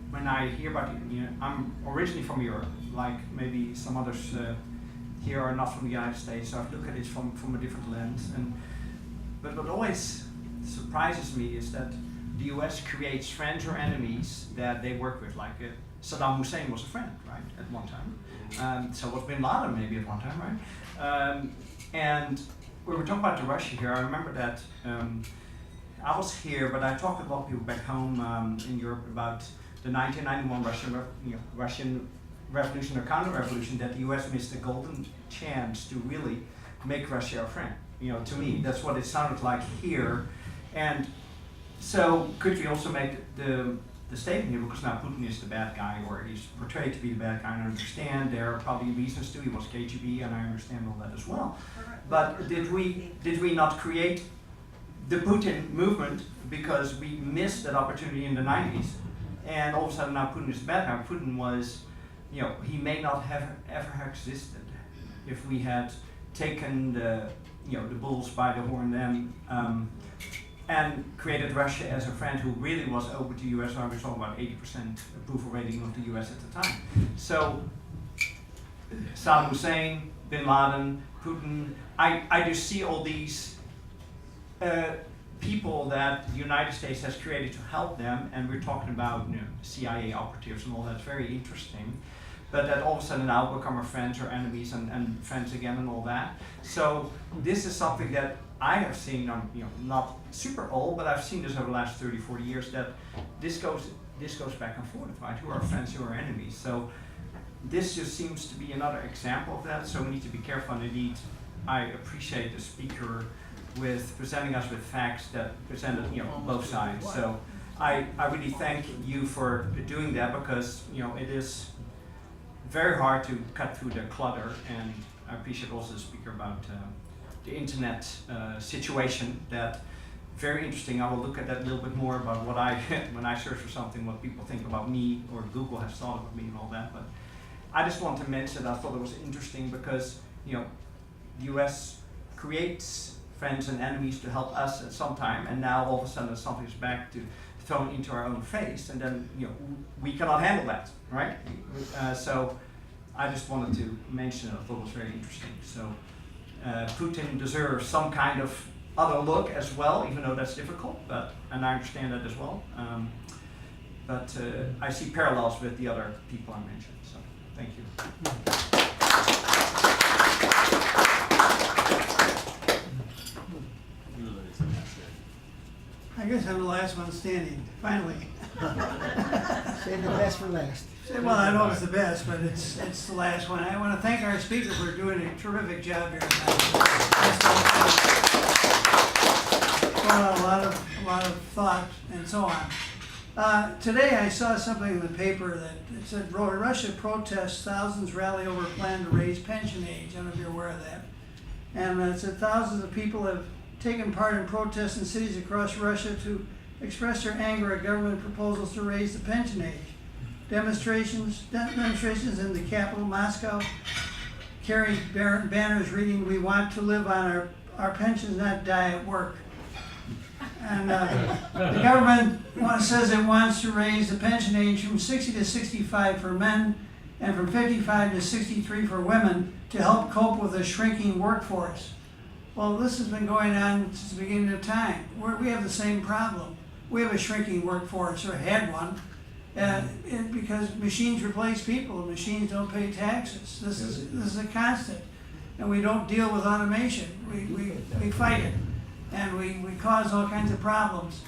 when I hear about you, I'm originally from Europe, like maybe some others here are not from the United States, so I look at it from a different lens. But what always surprises me is that the US creates friends or enemies that they work with, like Saddam Hussein was a friend, right, at one time. So was Bin Laden maybe at one time, right? And we were talking about Russia here. I remember that I was here, but I talked to a lot of people back home in Europe about the 1991 Russian revolution or counter-revolution, that the US missed a golden chance to really make Russia a friend. To me, that's what it sounded like here. And so could we also make the statement here, because now Putin is the bad guy, or he's portrayed to be the bad guy, and I understand there are probably reasons to. He was KGB, and I understand all that as well. But did we not create the Putin movement because we missed that opportunity in the 90s? And all of a sudden now Putin is the bad guy. Putin was, he may not have ever existed if we had taken the bulls by the horn then, and created Russia as a friend who really was open to US. I was talking about 80% approval rating of the US at the time. So Saddam Hussein, Bin Laden, Putin, I just see all these people that the United States has created to help them, and we're talking about CIA operatives and all that's very interesting. But that all of a sudden now become our friends or enemies and friends again and all that. So this is something that I have seen, not super old, but I've seen this over the last 30, 40 years, that this goes back and forth, right? Who are friends, who are enemies. So this just seems to be another example of that. So we need to be careful, and indeed, I appreciate the speaker with presenting us with facts that presented, both sides. So I really thank you for doing that, because, it is very hard to cut through the clutter, and I appreciate also the speaker about the internet situation. That very interesting. I will look at that a little bit more about what when I search for something, what people think about me, or Google has thought of me and all that. But I just want to mention that I thought it was interesting because, the US creates friends and enemies to help us at some time, and now all of a sudden something's back to thrown into our own face, and then we cannot handle that, right? So I just wanted to mention it. I thought it was very interesting. So Putin deserves some kind of other look as well, even though that's difficult. And I understand that as well. But I see parallels with the other people I mentioned. So thank you. I guess I'm the last one standing, finally. Save the best for last. Well, I know it's the best, but it's the last one. I want to thank our speaker for doing a terrific job here tonight. A lot of thought and so on. Today I saw something in the paper that it said Russia protests, thousands rally over plan to raise pension age. I don't know if you're aware of that. And it said thousands of people have taken part in protests in cities across Russia to express their anger at government proposals to raise the pension age. Demonstrations in the capital, Moscow, carried banners reading, "We want to live on our pensions, not die at work." And the government says it wants to raise the pension age from 60 to 65 for men and from 55 to 63 for women to help cope with a shrinking workforce. Well, this has been going on since the beginning of time. We have the same problem. We have a shrinking workforce, or had one, because machines replace people and machines don't pay taxes. This is a constant. And we don't deal with automation. We fight it. And we cause all kinds of problems.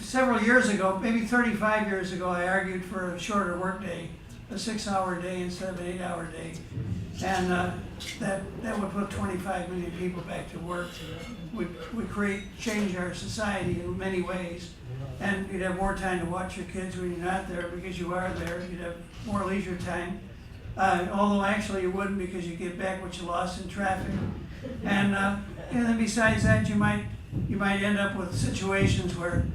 Several years ago, maybe 35 years ago, I argued for a shorter workday, a 6-hour day instead of an 8-hour day. And that would put 25 million people back to work. Would change our society in many ways. And you'd have more time to watch your kids when you're not there, because you are there. You'd have more leisure time. Although actually you wouldn't, because you get back what you lost in traffic. And then besides that, you might end up with situations where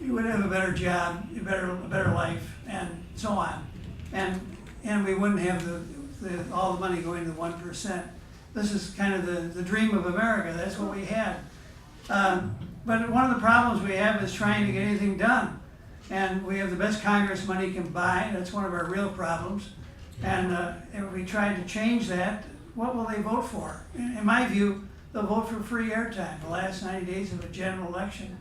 you would have a better job, a better life, and so on. And we wouldn't have all the money going to the 1%. This is kind of the dream of America. That's what we had. But one of the problems we have is trying to get anything done. And we have the best Congress money can buy. That's one of our real problems. And if we try to change that, what will they vote for? In my view, they'll vote for free airtime the last 90 days of a general election,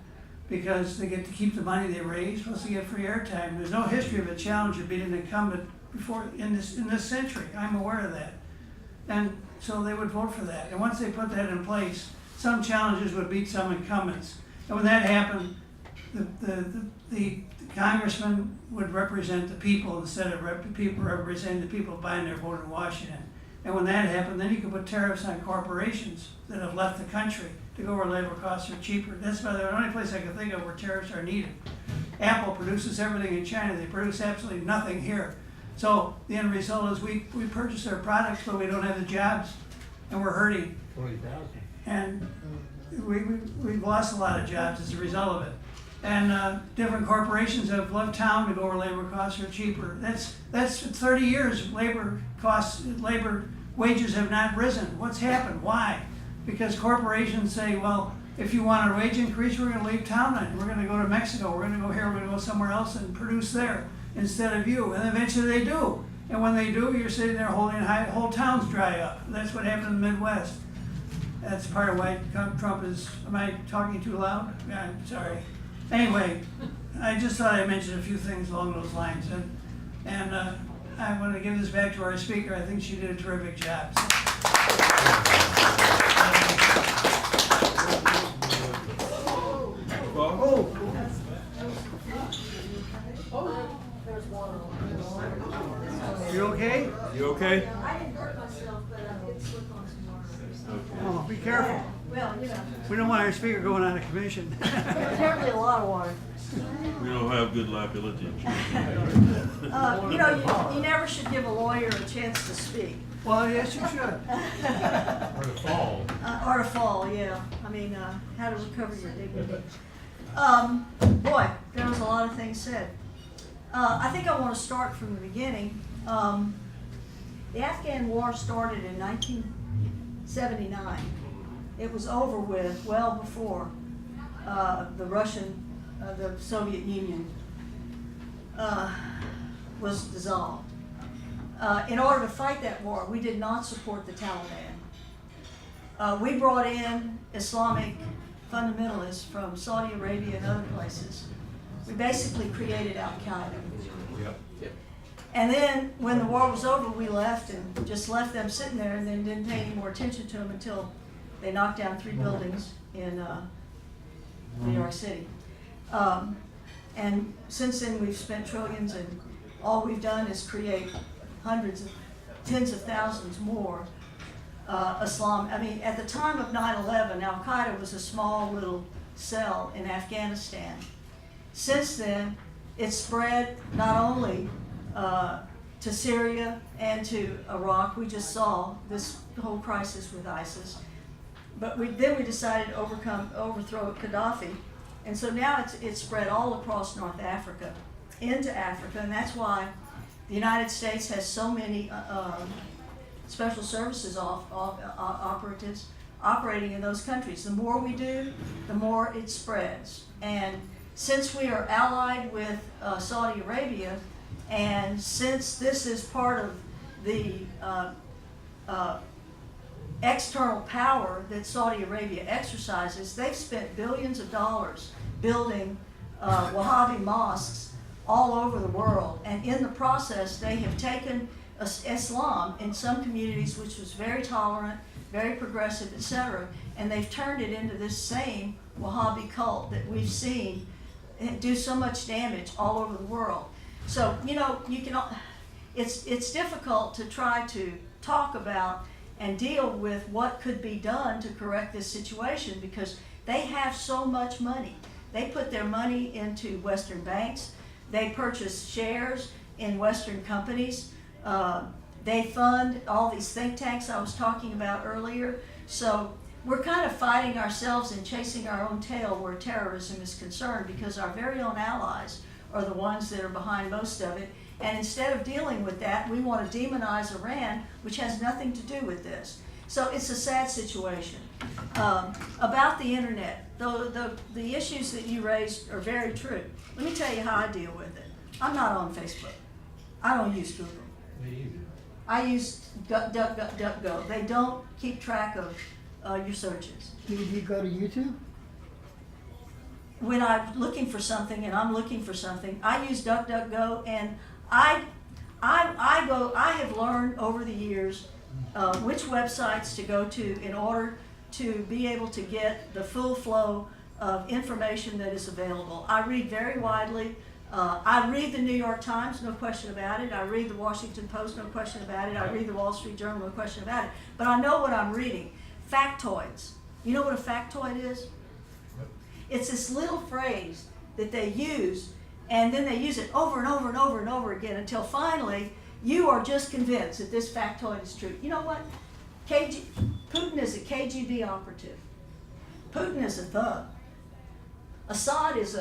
because they get to keep the money they raise, plus they get free airtime. There's no history of a challenger being an incumbent before in this century. I'm aware of that. And so they would vote for that. And once they put that in place, some challengers would beat some incumbents. And when that happened, the congressman would represent the people instead of people representing the people buying their vote in Washington. And when that happened, then you could put tariffs on corporations that have left the country to go where labor costs are cheaper. That's about the only place I can think of where tariffs are needed. Apple produces everything in China. They produce absolutely nothing here. So the end result is we purchase their products, but we don't have the jobs, and we're hurting. 20,000. And we've lost a lot of jobs as a result of it. And different corporations have left town to go where labor costs are cheaper. That's 30 years. Labor wages have not risen. What's happened? Why? Because corporations say, well, if you want a wage increase, we're going to leave town and we're going to go to Mexico. We're going to go here. We're going to go somewhere else and produce there instead of you. And eventually they do. And when they do, you're sitting there holding whole towns dry up. That's what happened in the Midwest. That's part of why Trump is. Am I talking too loud? Yeah, I'm sorry. Anyway, I just thought I'd mention a few things along those lines, and I want to give this back to our speaker. I think she did a terrific job. You okay? You okay? I didn't hurt myself, but I did slip on some water. Oh, be careful. Well, you know. We don't want our speaker going out of commission. Apparently a lot of water. We don't have good liability insurance. You know, you never should give a lawyer a chance to speak. Well, yes, you should. Or to fall. Or to fall, yeah. I mean, how to recover your dignity. Boy, there was a lot of things said. I think I want to start from the beginning. The Afghan war started in 1979. It was over with well before the Soviet Union was dissolved. In order to fight that war, we did not support the Taliban. We brought in Islamic fundamentalists from Saudi Arabia and other places. We basically created Al-Qaeda. Yep. And then when the war was over, we left and just left them sitting there and then didn't pay any more attention to them until they knocked down 3 buildings in New York City. And since then, we've spent trillions, and all we've done is create tens of thousands more Islam. I mean, at the time of 9/11, Al-Qaeda was a small little cell in Afghanistan. Since then, it's spread not only to Syria and to Iraq. We just saw this whole crisis with ISIS. But then we decided to overthrow Gaddafi. And so now it's spread all across North Africa, into Africa, and that's why the United States has so many special services operatives operating in those countries. The more we do, the more it spreads. And since we are allied with Saudi Arabia, and since this is part of the external power that Saudi Arabia exercises, they've spent billions of dollars building Wahhabi mosques all over the world. And in the process, they have taken Islam in some communities, which was very tolerant, very progressive, etc., and they've turned it into this same Wahhabi cult that we've seen do so much damage all over the world. So, you know, it's difficult to try to talk about and deal with what could be done to correct this situation because they have so much money. They put their money into Western banks. They purchase shares in Western companies. They fund all these think tanks I was talking about earlier. So we're kind of fighting ourselves and chasing our own tail where terrorism is concerned because our very own allies are the ones that are behind most of it. And instead of dealing with that, we want to demonize Iran, which has nothing to do with this. So it's a sad situation. About the internet, the issues that you raised are very true. Let me tell you how I deal with it. I'm not on Facebook. I don't use Google. I use DuckDuckGo. They don't keep track of your searches. Do you go to YouTube? When I'm looking for something and I'm looking for something, I use DuckDuckGo, and I have learned over the years which websites to go to in order to be able to get the full flow of information that is available. I read very widely. I read the New York Times, no question about it. I read the Washington Post, no question about it. I read the Wall Street Journal, no question about it. But I know what I'm reading. Factoids. You know what a factoid is? It's this little phrase that they use, and then they use it over and over and over and over again until finally you are just convinced that this factoid is true. You know what? Putin is a KGB operative. Putin is a thug. Assad is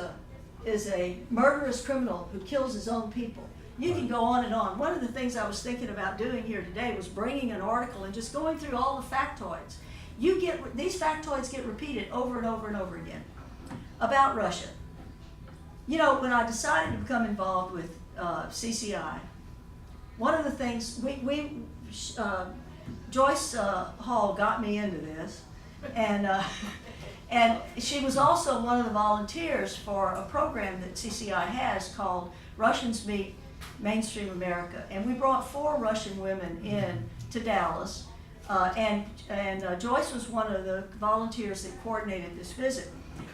a murderous criminal who kills his own people. You can go on and on. One of the things I was thinking about doing here today was bringing an article and just going through all the factoids. These factoids get repeated over and over and over again. About Russia. You know, when I decided to become involved with CCI, one of the things, Joyce Hall got me into this, and she was also one of the volunteers for a program that CCI has called Russians Meet Mainstream America. And we brought 4 Russian women in to Dallas, and Joyce was one of the volunteers that coordinated this visit.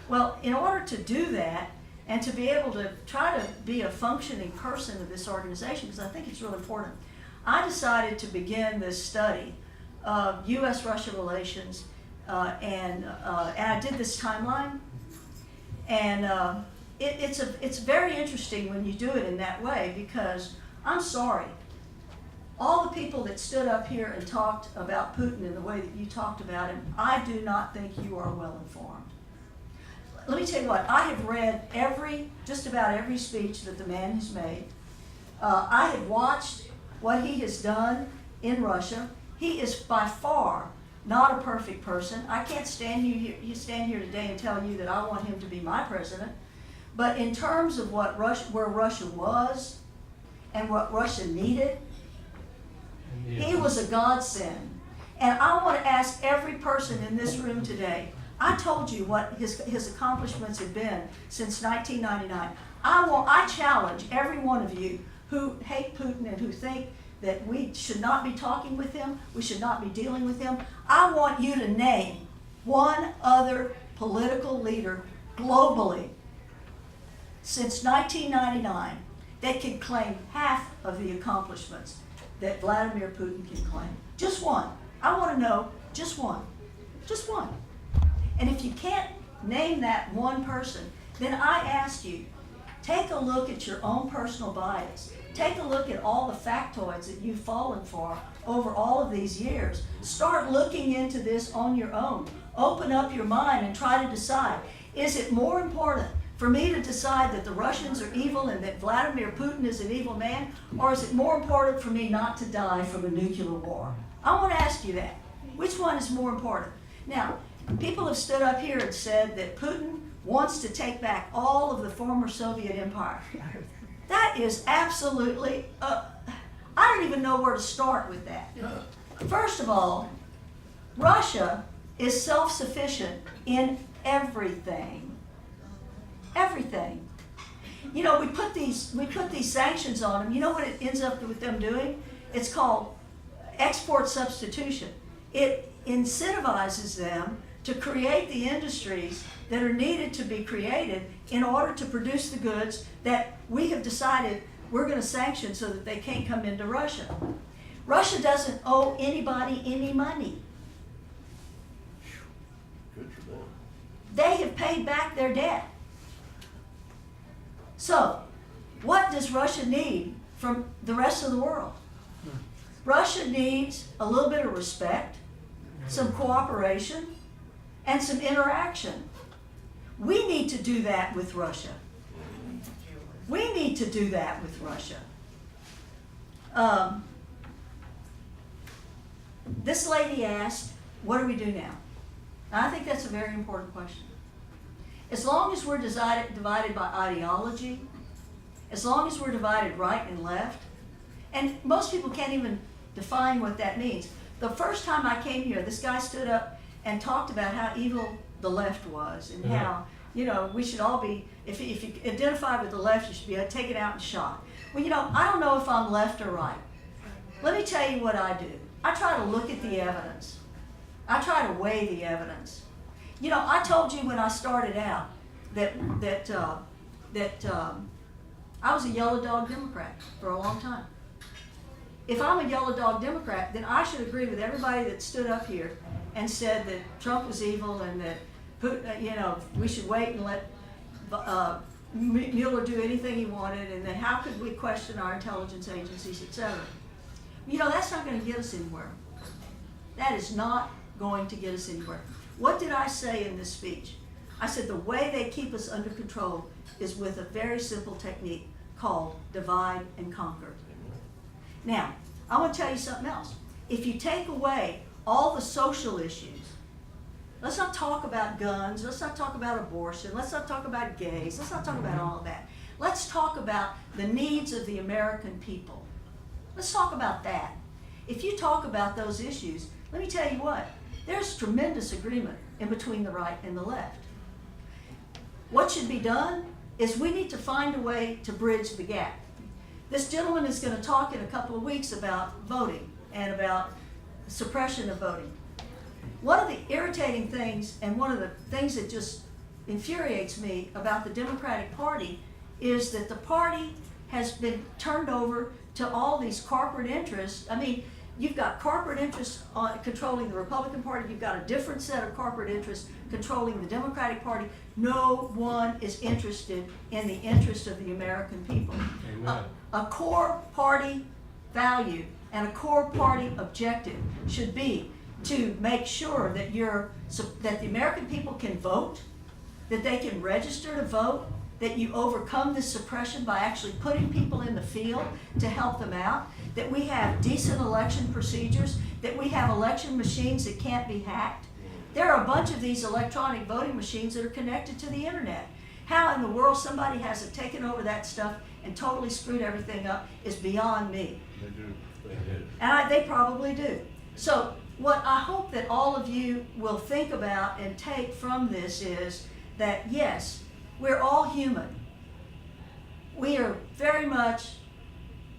Well, in order to do that, and to be able to try to be a functioning person of this organization, because I think it's really important, I decided to begin this study of U.S.-Russia relations, and I did this timeline, and it's very interesting when you do it in that way, because I'm sorry, all the people that stood up here and talked about Putin in the way that you talked about him, I do not think you are well informed. Let me tell you what, I have read just about every speech that the man has made. I have watched what he has done in Russia. He is by far not a perfect person. I can't stand here today and tell you that I want him to be my president. But in terms of where Russia was and what Russia needed, he was a godsend. And I want to ask every person in this room today, I told you what his accomplishments have been since 1999. I challenge every one of you who hate Putin and who think that we should not be talking with him, we should not be dealing with him. I want you to name one other political leader globally since 1999 that can claim half of the accomplishments that Vladimir Putin can claim. Just one. I want to know just one. Just one. And if you can't name that one person, then I asked you, take a look at your own personal bias. Take a look at all the factoids that you've fallen for over all of these years. Start looking into this on your own. Open up your mind and try to decide, is it more important for me to decide that the Russians are evil and that Vladimir Putin is an evil man, or is it more important for me not to die from a nuclear war? I want to ask you that. Which one is more important? Now, people have stood up here and said that Putin wants to take back all of the former Soviet empire. That is absolutely, I don't even know where to start with that. First of all, Russia is self-sufficient in everything. Everything. You know, we put these sanctions on them. You know what it ends up with them doing? It's called export substitution. It incentivizes them to create the industries that are needed to be created in order to produce the goods that we have decided we're going to sanction so that they can't come into Russia. Russia doesn't owe anybody any money. Good for them. They have paid back their debt. So, what does Russia need from the rest of the world? Russia needs a little bit of respect, some cooperation, and some interaction. We need to do that with Russia. We need to do that with Russia. This lady asked, what do we do now? And I think that's a very important question. As long as we're divided by ideology, as long as we're divided right and left, and most people can't even define what that means. The first time I came here, this guy stood up and talked about how evil the left was and how, you know, we should all be, if you identify with the left, you should be taken out and shot. Well, you know, I don't know if I'm left or right. Let me tell you what I do. I try to look at the evidence. I try to weigh the evidence. You know, I told you when I started out that I was a yellow dog Democrat for a long time. If I'm a yellow dog Democrat, then I should agree with everybody that stood up here and said that Trump was evil and that, you know, we should wait and let Mueller do anything he wanted, and then how could we question our intelligence agencies, etc. You know, that's not going to get us anywhere. That is not going to get us anywhere. What did I say in this speech? I said the way they keep us under control is with a very simple technique called divide and conquer. Now, I want to tell you something else. If you take away all the social issues, let's not talk about guns, let's not talk about abortion, let's not talk about gays, let's not talk about all of that. Let's talk about the needs of the American people. Let's talk about that. If you talk about those issues, let me tell you what, there's tremendous agreement in between the right and the left. What should be done is we need to find a way to bridge the gap. This gentleman is going to talk in a couple of weeks about voting and about suppression of voting. One of the irritating things and one of the things that just infuriates me about the Democratic Party is that the party has been turned over to all these corporate interests. I mean, you've got corporate interests controlling the Republican Party. You've got a different set of corporate interests controlling the Democratic Party. No one is interested in the interest of the American people. A core party value and a core party objective should be to make sure that the American people can vote, that they can register to vote, that you overcome this suppression by actually putting people in the field to help them out, that we have decent election procedures, that we have election machines that can't be hacked. There are a bunch of these electronic voting machines that are connected to the internet. How in the world somebody hasn't taken over that stuff and totally screwed everything up is beyond me. They do. They did. And they probably do. So what I hope that all of you will think about and take from this is that yes, we're all human. We are very much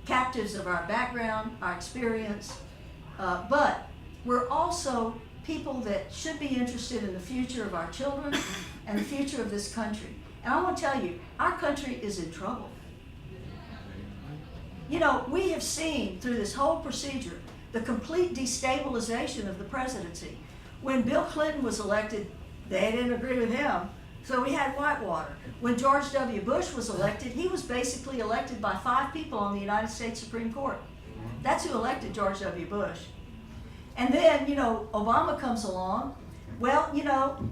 captives of our background, our experience, but we're also people that should be interested in the future of our children and the future of this country. And I want to tell you, our country is in trouble. You know, we have seen through this whole procedure the complete destabilization of the presidency. When Bill Clinton was elected, They didn't agree with him. So we had Whitewater. When George W. Bush was elected, he was basically elected by 5 people on the United States Supreme Court. That's who elected George W. Bush. And then, Obama comes along. Well,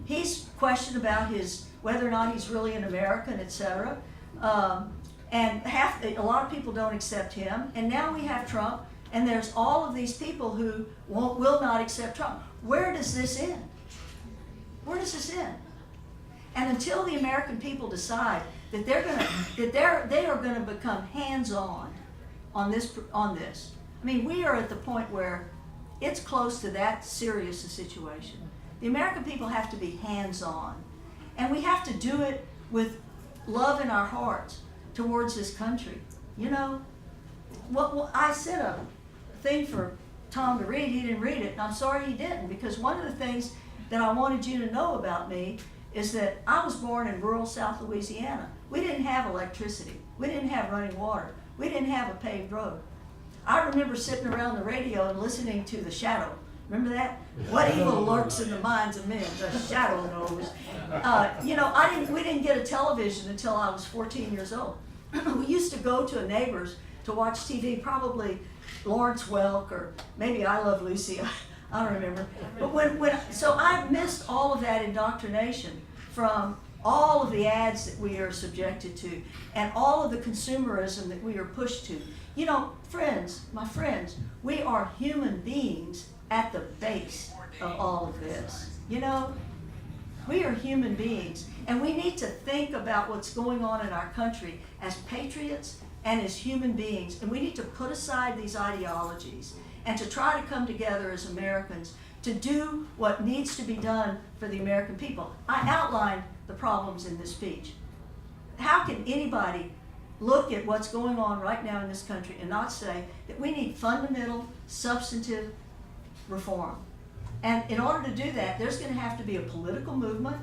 he's questioned about whether or not he's really an American, etc. And a lot of people don't accept him. And now we have Trump, and there's all of these people who will not accept Trump. Where does this end? Where does this end? And until the American people decide that they are gonna become hands-on on this. I mean, we are at the point where it's close to that serious a situation. The American people have to be hands-on, and we have to do it with love in our hearts towards this country. I sent a thing for Tom to read. He didn't read it, and I'm sorry he didn't, because one of the things that I wanted you to know about me is that I was born in rural South Louisiana. We didn't have electricity. We didn't have running water. We didn't have a paved road. I remember sitting around the radio and listening to The Shadow. Remember that? What evil lurks in the minds of men? The shadow knows. We didn't get a television until I was 14 years old. We used to go to a neighbor's to watch TV, probably Lawrence Welk or maybe I Love Lucy. I don't remember. But so I missed all of that indoctrination from all of the ads that we are subjected to and all of the consumerism that we are pushed to. My friends, we are human beings at the base of all of this. We are human beings, and we need to think about what's going on in our country as patriots and as human beings, and we need to put aside these ideologies and to try to come together as Americans to do what needs to be done for the American people. I outlined the problems in this speech. How can anybody look at what's going on right now in this country and not say that we need fundamental, substantive reform? And in order to do that, there's going to have to be a political movement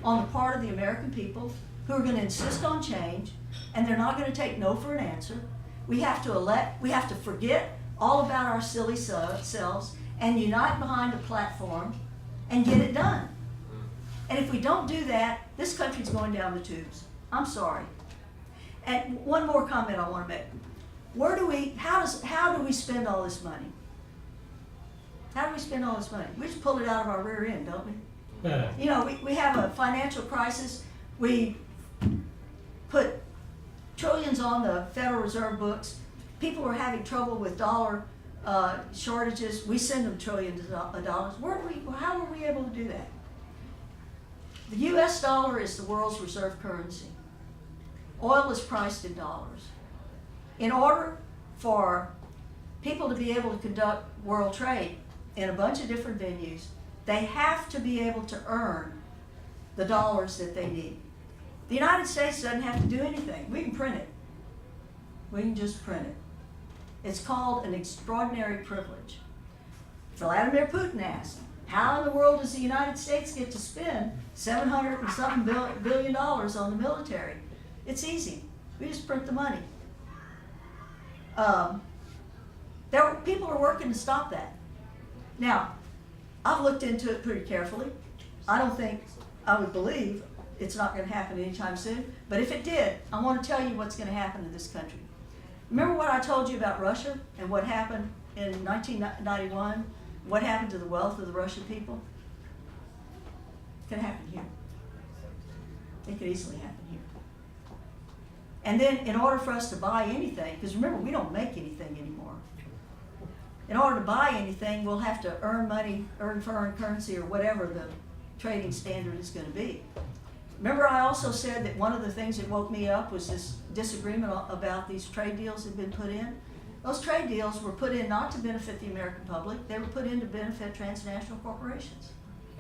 on the part of the American people who are going to insist on change, and they're not going to take no for an answer. We have to forget all about our silly selves and unite behind a platform and get it done. And if we don't do that, this country's going down the tubes. I'm sorry. And one more comment I want to make. How do we spend all this money? How do we spend all this money? We just pull it out of our rear end, don't we? We have a financial crisis. We put trillions on the Federal Reserve books. People are having trouble with dollar shortages. We send them trillions of dollars. How were we able to do that? The U.S. dollar is the world's reserve currency. Oil is priced in dollars. In order for people to be able to conduct world trade in a bunch of different venues, they have to be able to earn the dollars that they need. The United States doesn't have to do anything. We can print it. We can just print it. It's called an extraordinary privilege. Vladimir Putin asked, how in the world does the United States get to spend $700 and something billion on the military? It's easy. We just print the money. People are working to stop that. Now, I've looked into it pretty carefully. I would believe it's not going to happen anytime soon. But if it did, I want to tell you what's going to happen to this country. Remember what I told you about Russia and what happened in 1991? What happened to the wealth of the Russian people? It can happen here. It could easily happen here. And then in order for us to buy anything, because remember, we don't make anything anymore. In order to buy anything, we'll have to earn money, earn foreign currency, or whatever the trading standard is going to be. Remember, I also said that one of the things that woke me up was this disagreement about these trade deals that had been put in. Those trade deals were put in not to benefit the American public, they were put in to benefit transnational corporations.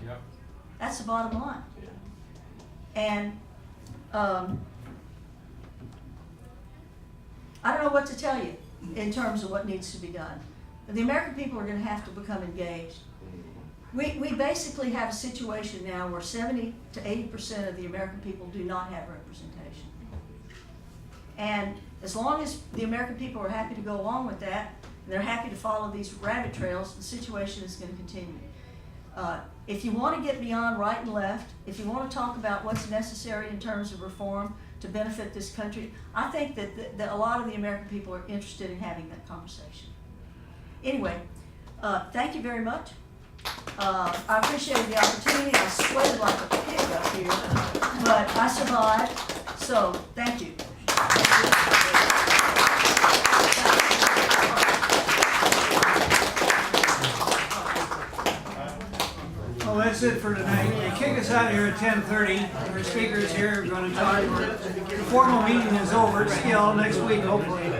Yep. That's the bottom line. And I don't know what to tell you in terms of what needs to be done. The American people are going to have to become engaged. We basically have a situation now where 70 to 80% of the American people do not have representation. And as long as the American people are happy to go along with that, and they're happy to follow these rabbit trails, the situation is going to continue. If you want to get beyond right and left, if you want to talk about what's necessary in terms of reform to benefit this country, I think that a lot of the American people are interested in having that conversation. Anyway, thank you very much. I appreciated the opportunity. I sweated like a pig up here, but I survived, so thank you. Well, that's it for tonight. They kick us out of here at 10:30. Our speakers here are going to talk. The formal meeting is over. See you all next week, hopefully.